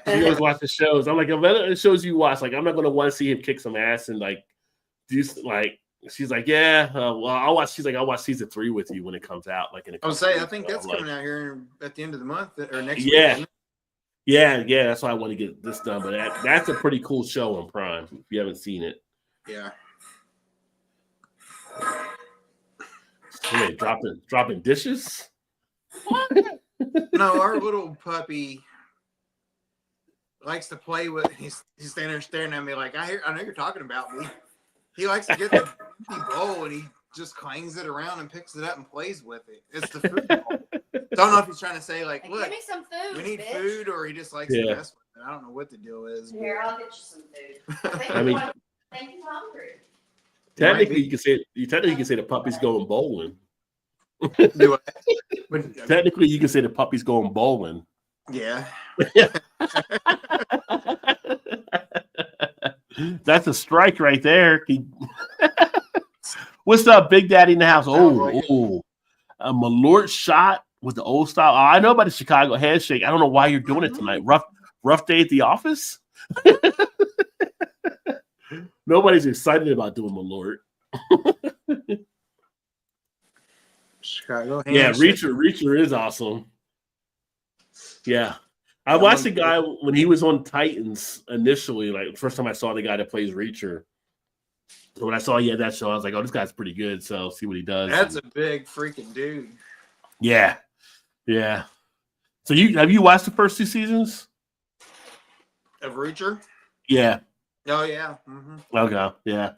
you always watch the shows. I'm like, the shows you watch, like, I'm not going to want to see him kick some ass and like do like. She's like, yeah, well, I'll watch. She's like, I'll watch season 3 with you when it comes out. Like in a I would say, I think that's coming out here at the end of the month or next week. Yeah, that's why I want to get this done. But that's a pretty cool show on Prime if you haven't seen it. Yeah. Hey, dropping dishes? No, our little puppy likes to play with. He's standing there staring at me like, I know you're talking about me. He likes to get the bowl and he just clangs it around and picks it up and plays with it. It's the food bowl. Don't know if he's trying to say like, look, give me some food. We need food, or he just likes to mess with it. I don't know what the deal is. Here, I'll get you some food. I mean, think he's hungry. Technically, you can say the puppy's going bowling. Technically, you can say the puppy's going bowling. Yeah. That's a strike right there. What's up, Big Daddy in the house? Oh, a Malort shot with the old style. Oh, I know about the Chicago handshake. I don't know why you're doing it tonight. Rough day at the office. Nobody's excited about doing Malort. Chicago handshake. Yeah, Reacher is awesome. Yeah. I watched the guy when he was on Titans initially, like the first time I saw the guy that plays Reacher. So when I saw he had that show, I was like, oh, this guy's pretty good. So see what he does. That's a big freaking dude. Yeah. Yeah. So have you watched the first 2 seasons? Of Reacher? Yeah. Oh, yeah. Mm-hmm. Okay. Yeah.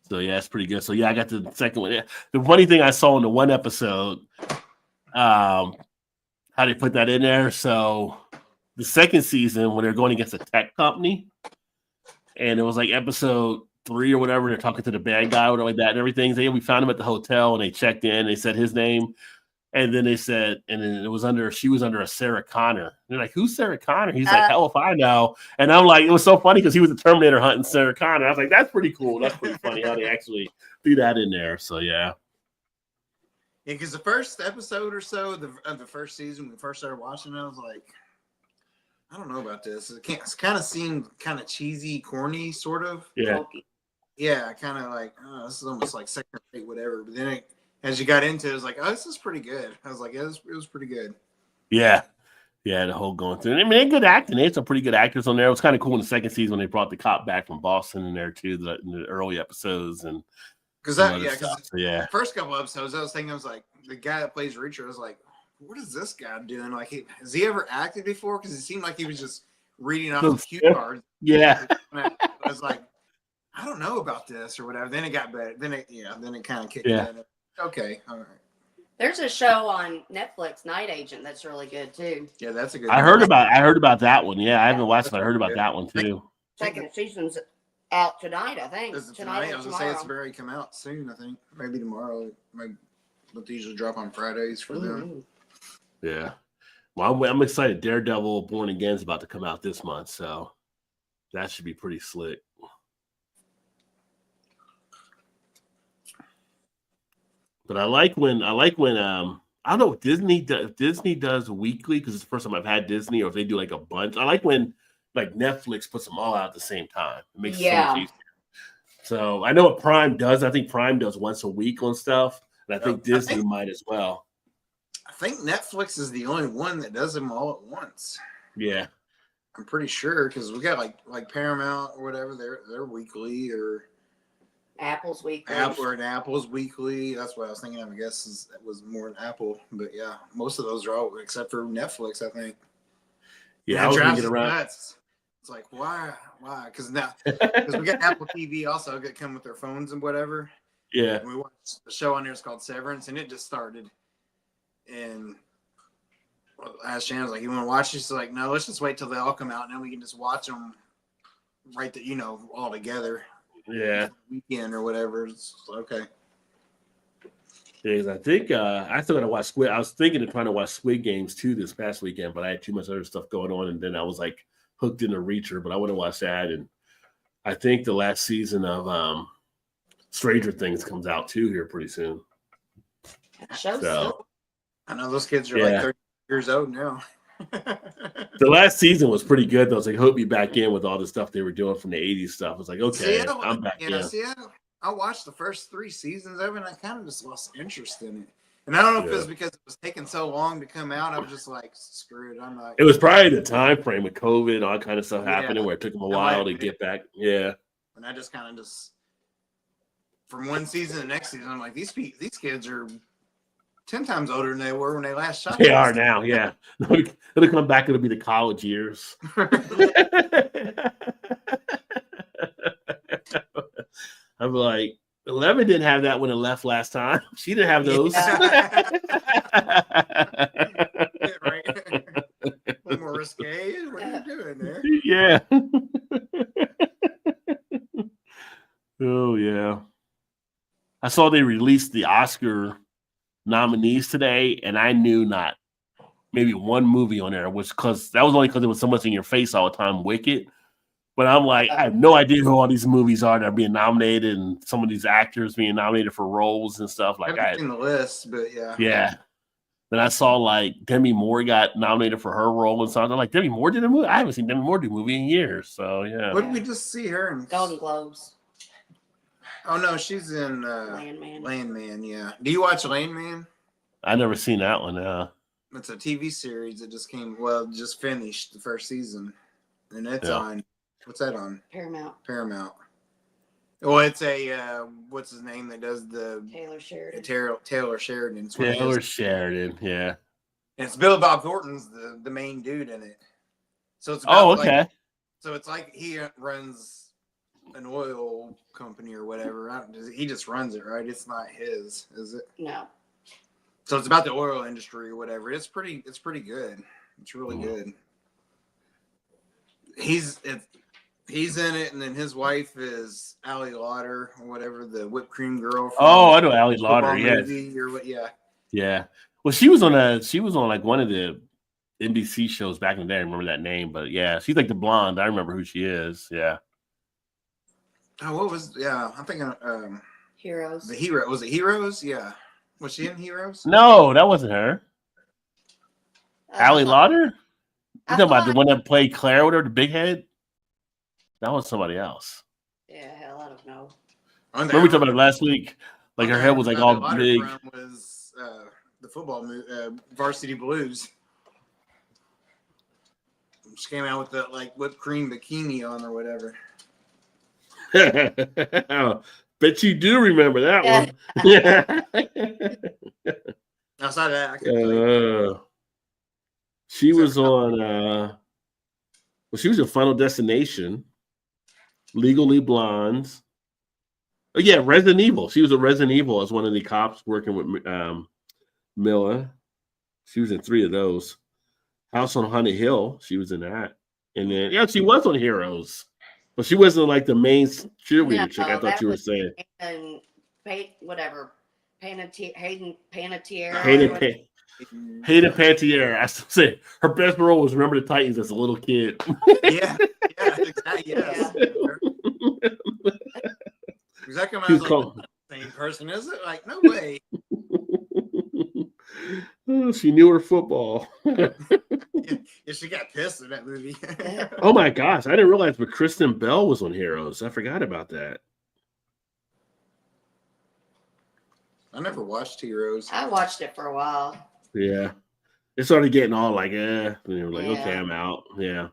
So, yeah, it's pretty good. So, yeah, I got the second one. The funny thing I saw in the one episode, how they put that in there. So, the second season, when they're going against a tech company, and it was like episode 3 or whatever, they're talking to the bad guy or like that and everything. So, yeah, we found him at the hotel, and they checked in. They said his name. And then they said, and then she was under a Sarah Connor. They're like, who's Sarah Connor? He's like, hell if I know. And I'm like, it was so funny because he was a Terminator hunting Sarah Connor. I was like, that's pretty cool. That's pretty funny how they actually threw that in there. So yeah. Yeah, because the first episode or so of the first season, when we first started watching it, I was like, I don't know about this. It's kind of seemed kind of cheesy, corny, sort of. Yeah. Yeah, kind of like, oh, this is almost like second rate, whatever. But then as you got into it, it was like, oh, this is pretty good. I was like, yeah, it was pretty good. Yeah. Yeah, the whole going through. I mean, they're good acting. They had some pretty good actors on there. It was kind of cool in the second season when they brought the cop back from Boston in there too, in the early episodes and because yeah. First couple episodes, I was like, the guy that plays Reacher, I was like, what is this guy doing? Like, has he ever acted before? Because it seemed like he was just reading off the cue cards. Yeah. I was like, I don't know about this or whatever. Then it got better. Then it kind of kicked in. Okay, all right. There's a show on Netflix, Night Agent, that's really good too. Yeah, that's a good. I heard about that one. Yeah, I haven't watched it. I heard about that one too. Second season's out tonight, I think. Is it tonight? I was gonna say it's very come out soon. I think maybe tomorrow. Maybe they usually drop on Fridays for them. Yeah. Well, I'm excited. Daredevil Born Again is about to come out this month, so that should be pretty slick. But I like when I don't know if Disney does weekly, because it's the first time I've had Disney, or if they do like a bunch. I like when like Netflix puts them all out at the same time. It makes it so much easier. So I know what Prime does. I think Prime does once a week on stuff, and I think Disney might as well. I think Netflix is the only one that does them all at once. Yeah, I'm pretty sure, because we got like Paramount or whatever. They're weekly, or Apple's weekly. Apple's weekly. That's what I was thinking of. I guess it was more than Apple, but yeah, most of those are all except for Netflix, I think. Yeah, I was thinking around. Nuts. It's like why? Because we got Apple TV also that come with their phones and whatever. Yeah, and we watched the show on there. It's called Severance, and it just started. And I asked Shannon, I was like, "You want to watch?" She's like, "No, let's just wait till they all come out, and then we can just watch them all together." Yeah, weekend or whatever. It's okay. Yeah, I think I still gotta watch Squid. I was thinking of trying to watch Squid Games too this past weekend, but I had too much other stuff going on, and then I was like hooked into Reacher, but I want to watch that. And I think the last season of Stranger Things comes out too here pretty soon. So I know those kids are like 30 years old now. The last season was pretty good though. It's like hooked me back in with all the stuff they were doing from the 80s stuff. I was like, okay, I'm back in. I watched the first 3 seasons of it, and I kind of just lost interest in it. And I don't know if it was because it was taking so long to come out. I was just like, screw it. I'm not. It was probably the time frame with COVID and all that kind of stuff happening where it took them a while to get back. Yeah. And I just kind of from one season to the next season, I'm like, these kids are 10 times older than they were when they last shot. They are now, yeah. It'll come back. It'll be the college years. I'm like, 11 didn't have that when it left last time. She didn't have those. Right. A little more risque. What are you doing there? Yeah. Oh, yeah. I saw they released the Oscar nominees today, and I knew not maybe one movie on there, which that was only because it was so much in your face all the time, Wicked. But I'm like, I have no idea who all these movies are that are being nominated, and some of these actors being nominated for roles and stuff. Like, I've seen the list, but yeah. Yeah. Then I saw like Demi Moore got nominated for her role and something. I'm like, Demi Moore did a movie? I haven't seen Demi Moore do a movie in years. So yeah. What did we just see her in? Golden Globes. Oh no, she's in Landman, yeah. Do you watch Landman? I never seen that one. It's a TV series that just finished the first season. And it's on, what's that on? Paramount. Well, it's a what's his name that does the Taylor Sheridan. Taylor Sheridan. Taylor Sheridan, yeah. And it's Billy Bob Thornton's the main dude in it. So it's okay. So it's like he runs an oil company or whatever. He just runs it, right? It's not his, is it? No. So it's about the oil industry or whatever. It's pretty good. It's really good. He's in it, and then his wife is Allie Lauder or whatever, the whipped cream girl. I know Allie Lauder. Yeah. Yeah. Well, she was on like one of the NBC shows back in the day. I remember that name, but yeah, she's like the blonde. I remember who she is. Yeah. Oh, I'm thinking. Heroes. The hero was it Heroes? Yeah. Was she in Heroes? No, that wasn't her. Allie Uh, Lauder? You I talking about the thought- one that played Claire with her, the big head? That was somebody else. Yeah, hell, I don't know. Remember we talked about it last week? Like her head was like all big. Was the football Varsity Blues. She came out with that like whipped cream bikini on or whatever. Bet you do remember that one. Outside of that, I couldn't tell you. She was on she was in Final Destination, Legally Blondes. Oh yeah, Resident Evil. She was a Resident Evil as one of the cops working with Milla. She was in 3 of those. House on Haunted Hill. She was in that. And then she was on Heroes. But she wasn't like the main cheerleader chick. I thought you were saying. And whatever. Hayden Panettiere. Hayden Panettiere. I still say her best role was Remember the Titans as a little kid. Yeah, exactly. Yes. Yeah. Exactly. I was like, same person, is it? Like, no way. Oh, she knew her football. Yeah, she got pissed in that movie. Oh my gosh, I didn't realize, but Kristen Bell was on Heroes. I forgot about that. I never watched Heroes. I watched it for a while. Yeah, it started getting all like, and you were like, okay, I'm out. Yeah,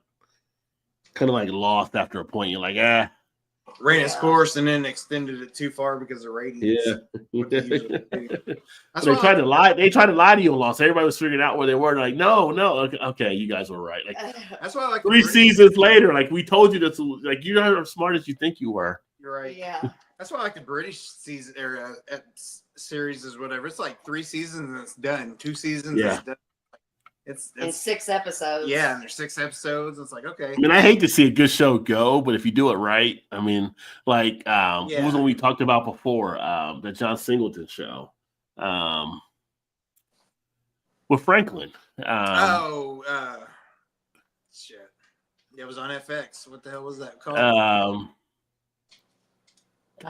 kind of like lost after a point. You're like, ran its course and then extended it too far because of ratings. Yeah. That's They why tried to lie. They tried to lie to you and lost. Everybody was figuring out where they were. They're like, no, okay, you guys were right. Like that's why I like 3 seasons later, like we told you this. Like you're not as smart as you think you were. You're right. Yeah. That's why I like the British season or series is whatever. It's like 3 seasons and it's done. 2 seasons. Yeah. It's done. It's in 6 episodes. Yeah, and there's 6 episodes. It's like, okay. I mean, I hate to see a good show go, but if you do it right, I mean, like what was one we talked about before? The John Singleton show. With Franklin. Shit. It was on FX. What the hell was that called?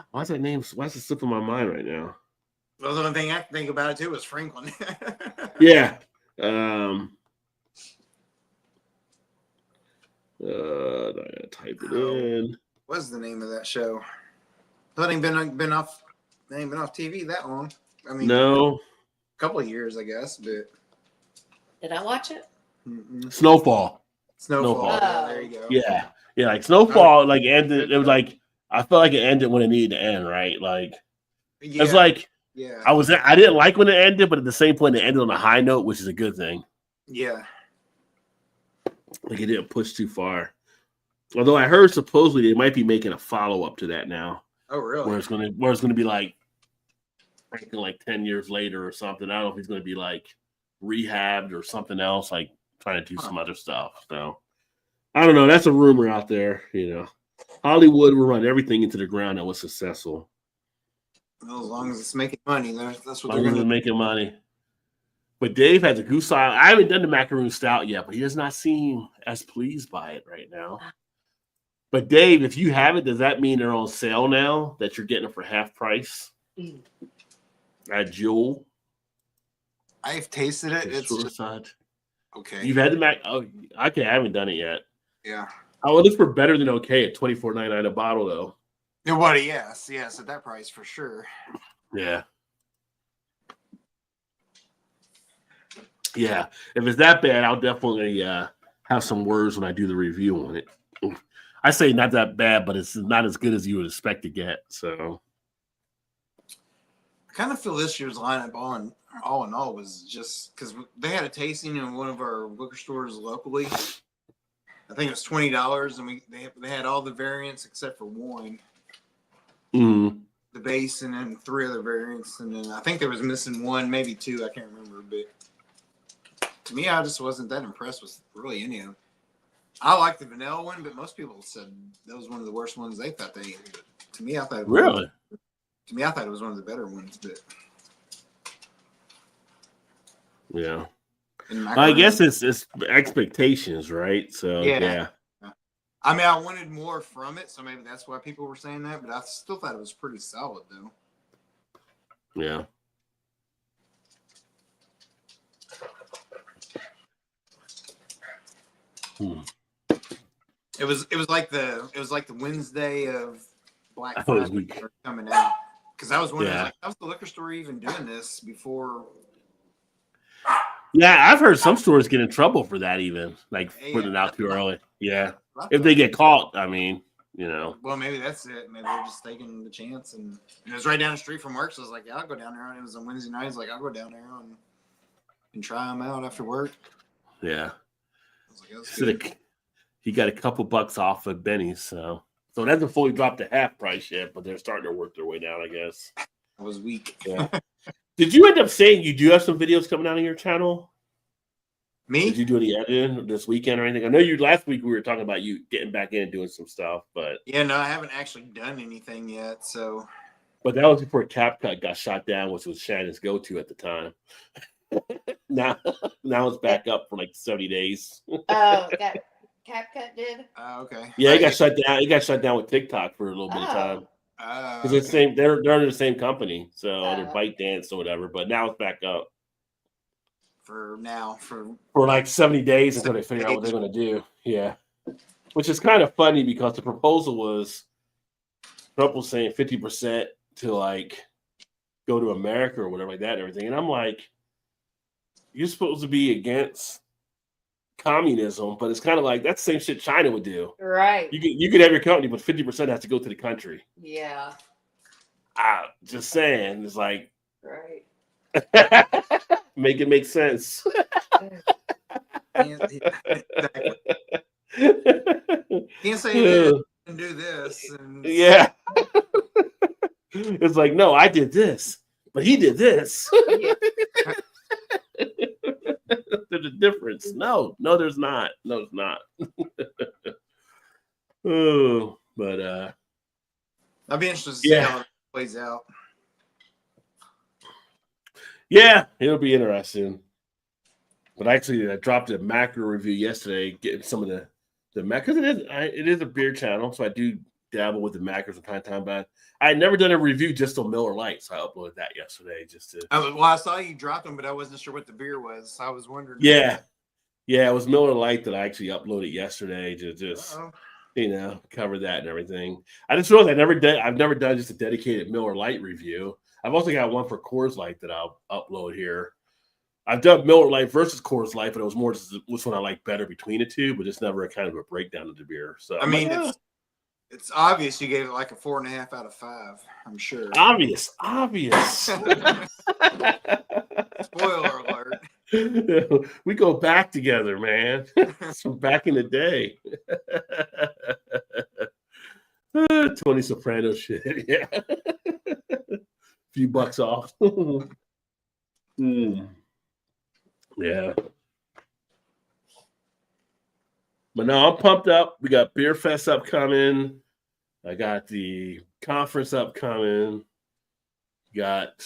Why's that name? Why's it slipping my mind right now? Well, the only thing I can think about it too was Franklin. Yeah. I gotta type it in. What's the name of that show? That ain't been off TV that long. I mean, no, a couple of years, I guess. But did I watch it? Snowfall. Oh. There you go. Yeah, like Snowfall. Like ended. It was like I felt like it ended when it needed to end. Right, like it's like. Yeah, I didn't like when it ended, but at the same point, it ended on a high note, which is a good thing. Yeah, like it didn't push too far. Although I heard supposedly they might be making a follow up to that now. Oh, really? Where it's gonna be like 10 years later or something. I don't know if he's gonna be like rehabbed or something else, like trying to do some other stuff. So I don't know. That's a rumor out there. Hollywood will run everything into the ground that was successful. Well, as long as it's making money, that's what they're going to making money. But Dave has a goose eye. I haven't done the macaroon stout yet, but he does not seem as pleased by it right now. But Dave, if you have it, does that mean they're on sale now? That you're getting it for half price at Jewel? I've tasted it. It's just, okay. You've had the mac? Oh, okay. I haven't done it yet. Yeah. Oh, it looks for better than okay at $24.99 a bottle, though. Yes, at that price for sure. Yeah. Yeah. If it's that bad, I'll definitely have some words when I do the review on it. I say not that bad, but it's not as good as you would expect to get. So I kind of feel this year's lineup all in all was just because they had a tasting in one of our liquor stores locally. I think it was $20, and they had all the variants except for one. Mm-hmm. The base, and then 3 other variants, and then I think there was missing 1, maybe 2. I can't remember, but to me, I just wasn't that impressed with really any of them. I like the vanilla one, but most people said that was one of the worst ones they thought they ate. But to me, I thought it was one of the better ones. But yeah, I guess it's expectations, right? So yeah. I mean, I wanted more from it, so maybe that's why people were saying that, but I still thought it was pretty solid, though. Yeah. It was like the Wednesday of Black I thought it was Friday weak. coming out. Because I was wondering, Yeah. like, how's the liquor store even doing this before? Yeah, I've heard some stores get in trouble for that, even like putting it out too early. Yeah, if they get caught, I mean, you know. Well, maybe that's it. Maybe they're just taking the chance, and it was right down the street from work. So I was like, yeah, I'll go down there. And it was on Wednesday night. I was like, I'll go down there and try them out after work. Yeah. I was like, that's So good. he got a couple bucks off of Benny's, so it hasn't fully dropped to half price yet, but they're starting to work their way down, I guess. I was weak. Yeah. Did you end up saying you do have some videos coming out on your channel? Me? Did you do any editing this weekend or anything? I know you last week we were talking about you getting back in and doing some stuff, but Yeah, no, I haven't actually done anything yet. So, but that was before CapCut got shot down, which was Shannon's go-to at the time. now it's back up for like 70 days. CapCut did. okay. Yeah, it got shut down. It got shut down with TikTok for a little bit of time. Because it's same, they're under the same company, so they're ByteDance or whatever. But now it's back up for like 70 days until they figure out what they're going to do. Yeah, which is kind of funny because the proposal was Trump was saying 50% to like go to America or whatever like that and everything, and I'm like, you're supposed to be against communism, but it's kind of like that's the same shit China would do. Right. You could have your company, but 50% has to go to the country. Yeah. Just saying, it's like right. Make it make sense. Can't say this and do this. And... Yeah. It's like, no, I did this, but he did this. Yeah. There's a difference. No, there's not. No, there's not. Oh, but I'll be interested to see how it plays out. Yeah, it'll be interesting. But actually, I dropped a macro review yesterday, getting some of the macros. It is a beer channel, so I do dabble with the macros from time to time. But I had never done a review just on Miller Lite, so I uploaded that yesterday just to. I saw you drop them, but I wasn't sure what the beer was. So I was wondering. Yeah, it was Miller Lite that I actually uploaded yesterday to just cover that and everything. I just realized I've never done just a dedicated Miller Lite review. I've also got one for Coors Light that I'll upload here. I've done Miller Lite versus Coors Light, but it was more just which one I like better between the two, but it's never a kind of a breakdown of the beer. So I mean, it's obvious you gave it like a 4.5 out of 5. I'm sure. Obvious. Spoiler alert. We go back together, man. It's from back in the day. Tony Soprano shit. Yeah. Few bucks off. Yeah. But no, I'm pumped up. We got Beer Fest upcoming. I got the conference upcoming. Got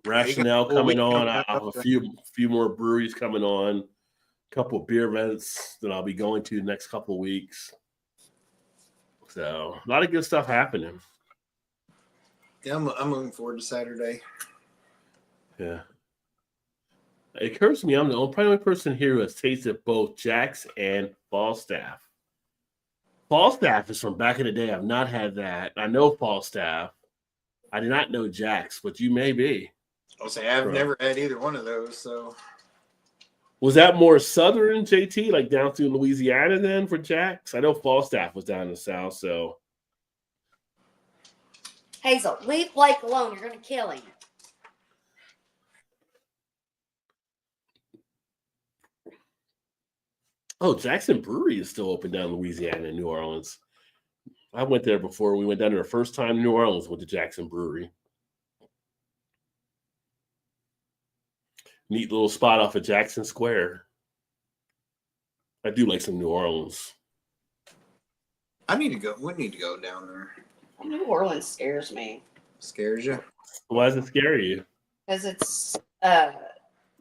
Rationale coming on. I have a few more breweries coming on. A couple of beer events that I'll be going to the next couple of weeks. So a lot of good stuff happening. Yeah, I'm looking forward to Saturday. Yeah. It occurs to me I'm the only person here who has tasted both Jack's and Falstaff. Falstaff is from back in the day. I've not had that. I know Falstaff. I did not know Jack's, but you may be. I'll say I've never had either one of those. So was that more southern, JT, like down through Louisiana then for Jack's? I know Falstaff was down in the south, so. Hazel, leave Blake alone. You're going to kill him. Oh, Jackson Brewery is still open down in Louisiana and New Orleans. I went there before. We went down there the first time in New Orleans with the Jackson Brewery. Neat little spot off of Jackson Square. I do like some New Orleans. I need to go. We need to go down there. New Orleans scares me. Scares you? Why does it scare you? Because it's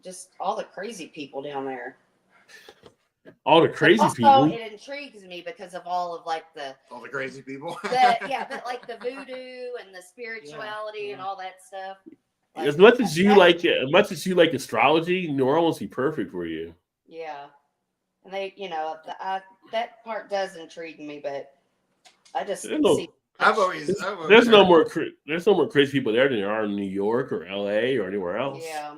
just all the crazy people down there. All the crazy people. It intrigues me because of all of like all the crazy people. but like the voodoo and the spirituality and all that stuff. as much as you like astrology, New Orleans be perfect for you. Yeah. And they, that part does intrigue me, but I just see. There's no more crazy people there than there are in New York or LA or anywhere else. Yeah.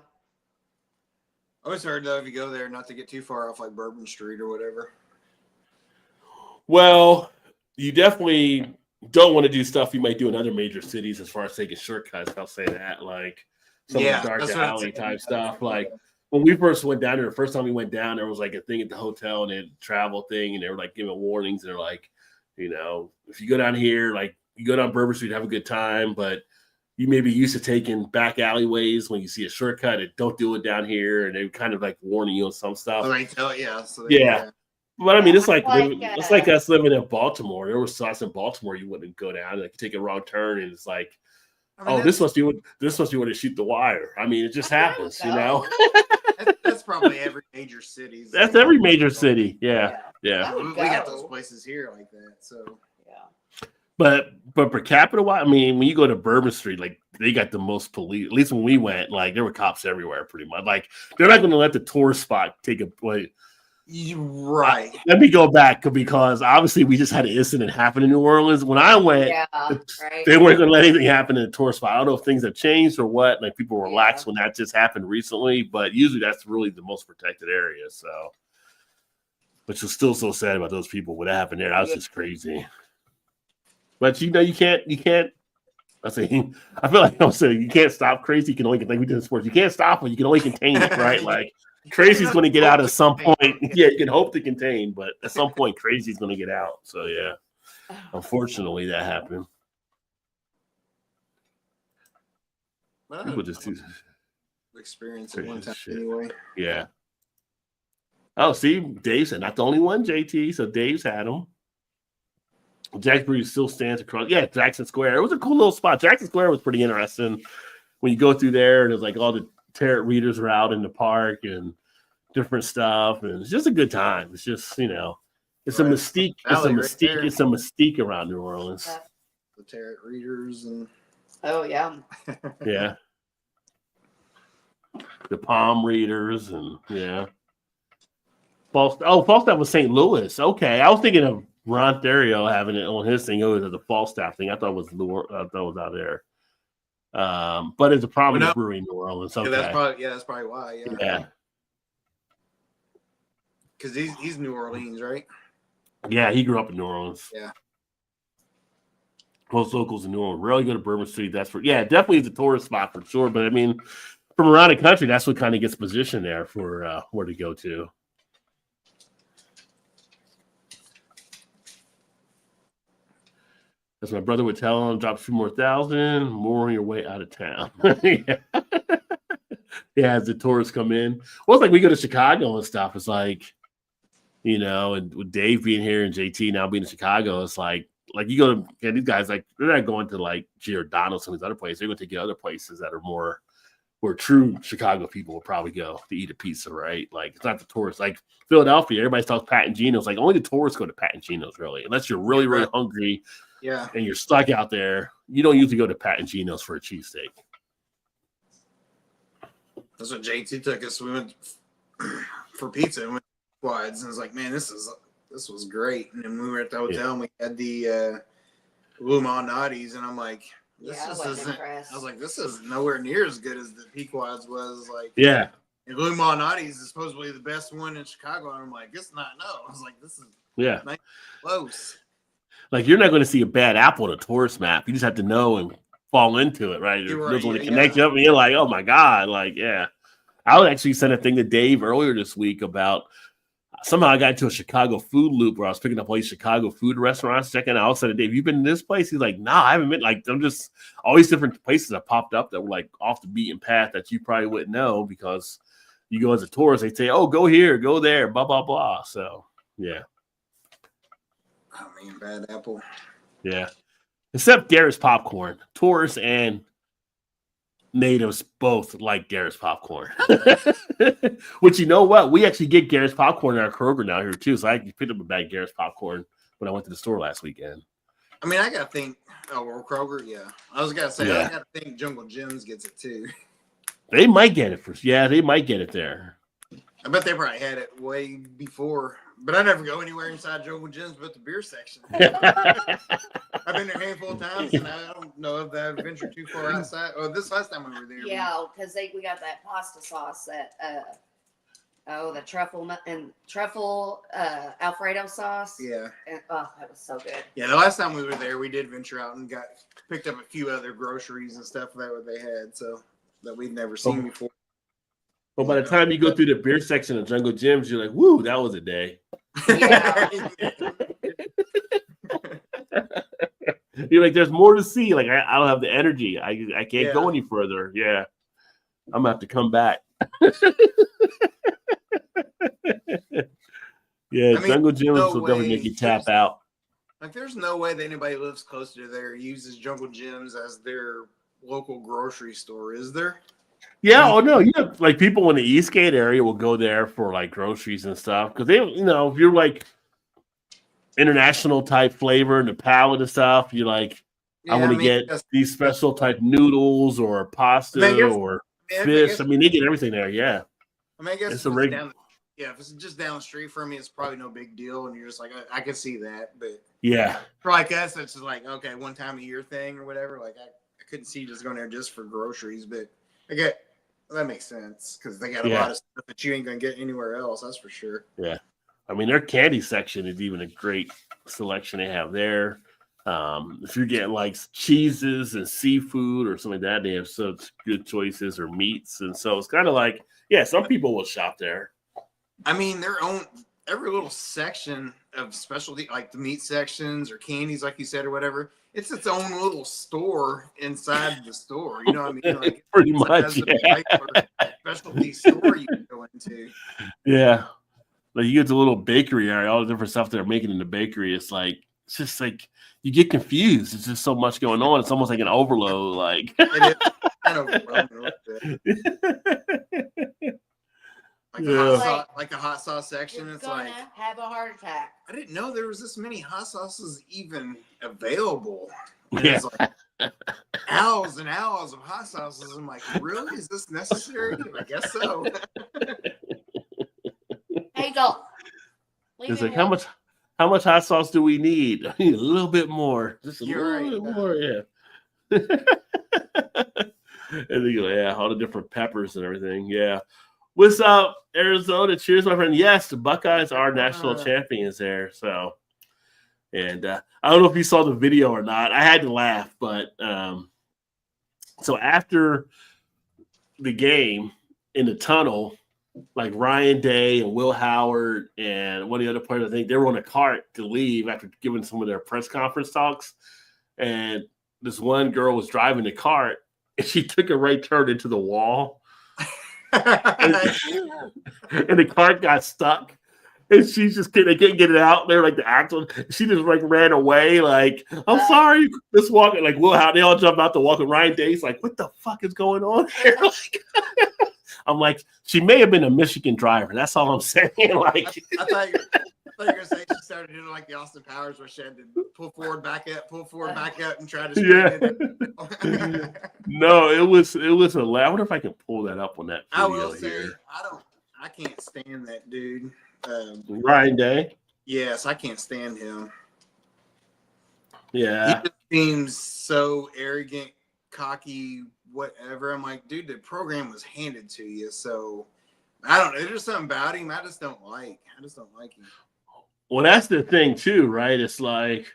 I always heard though, if you go there, not to get too far off like Bourbon Street or whatever. Well, you definitely don't want to do stuff you might do in other major cities as far as taking shortcuts. I'll say that, like some of the dark alley type stuff. Like when we first went down there, the first time we went down, there was like a thing at the hotel and they had a travel thing, and they were like giving warnings. And they're like, if you go down here, like you go down Bourbon Street, have a good time, but you may be used to taking back alleyways when you see a shortcut and don't do it down here. And they kind of like warning you on some stuff. Yeah. But I mean, it's like us living in Baltimore. There were spots in Baltimore you wouldn't go down. Like you take a wrong turn and it's like, this must be where they shoot the wire. I mean, it just happens, That's probably every major city. That's every major city. Yeah. We got those places here like that. So yeah. But per capita wise, I mean, when you go to Bourbon Street, like they got the most police. At least when we went, like there were cops everywhere, pretty much. Like they're not going to let the tourist spot take a play. Right. Let me go back because obviously we just had an incident happen in New Orleans. When I went, they weren't going to let anything happen in the tourist spot. I don't know if things have changed or what. Like people were relaxed when that just happened recently, but usually that's really the most protected area. So, which was still so sad about those people. What happened there? That was just crazy. But you can't. I feel like I'm saying you can't stop crazy. You can only, like we did in sports. You can't stop it. You can only contain it, right? Like crazy's going to get out at some point. Yeah, you can hope to contain, but at some point, crazy's going to get out. So yeah, unfortunately, that happened. People just experience it one time anyway. Yeah. Oh, see, Dave said not the only one. JT, so Dave's had them. Jacksonville still stands across. Yeah, Jackson Square. It was a cool little spot. Jackson Square was pretty interesting. When you go through there, there's like all the tarot readers are out in the park and different stuff, and it's just a good time. It's just it's a mystique. It's a mystique. Right, it's a mystique around New Orleans. The tarot readers and yeah, the palm readers and Falstaff was St. Louis. Okay, I was thinking of Ron Theriot having it on his thing. It was the Falstaff thing. I thought it was out there. But it's a prominent brewery in New Orleans. Okay. That's probably why. Yeah. Because he's New Orleans, right? Yeah, he grew up in New Orleans. Yeah. Most locals in New Orleans really go to Bourbon Street. Definitely is a tourist spot for sure. But I mean, from around the country, that's what kind of gets positioned there for where to go to. As my brother would tell him, drop a few more thousand, more on your way out of town. As the tourists come in. Well, it's like we go to Chicago and stuff. It's like, and with Dave being here and JT now being in Chicago, it's like you go to these guys, like they're not going to like Giordano's, some of these other places. They're going to take you to other places that are more where true Chicago people will probably go to eat a pizza, right? Like it's not the tourists. Like Philadelphia, everybody talks Pat and Gino's. Like only the tourists go to Pat and Gino's, really, unless you're really, really hungry. Yeah. And you're stuck out there. You don't usually go to Pat and Gino's for a cheesesteak. That's what JT took us. We went for pizza and went to Quads, and I was like, man, this was great. And then we were at the hotel and we had the Lou Malnati's, and I'm like, this is nowhere near as good as the Pequod's was. Like, yeah. And Lou Malnati's is supposedly the best one in Chicago. And I'm like, it's not. No, I was like, this is nice, close. Like you're not going to see a bad apple on a tourist map. You just have to know and fall into it, right? There's one to connect you up, and you're like, oh my god, like I would actually send a thing to Dave earlier this week about somehow I got into a Chicago food loop where I was picking up all these Chicago food restaurants, checking out. I said to Dave, "You been to this place?" He's like, "Nah, I haven't been." Like I'm just all these different places that popped up that were like off the beaten path that you probably wouldn't know because you go as a tourist. They say, "Oh, go here, go there," blah blah blah. So yeah. I mean, bad apple. Yeah. Except Garrett's popcorn. Tourists and natives both like Garrett's popcorn. Which, you know what? We actually get Garrett's popcorn in our Kroger now here, too. So I picked up a bag of Garrett's popcorn when I went to the store last weekend. I mean, I gotta think. Oh, well, Kroger, yeah. I was gonna say, Yeah. I gotta think Jungle Gyms gets it too. They might get it they might get it there. I bet they probably had it way before. But I never go anywhere inside Jungle Gyms but the beer section. I've been there a handful of times, and I don't know if I've ventured too far outside. Oh, this last time we were there. Yeah, because we got that pasta sauce that the truffle Alfredo sauce. Yeah. And, oh, that was so good. Yeah, the last time we were there, we did venture out and picked up a few other groceries and stuff that they had, so that we'd never seen before. But by the time you go through the beer section of Jungle Gyms, you're like, woo, that was a day. Yeah. You're like, there's more to see. Like, I don't have the energy. I can't go any further. Yeah. I'm going to have to come back. Yeah, Jungle Gyms will definitely make you tap out. Like, there's no way that anybody who lives close to there uses Jungle Gyms as their local grocery store, is there? Yeah, oh no, like people in the Eastgate area will go there for like groceries and stuff because they, if you're like international type flavor and the palate and stuff, you're like, I want to get these special type noodles or pasta or fish. I mean, they get everything there. Yeah, I mean, I guess it's if it's just down the street from me, it's probably no big deal, and you're just like, I can see that, but yeah, for like us, it's just like, okay, one time a year thing or whatever. Like I couldn't see just going there just for groceries, but that makes sense because they got a lot of stuff that you ain't gonna get anywhere else. That's for sure. Yeah, I mean their candy section is even a great selection they have there. If you're getting like cheeses and seafood or something like that, they have such good choices or meats, and so it's kind of like some people will shop there. I mean, every little section of specialty, like the meat sections or candies, like you said, or whatever. It's its own little store inside the store. You know what I mean? Like pretty much, specialty store you can go into. Yeah, like you get the little bakery area, all the different stuff they're making in the bakery. It's just like you get confused. It's just so much going on. It's almost like an overload. Like it is kind of overwhelming a bit. Like a hot sauce section. It's gonna like have a heart attack. I didn't know there was this many hot sauces even available. Yeah. It's like hours and hours of hot sauces. I'm like, really? Is this necessary? I guess so. Hey, go. It's like how much hot sauce do we need? I need a little bit more. Just a little bit more, yeah. And then you go, all the different peppers and everything. Yeah. What's up, Arizona? Cheers, my friend. Yes, the Buckeyes are national champions there. So, and I don't know if you saw the video or not. I had to laugh, but so after the game in the tunnel, like Ryan Day and Will Howard and one of the other players, I think they were on a cart to leave after giving some of their press conference talks. And this one girl was driving the cart, and she took a right turn into the wall. And the cart got stuck, and they couldn't get it out there. Like the axle, she just like ran away. Like, I'm sorry, just walking. Like Will Howard, they all jump out to walk. And Ryan Day's like, what the fuck is going on here? I'm like, she may have been a Michigan driver. That's all I'm saying. Like, I thought you were going to say she started doing like the Austin Powers where she had to pull forward, back up, and try to it. No, it was a I wonder if I can pull that up on that video. I will say, I can't stand that dude. Ryan Day? Yes, I can't stand him. Yeah. He just seems so arrogant, cocky, whatever. I'm like, dude, the program was handed to you, so I don't know. There's just something about him I just don't like. Him. Well, that's the thing too, right? It's like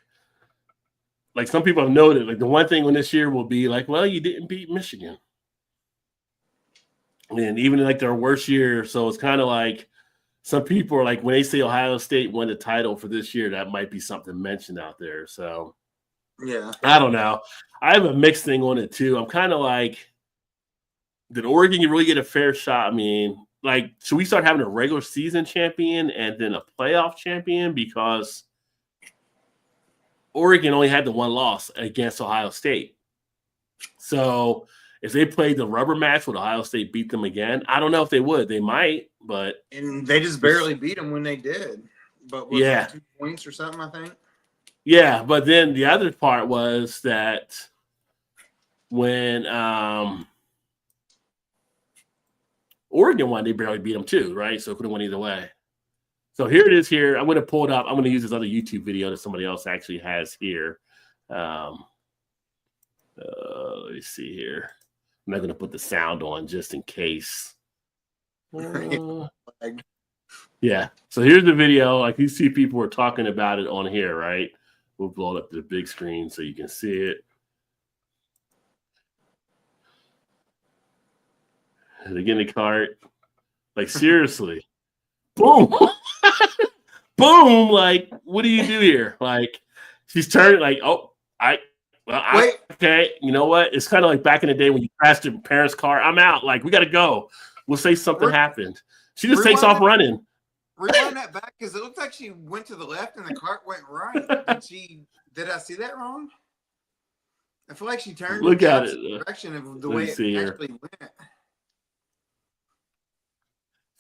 some people have noted, like the one thing on this year will be like, well, you didn't beat Michigan. And even like their worst year. So it's kind of like some people are like, when they say Ohio State won the title for this year, that might be something mentioned out there. So yeah, I don't know. I have a mixed thing on it too. I'm kind of like, did Oregon really get a fair shot? I mean, like, should we start having a regular season champion and then a playoff champion? Because Oregon only had the one loss against Ohio State. So if they played the rubber match, would Ohio State beat them again? I don't know if they would. They might, but and they just barely beat them when they did. But was it 2 points or something? I think. Yeah, but then the other part was that when Oregon won, they barely beat them too, right? So it could have went either way. So here it is here. I'm going to pull it up. I'm going to use this other YouTube video that somebody else actually has here. Let me see here. I'm not going to put the sound on just in case. Yeah. So here's the video. Like you see people are talking about it on here, right? We'll blow it up to the big screen so you can see it. They get in the cart. Like seriously. Boom. Boom. Like, what do you do here? Like, she's turning like, oh, okay, you know what? It's kind of like back in the day when you crashed your parents' car. I'm out. Like, we got to go. We'll say something happened. She just takes off running. Rewind that back because it looks like she went to the left and the cart went right. Did I see that wrong? I feel like she turned Look at the it. direction of the way it actually went.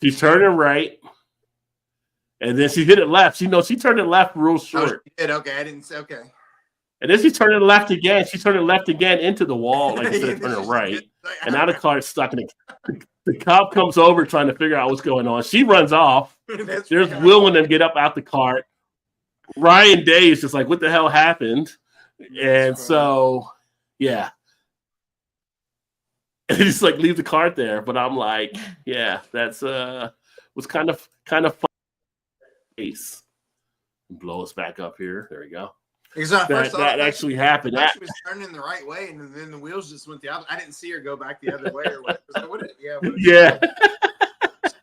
She's turning right. And then she hit it left. She turned it left real short. Oh, she did. Okay, I didn't say. Okay. And then she turned it left again. She turned it left again into the wall, like instead of turning right. And now the car's stuck in it. The cop comes over trying to figure out what's going on. She runs off. There's Will and them get up out the cart. Ryan Day is just like, what the hell happened? And so, yeah. And just like leave the cart there. But I'm like, yeah, that's was kind of fun. Blow us back up here. There we go. That actually happened. She was turning the right way, and then the wheels just went the opposite. I didn't see her go back the other way or whatever. So yeah.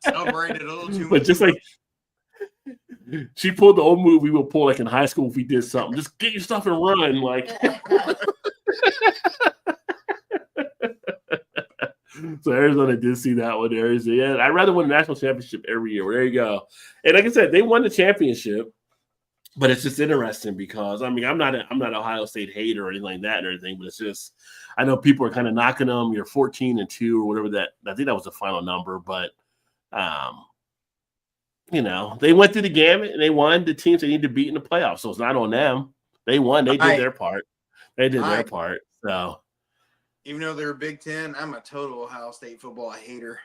Celebrated a little too much. But just like she pulled the old move we would pull like in high school if we did something. Just get your stuff and run. Like so Arizona did see that one there. Yeah, I'd rather win a national championship every year. Well, there you go. And like I said, they won the championship. But it's just interesting because I'm not an Ohio State hater or anything like that or anything, but it's just I know people are kind of knocking them. You're 14-2 or whatever that I think that was the final number, but they went through the gamut and they won the teams they need to beat in the playoffs. So it's not on them. They won. They did their part. Their part. So even though they're Big Ten, I'm a total Ohio State football hater.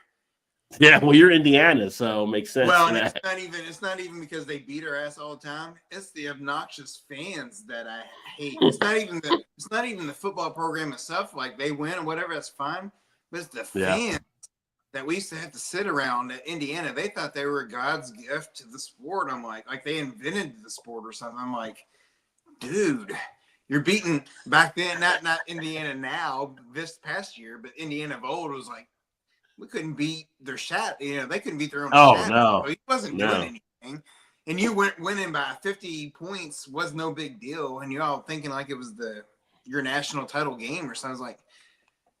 Yeah, well, you're Indiana, so it makes sense. Well, and it's not even because they beat our ass all the time. It's the obnoxious fans that I hate. It's not even the football program itself. Like they win or whatever, that's fine. But it's the fans that we used to have to sit around at Indiana. They thought they were God's gift to the sport. I'm like they invented the sport or something. I'm like, dude, you're beating back then, not Indiana now, this past year, but Indiana of old was like, we couldn't beat their shot. They couldn't beat their own shot. No. So he wasn't doing anything. And you winning by 50 points was no big deal. And you're all thinking like it was your national title game or something. Like,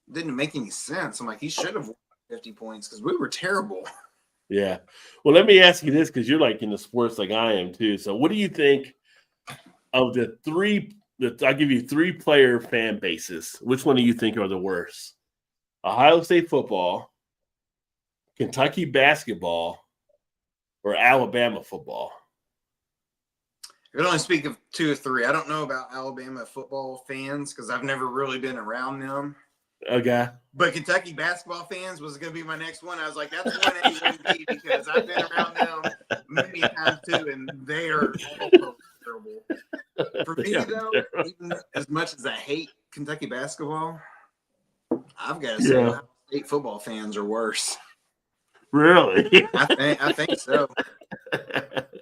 it didn't make any sense. I'm like, he should have won 50 points because we were terrible. Yeah. Well, let me ask you this because you're like in the sports like I am too. So what do you think of the three I'll give you 3 player fan bases. Which one do you think are the worst? Ohio State football, Kentucky basketball, or Alabama football? I can only speak of 2 or 3. I don't know about Alabama football fans because I've never really been around them. Okay. But Kentucky basketball fans was going to be my next one. I was like, that's 1A, 1B because I've been around them many times too, and they are also terrible. For me, though, even as much as I hate Kentucky basketball, I've got to say Ohio State football fans are worse. Really? I think so.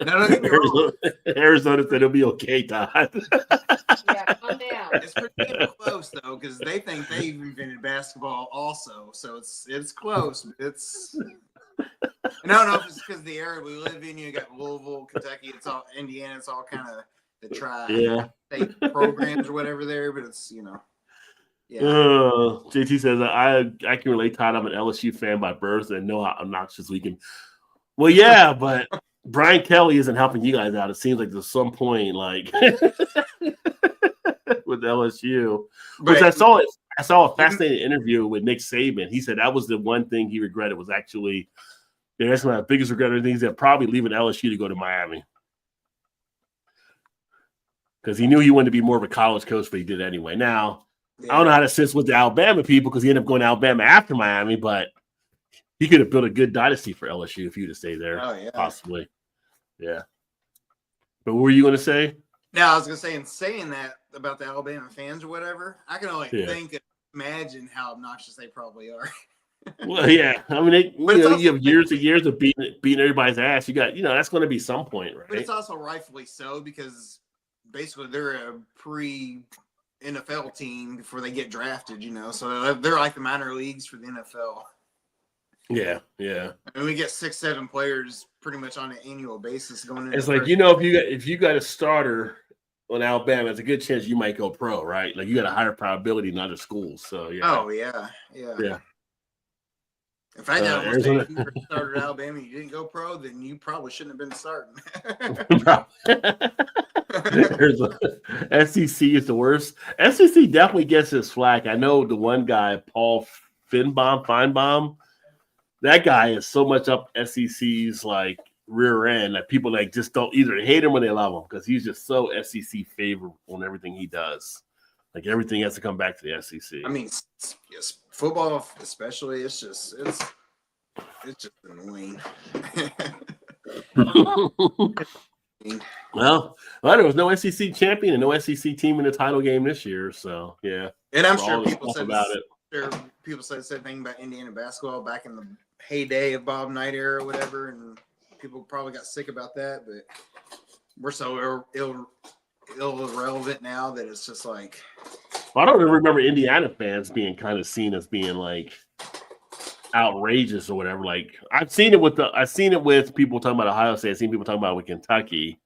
No, don't get me wrong. Arizona said it'll be okay, Todd. Yeah, calm down. It's pretty close though, because they think they invented basketball also. So it's close. It's I don't know if it's because of the area we live in. You got Louisville, Kentucky. It's all Indiana. It's all kind of the tri-state programs or whatever there. But it's Yeah. JT says I can relate, Todd. I'm an LSU fan by birth and know how obnoxious we can. Well, yeah, but Brian Kelly isn't helping you guys out. It seems like there's some point like with LSU, which I saw a fascinating interview with Nick Saban. He said that was the one thing he regretted was actually that's my biggest regret of things that probably leaving LSU to go to Miami. because he knew he wanted to be more of a college coach, but he did it anyway. Now, I don't know how that sits with the Alabama people because he ended up going to Alabama after Miami, but he could have built a good dynasty for LSU if he'd have stayed there. Oh, yeah. Possibly. Yeah. But what were you going to say? Now, I was going to say, in saying that about the Alabama fans or whatever, I can only think and imagine how obnoxious they probably are. Well, yeah. I mean, you have years and years of beating everybody's ass. You got, that's going to be some point, right? But it's also rightfully so because basically they're a pre-NFL team before they get drafted, So they're like the minor leagues for the NFL. Yeah, yeah. And we get 6-7 players pretty much on an annual basis going in. It's like, if you got a starter on Alabama, it's a good chance you might go pro, right? Like you got a higher probability than other schools. So yeah. Oh yeah. In fact, I almost say if you started at Alabama and you didn't go pro, then you probably shouldn't have been starting. SEC is the worst. SEC definitely gets his flack. I know the one guy, Paul Feinbaum, that guy is so much up SEC's like rear end that people like just don't either hate him or they love him because he's just so SEC favorite on everything he does. Like everything has to come back to the SEC. I mean, yes, football especially, it's just annoying. Well, there was no SEC champion and no SEC team in the title game this year, so yeah. And I'm sure people said about it. People said the same thing about Indiana basketball back in the heyday of Bob Knight era or whatever, and people probably got sick about that, but we're so irrelevant now that it's just like. Well, I don't remember Indiana fans being kind of seen as being like outrageous or whatever. Like I've seen it with people talking about Ohio State. I've seen people talking about with Kentucky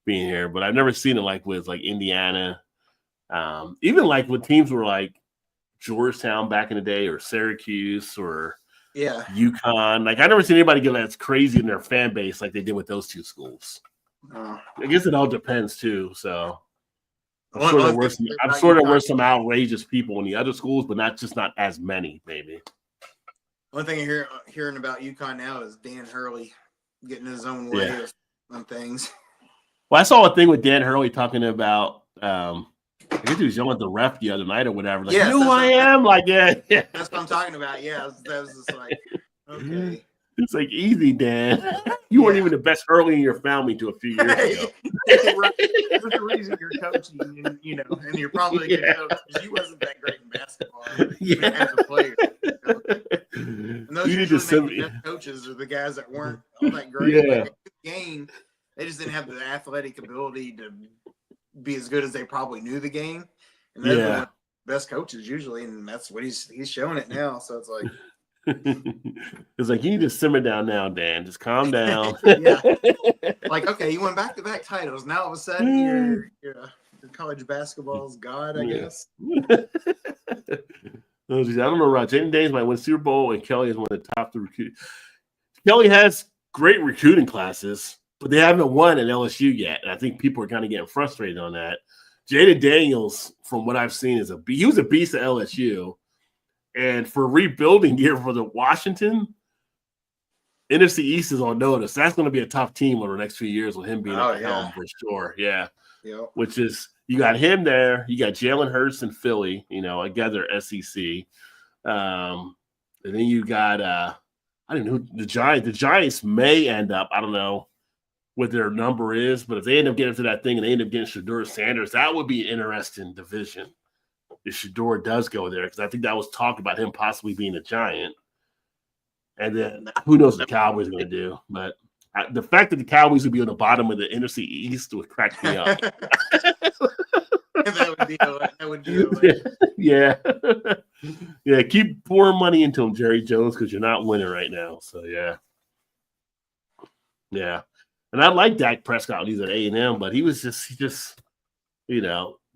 being here, but I've never seen it like with like Indiana. Even like when teams were like Georgetown back in the day or Syracuse or UConn. Like I never seen anybody get as crazy in their fan base like they did with those two schools. I guess it all depends too. So I'm sure there were some outrageous people in the other schools, but not as many, maybe. One thing you're hearing about UConn now is Dan Hurley getting his own way on things. Well, I saw a thing with Dan Hurley talking about I guess he was yelling at the ref the other night or whatever. Like, you know who I am? Like, yeah. That's what I'm talking about. Yeah, that was just like, okay. It's like, easy, Dan. You weren't even the best Hurley in your family until a few years ago. There's the reason you're coaching, and you're probably a good coach because you wasn't that great in basketball as a player. And those usually best coaches are the guys that weren't all that great. Yeah. Like, game, they just didn't have the athletic ability to be as good as they probably knew the game. And they're the best coaches usually, and that's what he's showing it now. So it's like. It's like, you need to simmer down now, Dan. Just calm down. Like, okay, you won back-to-back titles. Now all of a sudden you're college basketball's god, I guess. I don't remember. Jaden Danes might win Super Bowl, and Kelly is one of the top 3 recruiters. Kelly has great recruiting classes, but they haven't won at LSU yet. And I think people are kind of getting frustrated on that. Jaden Daniels, from what I've seen, he was a beast at LSU. And for rebuilding year for the Washington, NFC East is on notice. That's going to be a tough team over the next few years with him being at the helm for sure. Yeah. Yep. Which is, you got him there. You got Jalen Hurts in Philly, together SEC. And then you got, I don't know, the Giants. The Giants may end up, I don't know what their number is, but if they end up getting to that thing and they end up getting Shedeur Sanders, that would be an interesting division. If Shedeur does go there, because I think that was talk about him possibly being a Giant. And then who knows what the Cowboys are going to do. But the fact that the Cowboys would be on the bottom of the NFC East would crack me up. that would be Yeah. Yeah, keep pouring money into him, Jerry Jones, because you're not winning right now. So, yeah. Yeah. And I like Dak Prescott when he's at A&M, but he just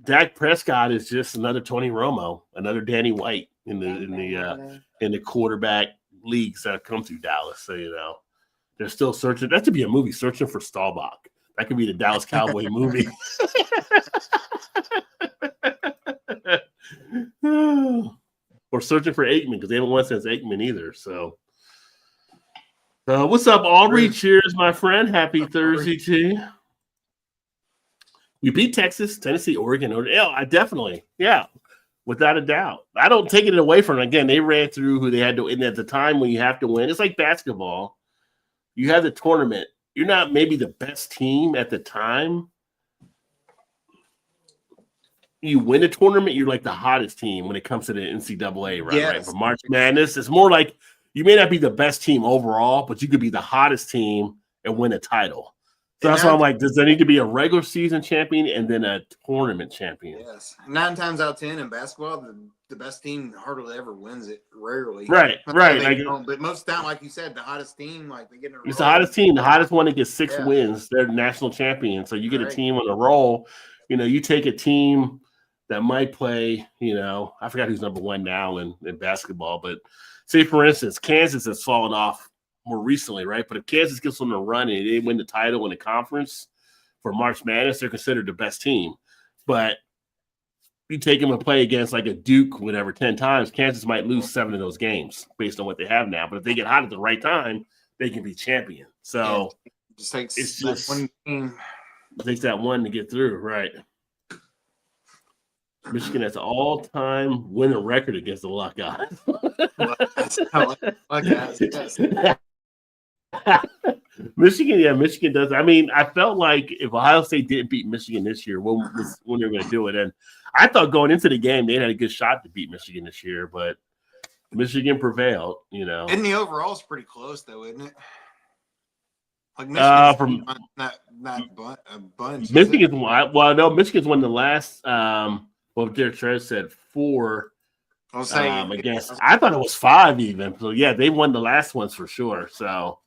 Dak Prescott is just another Tony Romo, another Danny White in the quarterback leagues that have come through Dallas. So they're still searching. That should be a movie, Searching for Staubach. That could be the Dallas Cowboy movie. Or Searching for Aikman, because they haven't won since Aikman either. So, what's up, Aubrey? Cheers, my friend. Happy Thursday to you. We beat Texas, Tennessee, Oregon. I definitely, yeah, without a doubt. I don't take it away from them. Again, they ran through who they had to win at the time when you have to win. It's like basketball. You have the tournament. You're not maybe the best team at the time. You win a tournament, you're like the hottest team when it comes to the NCAA, right? Yes. Right. For March Madness, it's more like you may not be the best team overall, but you could be the hottest team and win a title. So that's why I'm like, does there need to be a regular season champion and then a tournament champion? Yes. 9 times out of 10 in basketball, the best team hardly ever wins it. Rarely. Right. Like, but most of the time, like you said, the hottest team, like they get in a it's roll. the hottest team. The hottest one that gets 6 wins. They're the national champion. So you get a team on a roll. You take a team that might play, I forgot who's number 1 now in basketball, but say, for instance, Kansas has fallen off more recently, right? But if Kansas gets on a run and they win the title in the conference for March Madness, they're considered the best team. But you take them and play against like a Duke, whatever, 10 times, Kansas might lose 7 of those games based on what they have now. But if they get hot at the right time, they can be champion. So it's just one team. It takes that one to get through, right? Michigan has an all-time winning record against the Buckeyes. Michigan does. I mean, I felt like if Ohio State didn't beat Michigan this year, when they were going to do it, and I thought going into the game they had a good shot to beat Michigan this year, but Michigan prevailed. And the overall is pretty close, though, isn't it? Like Michigan's not a bunch. Michigan's won. Well, no, Michigan's won the last. Well, Derek Trev said 4. I'll say against. I thought it was 5 even. So yeah, they won the last ones for sure. So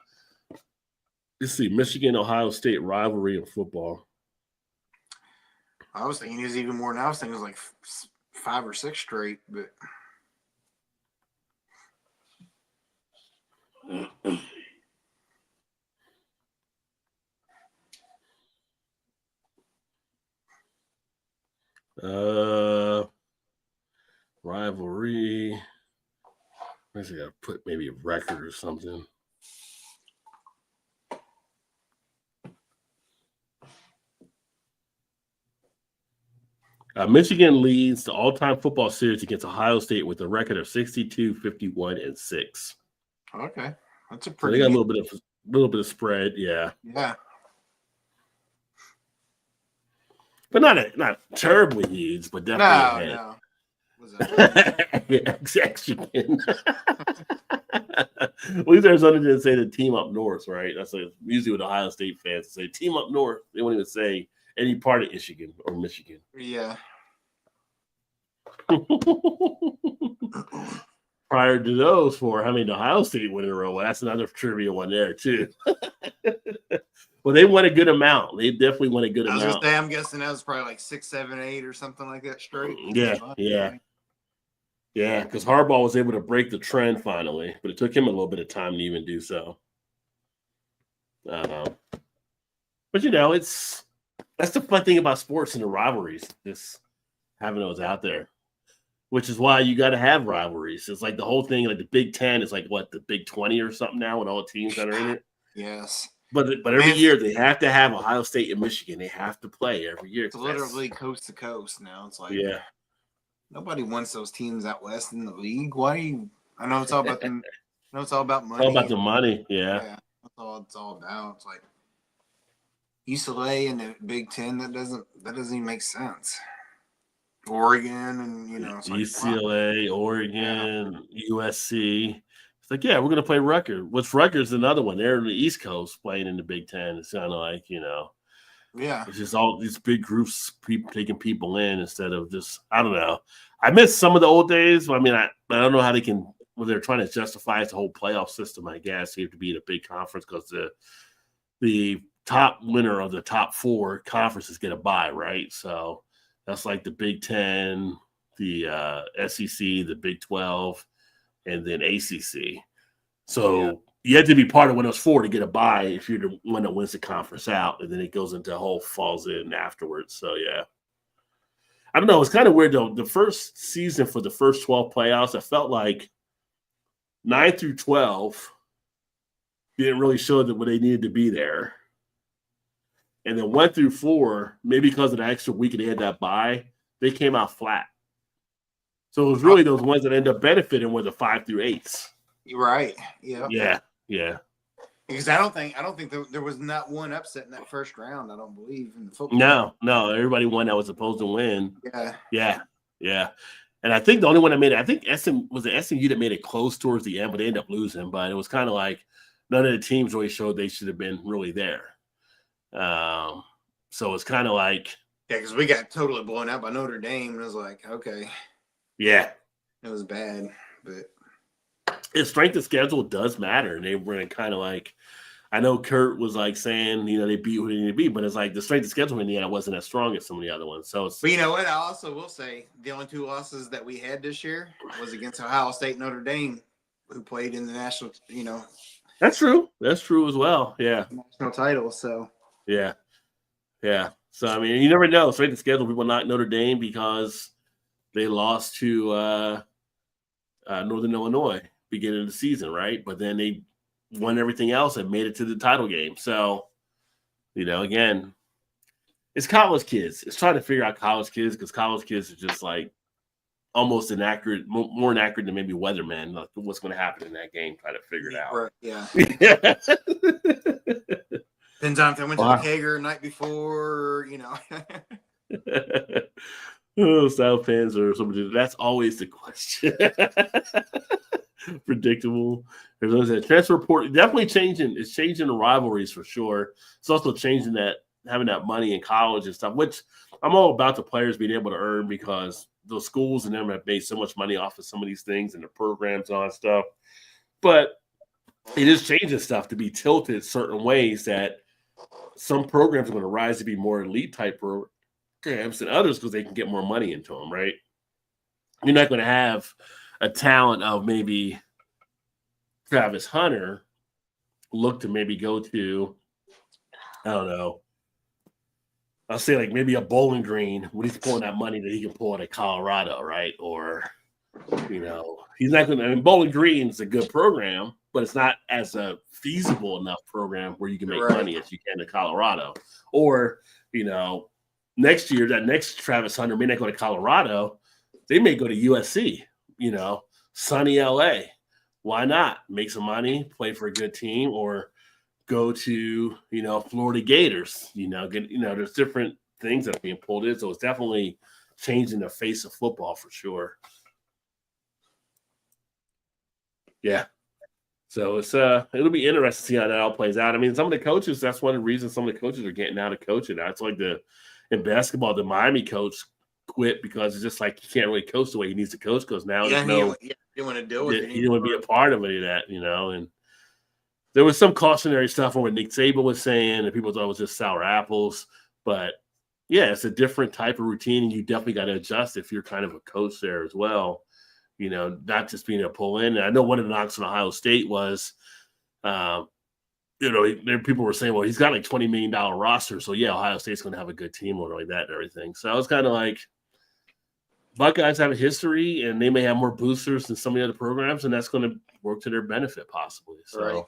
let's see, Michigan Ohio State rivalry in football. I was thinking it was even more than I was thinking. It was like 5 or 6 straight, but. Rivalry. I guess I gotta put maybe a record or something. Michigan leads the all-time football series against Ohio State with a record of 62, 51, and 6. Okay, that's a So pretty. they got a little bit of spread, yeah. Yeah. But not terribly huge, but definitely ahead. No. Exactly. At least Arizona didn't say the team up north, right? That's like usually what Ohio State fans say. Team up north. They won't even say any part of Michigan or Michigan. Yeah. Prior to those 4, how many Ohio State win in a row? Well, that's another trivia one there too. Well, they won a good amount. They definitely won a good amount. I was gonna say, I'm guessing that was probably like 6, 7, 8 or something like that straight. Yeah, because Harbaugh was able to break the trend finally, but it took him a little bit of time to even do so. But that's the fun thing about sports and the rivalries, just having those out there, which is why you got to have rivalries. It's like the whole thing, like the Big Ten is like what, the Big 20 or something now with all the teams that are in it. Yes. But every year they have to have Ohio State and Michigan. They have to play every year. It's literally coast to coast now. It's like nobody wants those teams out west in the league. Why? I know it's all about them. I know it's all about money. All about the money. Yeah. That's all it's all about. It's like UCLA and the Big Ten. That doesn't even make sense. Oregon and it's like, UCLA, Oregon, USC. It's like, we're going to play Rutgers. What's Rutgers? Another one. They're in the East Coast playing in the Big Ten. It's kind of like, it's just all these big groups taking people in instead of just, I don't know. I miss some of the old days. I mean, I don't know how they can, they're trying to justify it's the whole playoff system, I guess. You have to be in a big conference because the top winner of the top 4 conferences get a bye, right? So that's like the Big Ten, the SEC, the Big 12, and then ACC. So you had to be part of one of those 4 to get a bye if you're the one that wins the conference out, and then it goes into falls in afterwards. So I don't know. It's kind of weird though. The first season for the first 12 playoffs, I felt like 9 through 12 didn't really show that what they needed to be there. And then 1 through 4, maybe because of the extra week and they had that bye, they came out flat. So it was really those ones that ended up benefiting were the 5 through 8s. Right. Yeah. Yeah. Because I don't think there was not one upset in that first round. I don't believe in the football. No. Everybody won that was supposed to win. Yeah. Yeah. And I think the only one that made it, I think was the SMU that made it close towards the end, but they ended up losing. But it was kind of like none of the teams really showed they should have been really there. So it's kind of like, because we got totally blown out by Notre Dame, and it was like, okay, yeah, it was bad, but its strength of schedule does matter, and they were kind of like, I know Kurt was like saying, they beat who they need to beat, but it's like the strength of schedule in Indiana wasn't as strong as some of the other ones. So, but you know what? I also will say the only 2 losses that we had this year was against Ohio State and Notre Dame, who played in the national, That's true. That's true as well. Yeah. National title. So. Yeah. So, I mean, you never know. Strength of schedule, people not Notre Dame because they lost to Northern Illinois beginning of the season, right? But then they won everything else and made it to the title game. So, again, it's college kids. It's trying to figure out college kids because college kids are just like almost inaccurate, more inaccurate than maybe weathermen. Like what's going to happen in that game, try to figure it out. Right, yeah. Depends on if they went to the Kager the night before, South fans or somebody. That's always the question. Predictable. There's a transfer report definitely changing. It's changing the rivalries for sure. It's also changing that having that money in college and stuff, which I'm all about the players being able to earn because those schools and them have made so much money off of some of these things and the programs and all that stuff. But it is changing stuff to be tilted certain ways that some programs are going to rise to be more elite type programs than others because they can get more money into them, right? You're not going to have a talent of maybe Travis Hunter look to maybe go to, I don't know, I'll say like maybe a Bowling Green when he's pulling that money that he can pull out of Colorado, right? Or, he's not going to, Bowling Green is a good program, but it's not as a feasible enough program where you can make money as you can in Colorado. Or, next year, that next Travis Hunter may not go to Colorado. They may go to USC, sunny LA. Why not? Make some money, play for a good team, or go to, Florida Gators. There's different things that are being pulled in. So it's definitely changing the face of football for sure. Yeah. So it's it'll be interesting to see how that all plays out. I mean, some of the coaches, that's one of the reasons some of the coaches are getting out of coaching. That's like in basketball, the Miami coach quit because it's just like he can't really coach the way he needs to coach because now he didn't want to deal with it. He didn't want to be a part of any of that, and there was some cautionary stuff on what Nick Saban was saying, and people thought it was just sour apples. But yeah, it's a different type of routine, and you definitely got to adjust if you're kind of a coach there as well. Not just being a pull in. And I know one of the knocks on Ohio State was, people were saying, well, he's got like $20 million roster. So yeah, Ohio State's going to have a good team or like that and everything. So I was kind of like, Buckeyes have a history and they may have more boosters than some of the other programs, and that's going to work to their benefit possibly. So, right.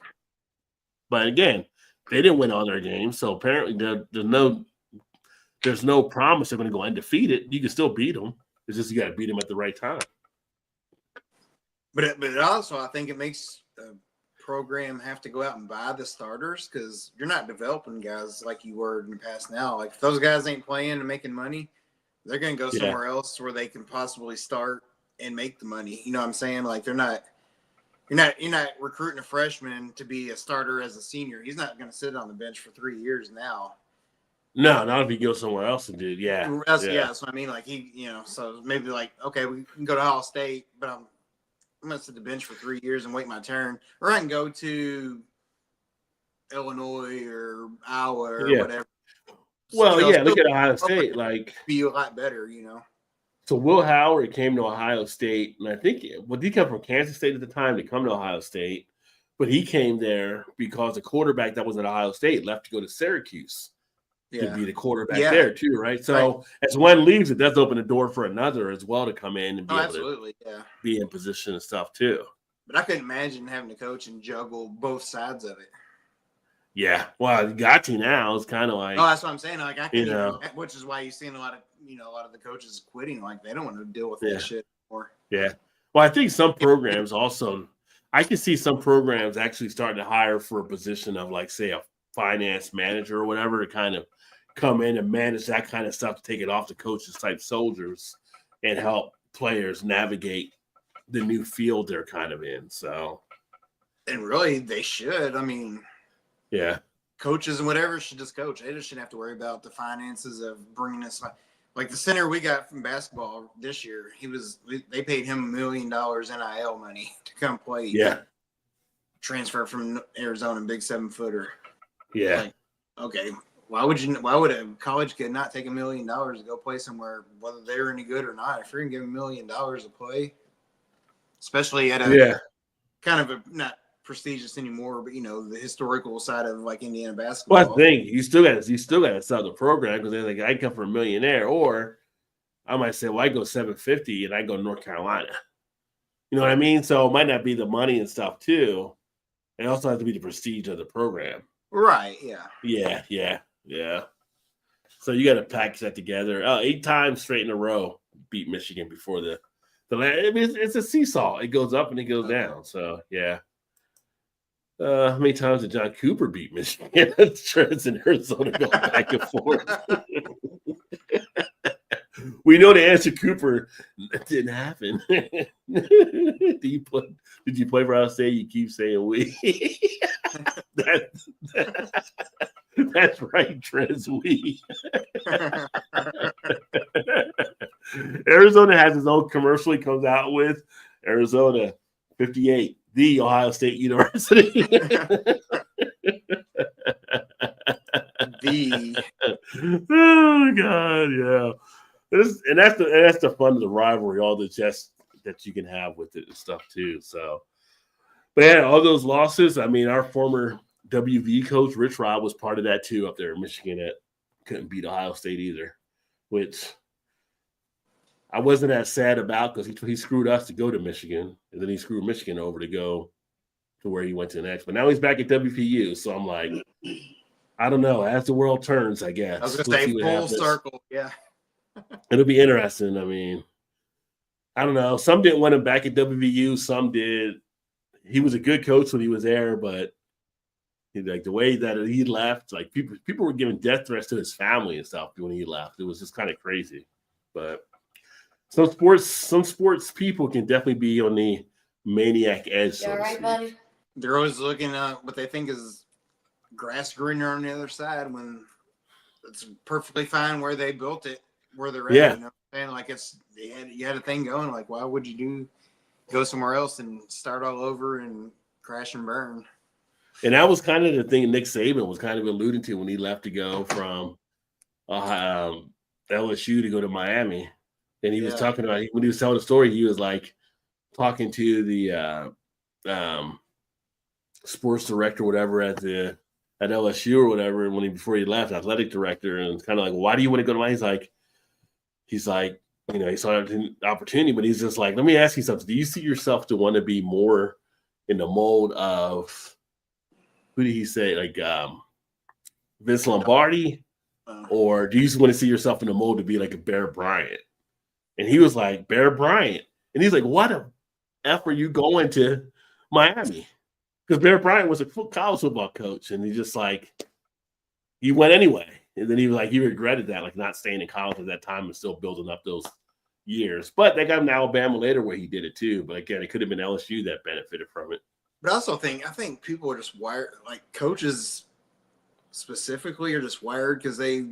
But again, they didn't win all their games. So apparently there's no promise they're going to go undefeated. You can still beat them. It's just, you got to beat them at the right time. But it also, I think it makes the program have to go out and buy the starters because you're not developing guys like you were in the past now. Like if those guys ain't playing and making money, they're going to go somewhere else where they can possibly start and make the money. You know what I'm saying? Like you're not recruiting a freshman to be a starter as a senior. He's not going to sit on the bench for 3 years now. No, not if he goes somewhere else and did. Yeah. So I mean, like so maybe like, okay, we can go to Ohio State, but I'm going to sit the bench for 3 years and wait my turn. Or I can go to Illinois or Iowa or whatever. Well, look at Ohio State. Like, be a lot better, So Will Howard came to Ohio State, and I think, he come from Kansas State at the time to come to Ohio State, but he came there because the quarterback that was at Ohio State left to go to Syracuse to be the quarterback there too, right? So as one leaves, it does open the door for another as well to come in and be able to be in position and stuff too. But I couldn't imagine having to coach and juggle both sides of it. Yeah. Well, you got to now. It's kind of like, Oh, that's what I'm saying. Like I can you know, which is why you're seeing a lot of the coaches quitting. Like they don't want to deal with yeah. that shit anymore. Yeah. Well, I think some programs also, I can see some programs actually starting to hire for a position of like, say, a finance manager or whatever to kind of come in and manage that kind of stuff to take it off the coaches type soldiers and help players navigate the new field they're kind of in. So, And really, they should. I mean, yeah. Coaches and whatever should just coach. They just shouldn't have to worry about the finances of bringing us. Like the center we got from basketball this year, they paid him $1 million NIL money to come play. Yeah. Transfer from Arizona, big 7-footer. Yeah. Like, okay, why would a college kid not take $1 million to go play somewhere, whether they're any good or not? If you're gonna give $1 million to play, especially at a kind of a not prestigious anymore, but the historical side of like Indiana basketball. Well, that's the thing. You still got to sell the program because they're like, I come from a millionaire, or I might say, well, I go 750 and I go to North Carolina. You know what I mean? So it might not be the money and stuff too. It also has to be the prestige of the program. Right. Yeah. Yeah. So you got to package that together. 8 times straight in a row, beat Michigan before the. I mean, it's a seesaw. It goes up and it goes down. So yeah. How many times did John Cooper beat Michigan? Trends in Arizona going back and forth. We know the answer, Cooper. That didn't happen. Did you play for Ohio State? You keep saying we. That's right, Trez. We. Arizona has his own commercial he comes out with. Arizona 58. The Ohio State University. Oh God, yeah. And that's the fun of the rivalry, all the jest that you can have with it and stuff too. So, but yeah, all those losses. I mean, our former WV coach Rich Rod was part of that too up there in Michigan. That couldn't beat Ohio State either, which I wasn't that sad about because he screwed us to go to Michigan, and then he screwed Michigan over to go to where he went to next. But now he's back at WPU, so I'm like, I don't know. As the world turns, I guess. I was going to say full circle. Yeah. It'll be interesting. I mean, I don't know. Some didn't want him back at WVU. Some did. He was a good coach when he was there, but like the way that he left, like people were giving death threats to his family and stuff when he left. It was just kind of crazy. But some sports people can definitely be on the maniac edge. So right, buddy? They're always looking at what they think is grass greener on the other side when it's perfectly fine where they built it, where they're at. Yeah. You know what I'm saying? Like you had a thing going. Like, why would you go somewhere else and start all over and crash and burn? And that was kind of the thing Nick Saban was kind of alluding to when he left to go from LSU to go to Miami. And he was talking about, when he was telling the story, he was like talking to the sports director or whatever at LSU or whatever, and before he left, athletic director, and it's kind of like, why do you want to go to Miami? He's like, he saw an opportunity, but he's just like, let me ask you something. Do you see yourself to want to be more in the mold of, who did he say, like Vince Lombardi, or do you just want to see yourself in the mold to be like a Bear Bryant? And he was like, Bear Bryant. And he's like, what the F are you going to Miami? Because Bear Bryant was a college football coach, and he just like, he went anyway. And then he was like, he regretted that, like not staying in college at that time and still building up those years. But they got him to Alabama later where he did it too. But again, it could have been LSU that benefited from it. But I also think people are just wired, like coaches specifically are just wired because they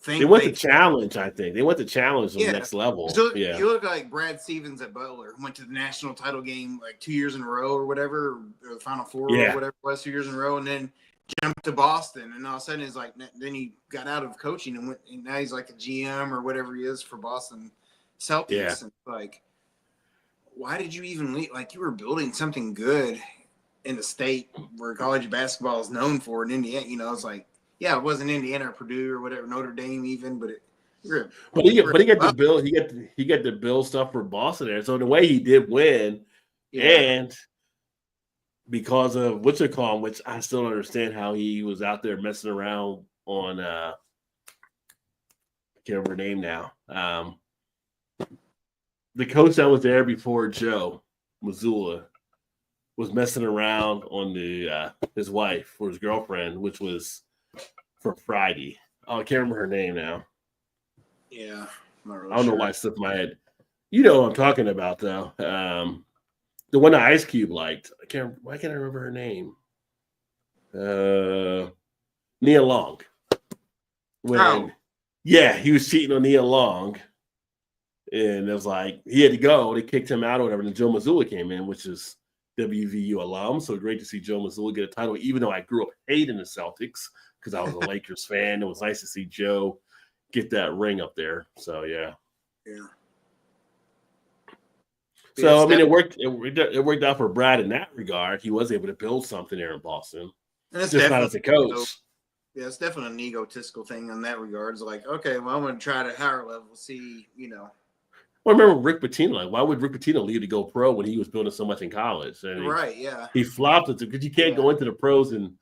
think they want the challenge. I think they want the challenge on the next level. So you look like Brad Stevens at Butler, who went to the national title game like 2 years in a row or whatever, or the Final Four or whatever it was 2 years in a row, and then jumped to Boston, and all of a sudden he's like, then he got out of coaching and went, and now he's like a GM or whatever he is for Boston Celtics. Yeah. And like, why did you even leave? Like, you were building something good in the state where college basketball is known for in Indiana. It's like, yeah, it wasn't Indiana or Purdue or whatever, Notre Dame even, but he got the build stuff for Boston there. So the way he did win, and because of what's it called, which I still don't understand how he was out there messing around on I can't remember her name now. The coach that was there before Joe Missoula was messing around on the his wife or his girlfriend, which was for Friday. Oh, I can't remember her name now. Yeah, I'm not really I don't know sure. why it slipped my head. You know what I'm talking about, though. The one that Ice Cube liked. Why can't I remember her name? Nia Long. Yeah, he was cheating on Nia Long. And it was like he had to go. They kicked him out or whatever. And then Joe Mazzulla came in, which is WVU alum. So great to see Joe Mazzulla get a title, even though I grew up hating the Celtics because I was a Lakers fan. It was nice to see Joe get that ring up there. So yeah. Yeah. So I mean, it worked. It worked out for Brad in that regard. He was able to build something there in Boston, just not as a coach. Yeah, it's definitely an egotistical thing in that regard. It's like, okay, well, I'm going to try at a higher level, see, Well, I remember Rick Pitino. Like, why would Rick Pitino leave to go pro when he was building so much in college? And right, yeah. He flopped it because you can't go into the pros and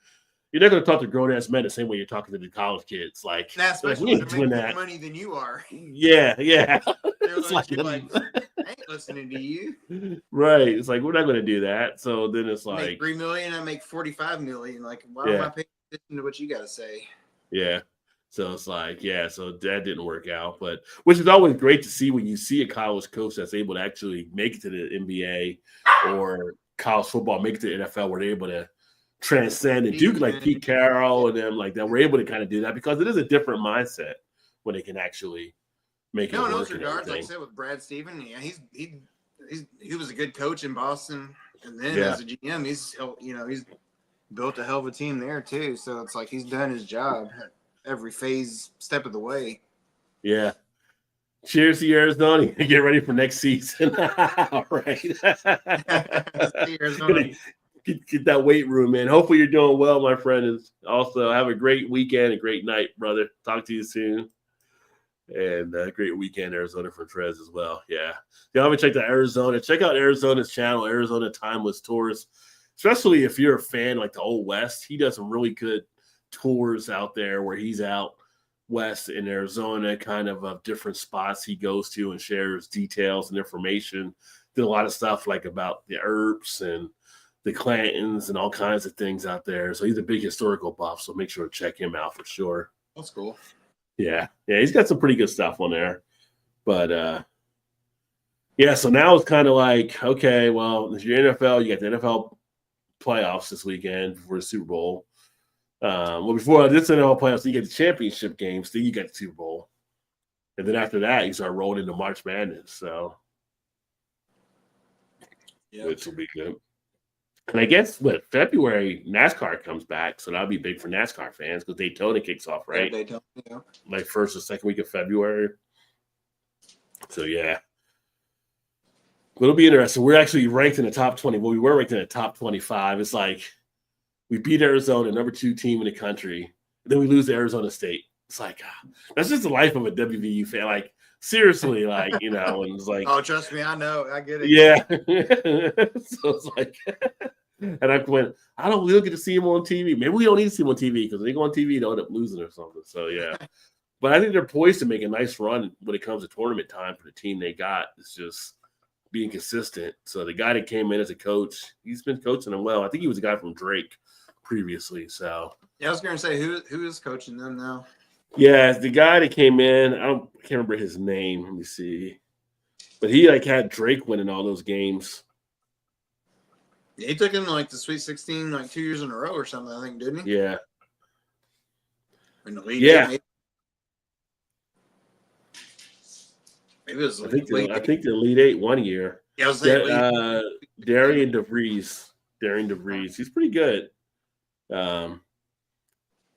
you're not going to talk to grown ass men the same way you're talking to the college kids. Like, especially we ain't doing that. More money than you are. Yeah. It's like, I ain't listening to you. Right. It's like we're not going to do that. So then it's like, make $3 million, I make $45 million. Like, why am I paying attention to what you got to say? Yeah. So it's like, so that didn't work out. But which is always great to see when you see a college coach that's able to actually make it to the NBA or college football, make it to the NFL, where they're able to transcend and do like Pete Carroll and them like that. We're able to kind of do that because it is a different mindset when they can actually make it work. In those regards, like I said with Brad Stevens, he was a good coach in Boston, and then as a GM, he's built a hell of a team there too. So it's like he's done his job every step of the way. Yeah. Cheers to Arizona. Get ready for next season. All right. Get that weight room in. Hopefully you're doing well, my friend. And also have a great weekend, a great night, brother. Talk to you soon. And a great weekend, Arizona, for Trez as well. Yeah. You haven't checked out Arizona. Check out Arizona's channel, Arizona Timeless Tours. Especially if you're a fan like the Old West. He does some really good tours out there where he's out west in Arizona, kind of different spots he goes to and shares details and information. Did a lot of stuff like about the Earps and the Clantons and all kinds of things out there. So he's a big historical buff. So make sure to check him out for sure. That's cool. Yeah. He's got some pretty good stuff on there. But so now it's kind of like, okay, well, there's your NFL. You got the NFL playoffs this weekend for the Super Bowl. Before this NFL playoffs, you get the championship games, then you get the Super Bowl. And then after that, you start rolling into March Madness. So, which will be good. And I guess February, NASCAR comes back. So that'll be big for NASCAR fans because Daytona kicks off, right? Yeah, Daytona, like first or second week of February. So, yeah. It'll be interesting. We're actually ranked in the top 20. Well, we were ranked in the top 25. It's like, we beat Arizona, number 2 team in the country. And then we lose to Arizona State. It's like, that's just the life of a WVU fan. Like, seriously, like, and it's like. Oh, trust me, I know. I get it. Yeah. So it's like, and I went, we don't get to see him on TV. Maybe we don't need to see him on TV because if they go on TV, they'll end up losing or something. So, yeah. But I think they're poised to make a nice run when it comes to tournament time for the team they got. It's just being consistent. So the guy that came in as a coach, he's been coaching them well. I think he was a guy from Drake previously. So I was going to say who is coaching them now? Yeah, the guy that came in, I can't remember his name. Let me see, but he had Drake winning all those games. Yeah, he took him like the Sweet 16 2 years in a row or something. I think, didn't he? Yeah. In the league. Yeah. Maybe it was. I think the Elite 8 1 year. Yeah, I was saying Darian DeVries. He's pretty good.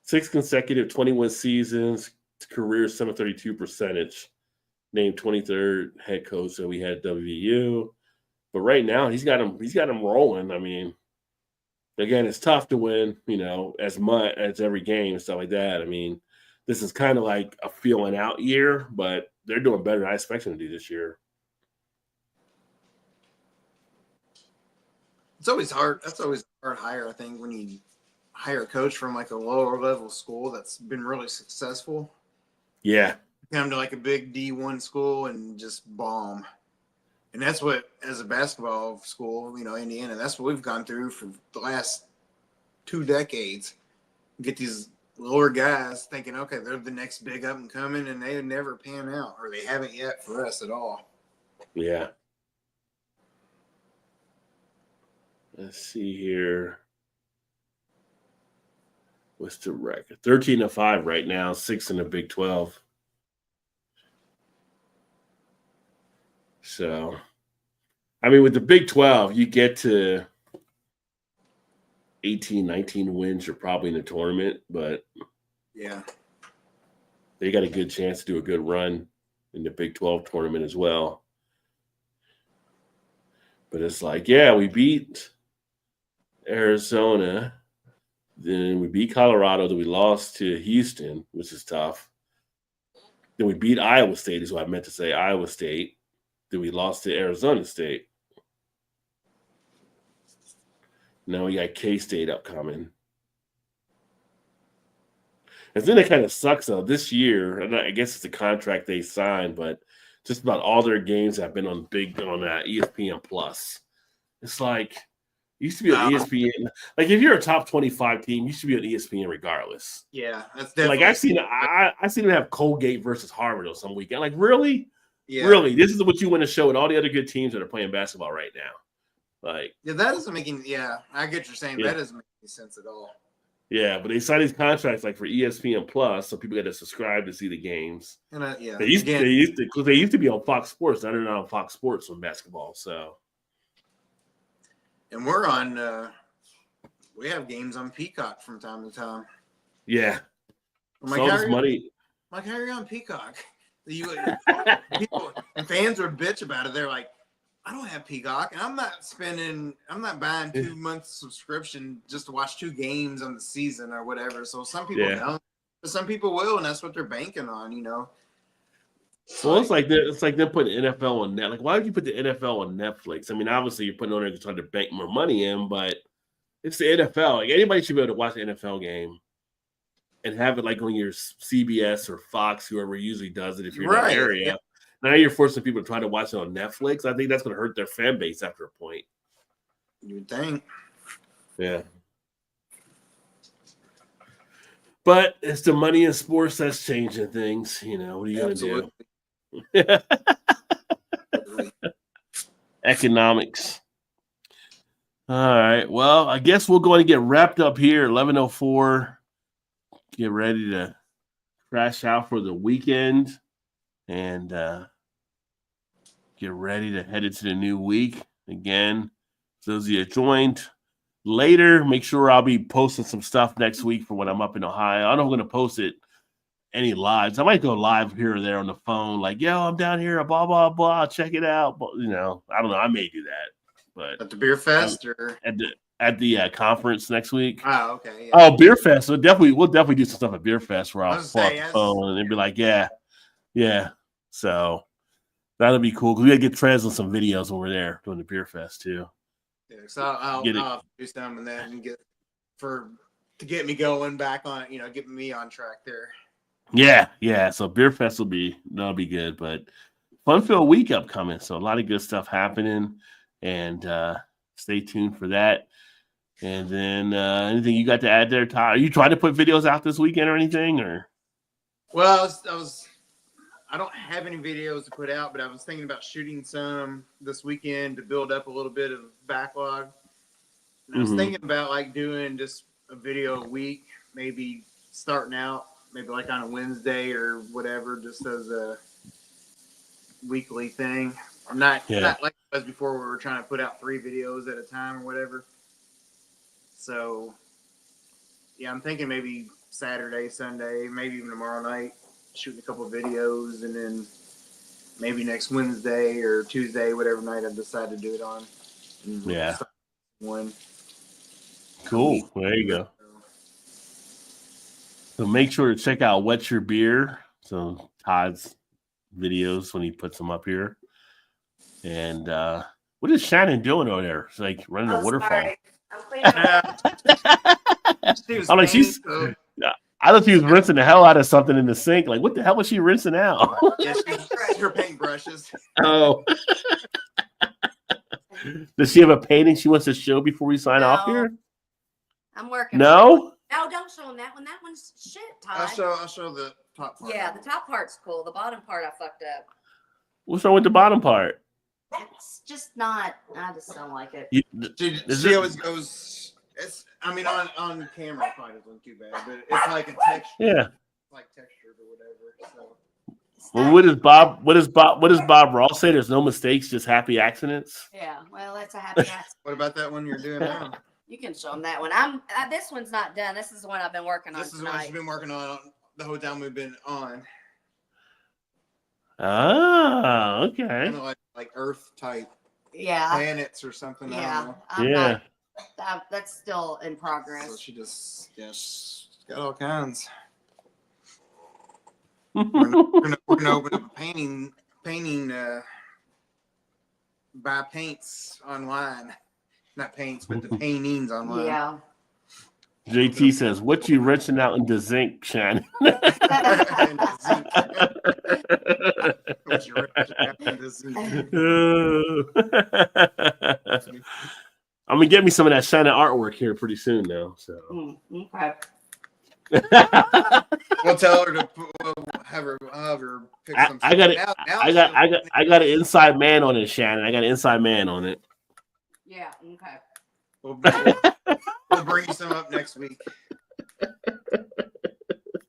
6 consecutive 21 seasons, career 732 percentage, named 23rd head coach. So we had WVU, but right now he's got him rolling. I mean, again, it's tough to win, as much as every game and stuff like that. I mean, this is kind of like a feeling out year, but they're doing better than I expected them to do this year. It's always hard. That's always a hard hire, I think, when you hire a coach from like a lower level school that's been really successful. Yeah. Come to like a big D1 school and just bomb. And that's what, as a basketball school, Indiana, that's what we've gone through for the last 2 decades. Get these lower guys thinking, okay, they're the next big up and coming, and they never pan out, or they haven't yet for us at all. Yeah. Let's see here. What's the record? 13-5 right now, 6 in the Big 12. So, I mean, with the Big 12, you get to 18, 19 wins, you're probably in the tournament, but yeah, they got a good chance to do a good run in the Big 12 tournament as well. But it's like, yeah, we beat Arizona, then we beat Colorado, then we lost to Houston, which is tough. Then we beat Iowa State, is what I meant to say, Iowa State. Then we lost to Arizona State. Now we got K-State upcoming. And then it kind of sucks, though. This year, and I guess it's a contract they signed, but just about all their games have been on ESPN Plus. It's like, you used to be on ESPN. Like, if you're a top 25 team, you should be on ESPN regardless. Yeah, that's definitely. Like, I've seen them have Colgate versus Harvard on some weekend. Like, really? Yeah. Really? This is what you want to show, and all the other good teams that are playing basketball right now. Like, yeah, that doesn't make any. Yeah, I get what you're saying. Yeah. That doesn't make any sense at all. yeah, but they signed these contracts like for ESPN Plus, so people got to subscribe to see the games. And yeah, They used to be on Fox Sports. Now they're not on Fox Sports on basketball. So, and we're on. We have games on Peacock from time to time. yeah, I'm so this money. Like, how are you on Peacock? People and fans would bitch about it. They're like, I don't have Peacock, and I'm not buying 2 months subscription just to watch 2 games on the season or whatever. So some people don't, but some people will, and that's what they're banking on, Well, it's like them putting NFL on net. Like, why would you put the NFL on Netflix? I mean, obviously you're putting on there to try to bank more money in, but it's the NFL. Like, anybody should be able to watch the NFL game and have it like on your CBS or Fox, whoever usually does it if you're in that area. Yeah. Now you're forcing people to try to watch it on Netflix. I think that's going to hurt their fan base after a point. You would think. Yeah. But it's the money in sports that's changing things. What are you going to do? Economics. All right. Well, I guess we're going to get wrapped up here. 11:04. Get ready to crash out for the weekend and get ready to head into the new week. Again, those of you that joined later, make sure I'll be posting some stuff next week for when I'm up in Ohio. I don't know if I'm going to post it any lives. I might go live here or there on the phone, like, yo, I'm down here, blah, blah, blah, check it out. But, I don't know. I may do that. But at the Beer Fest or at the conference next week. Oh, okay. Yeah. Oh, Beer Fest. We'll definitely do some stuff at Beer Fest where I'll pull out the phone and be like, yeah. So that'll be cool because we gotta get Trez on some videos when we're there doing the Beer Fest too. Yeah, so I'll do some and then to get me going back on, getting me on track there. Yeah. So Beer Fest that'll be good, but fun-filled week upcoming. So a lot of good stuff happening, and stay tuned for that. And then anything you got to add there, Todd? Are you trying to put videos out this weekend or anything? Or well, I don't have any videos to put out, but I was thinking about shooting some this weekend to build up a little bit of backlog. And I was thinking about like doing just a video a week, maybe starting out, maybe like on a Wednesday or whatever, just as a weekly thing. I'm not like it was before where we were trying to put out 3 videos at a time or whatever. So, yeah, I'm thinking maybe Saturday, Sunday, maybe even tomorrow night, shooting a couple of videos, and then maybe next Wednesday or Tuesday, whatever night I decide to do it on. Yeah. One. Cool. There you go. So make sure to check out What's Your Beer. So Todd's videos when he puts them up here. And What is Shannon doing over there? It's like running a waterfall. Sorry. I'm cleaning up. She was I'm like, painting, she's. so- I thought she was rinsing the hell out of something in the sink. Like, what the hell was she rinsing out? yeah, her paintbrushes. Oh. Does she have a painting she wants to show before we sign off No. here? I'm working. No? No, don't show them that one. That one's shit, Todd. I'll show the top part. Yeah, the top part's cool. The bottom part I fucked up. What's wrong with the bottom part? It's just not. I just don't like it. She always goes. It's. I mean, on camera, it probably doesn't look too bad, but it's like a texture. Yeah. Like textured or whatever. So. Well, what does Bob Ross say? There's no mistakes, just happy accidents. Yeah, well, that's a happy accident. What about that one you're doing now? You can show them that one. This one's not done. This is the one I've been working on. This is what she's been working on the whole time we've been on. Oh, okay. Kind of like Earth type Yeah, planets or something. yeah. I don't know. That's still in progress. So she's got all kinds. We're gonna open up a painting buy paints online. Not paints, but the paintings online. Yeah. JT says, "What you rinsing out in the zinc, Shannon?" And the zinc. What you rinsing out in the zinc. I'm gonna get me some of that Shannon artwork here pretty soon now. So Okay. We'll tell her to we'll have her pick some. I got it. Now I got an inside man on it, Shannon. I got an inside man on it. Yeah. Okay. We'll bring you some up next week.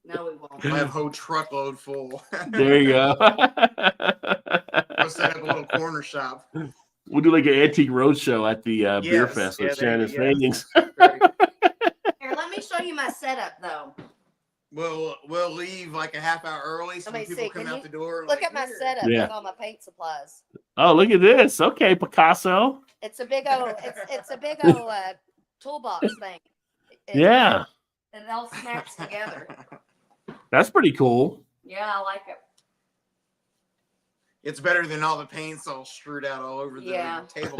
No, we won't. We'll have a whole truckload full. There you go. We'll set up a little corner shop. We'll do like an antique roadshow at the Beer Yes, Fest yeah, with there you Shannon's go. paintings. Here, let me show you my setup though. We'll leave like a half hour early so Let me people see, come can out you the door. Look like, at my "Here." setup Yeah. with all my paint supplies. Oh, look at this. Okay, Picasso. It's a big old. It's a big old toolbox thing. Yeah, It all snaps together. that's pretty cool. Yeah, I like it. It's better than all the paints all strewed out all over the Yeah. table.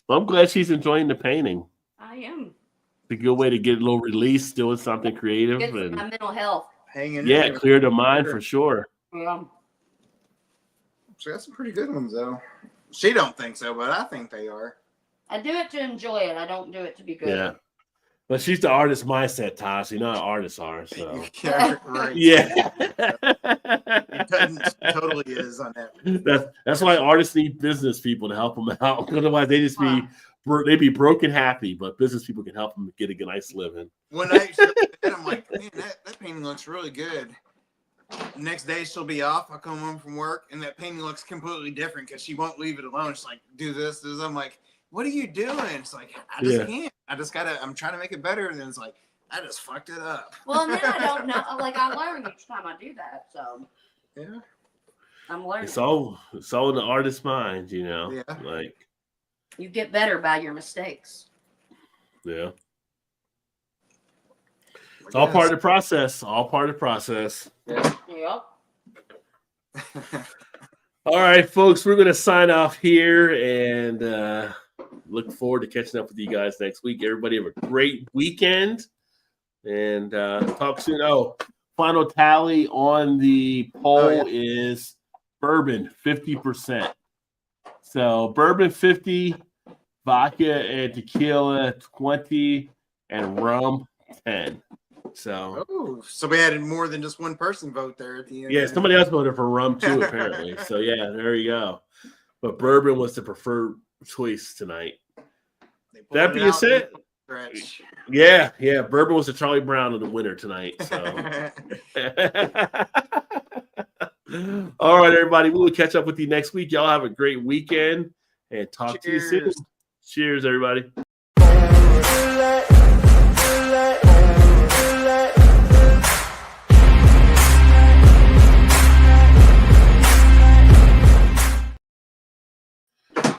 Well, I'm glad she's enjoying the painting. I am. It's a good way to get a little release, doing something creative, Good for and my mental health. Hanging. yeah, clear the mind for sure. Yeah. She got some pretty good ones though. She don't think so, but I think they are. I do it to enjoy it. I don't do it to be good. Yeah, but she's the artist mindset, Tosh. You know how artists are. So Yeah, right. yeah, It totally is on that. that's why artists need business people to help them out. Otherwise, they just they'd be broken happy. But business people can help them get a nice living. One night she looked at it, I'm like, man, that painting looks really good. Next day she'll be off. I'll come home from work and that painting looks completely different because she won't leave it alone. She's like, do this. I'm like, what are you doing? It's like, I just can't. I'm trying to make it better. And then it's like, I just fucked it up. Well, and then I don't know. Like I learn each time I do that. So Yeah. I'm learning. It's all in the artist's mind, you know. Yeah. Like You get better by your mistakes. yeah. It's all part of the process. All part of the process. Yep. All right, folks, we're going to sign off here and look forward to catching up with you guys next week. Everybody have a great weekend and talk soon. Oh, final tally on the poll is bourbon 50%. So bourbon 50, vodka and tequila 20, and rum 10. So we had more than just one person vote there at the end. yeah, somebody else voted for rum too, apparently. So yeah, there you go. But bourbon was the preferred choice tonight. That being said, yeah, bourbon was the Charlie Brown of the winner tonight. So all right, everybody, we will catch up with you next week. Y'all have a great weekend and talk to you soon. Cheers, everybody.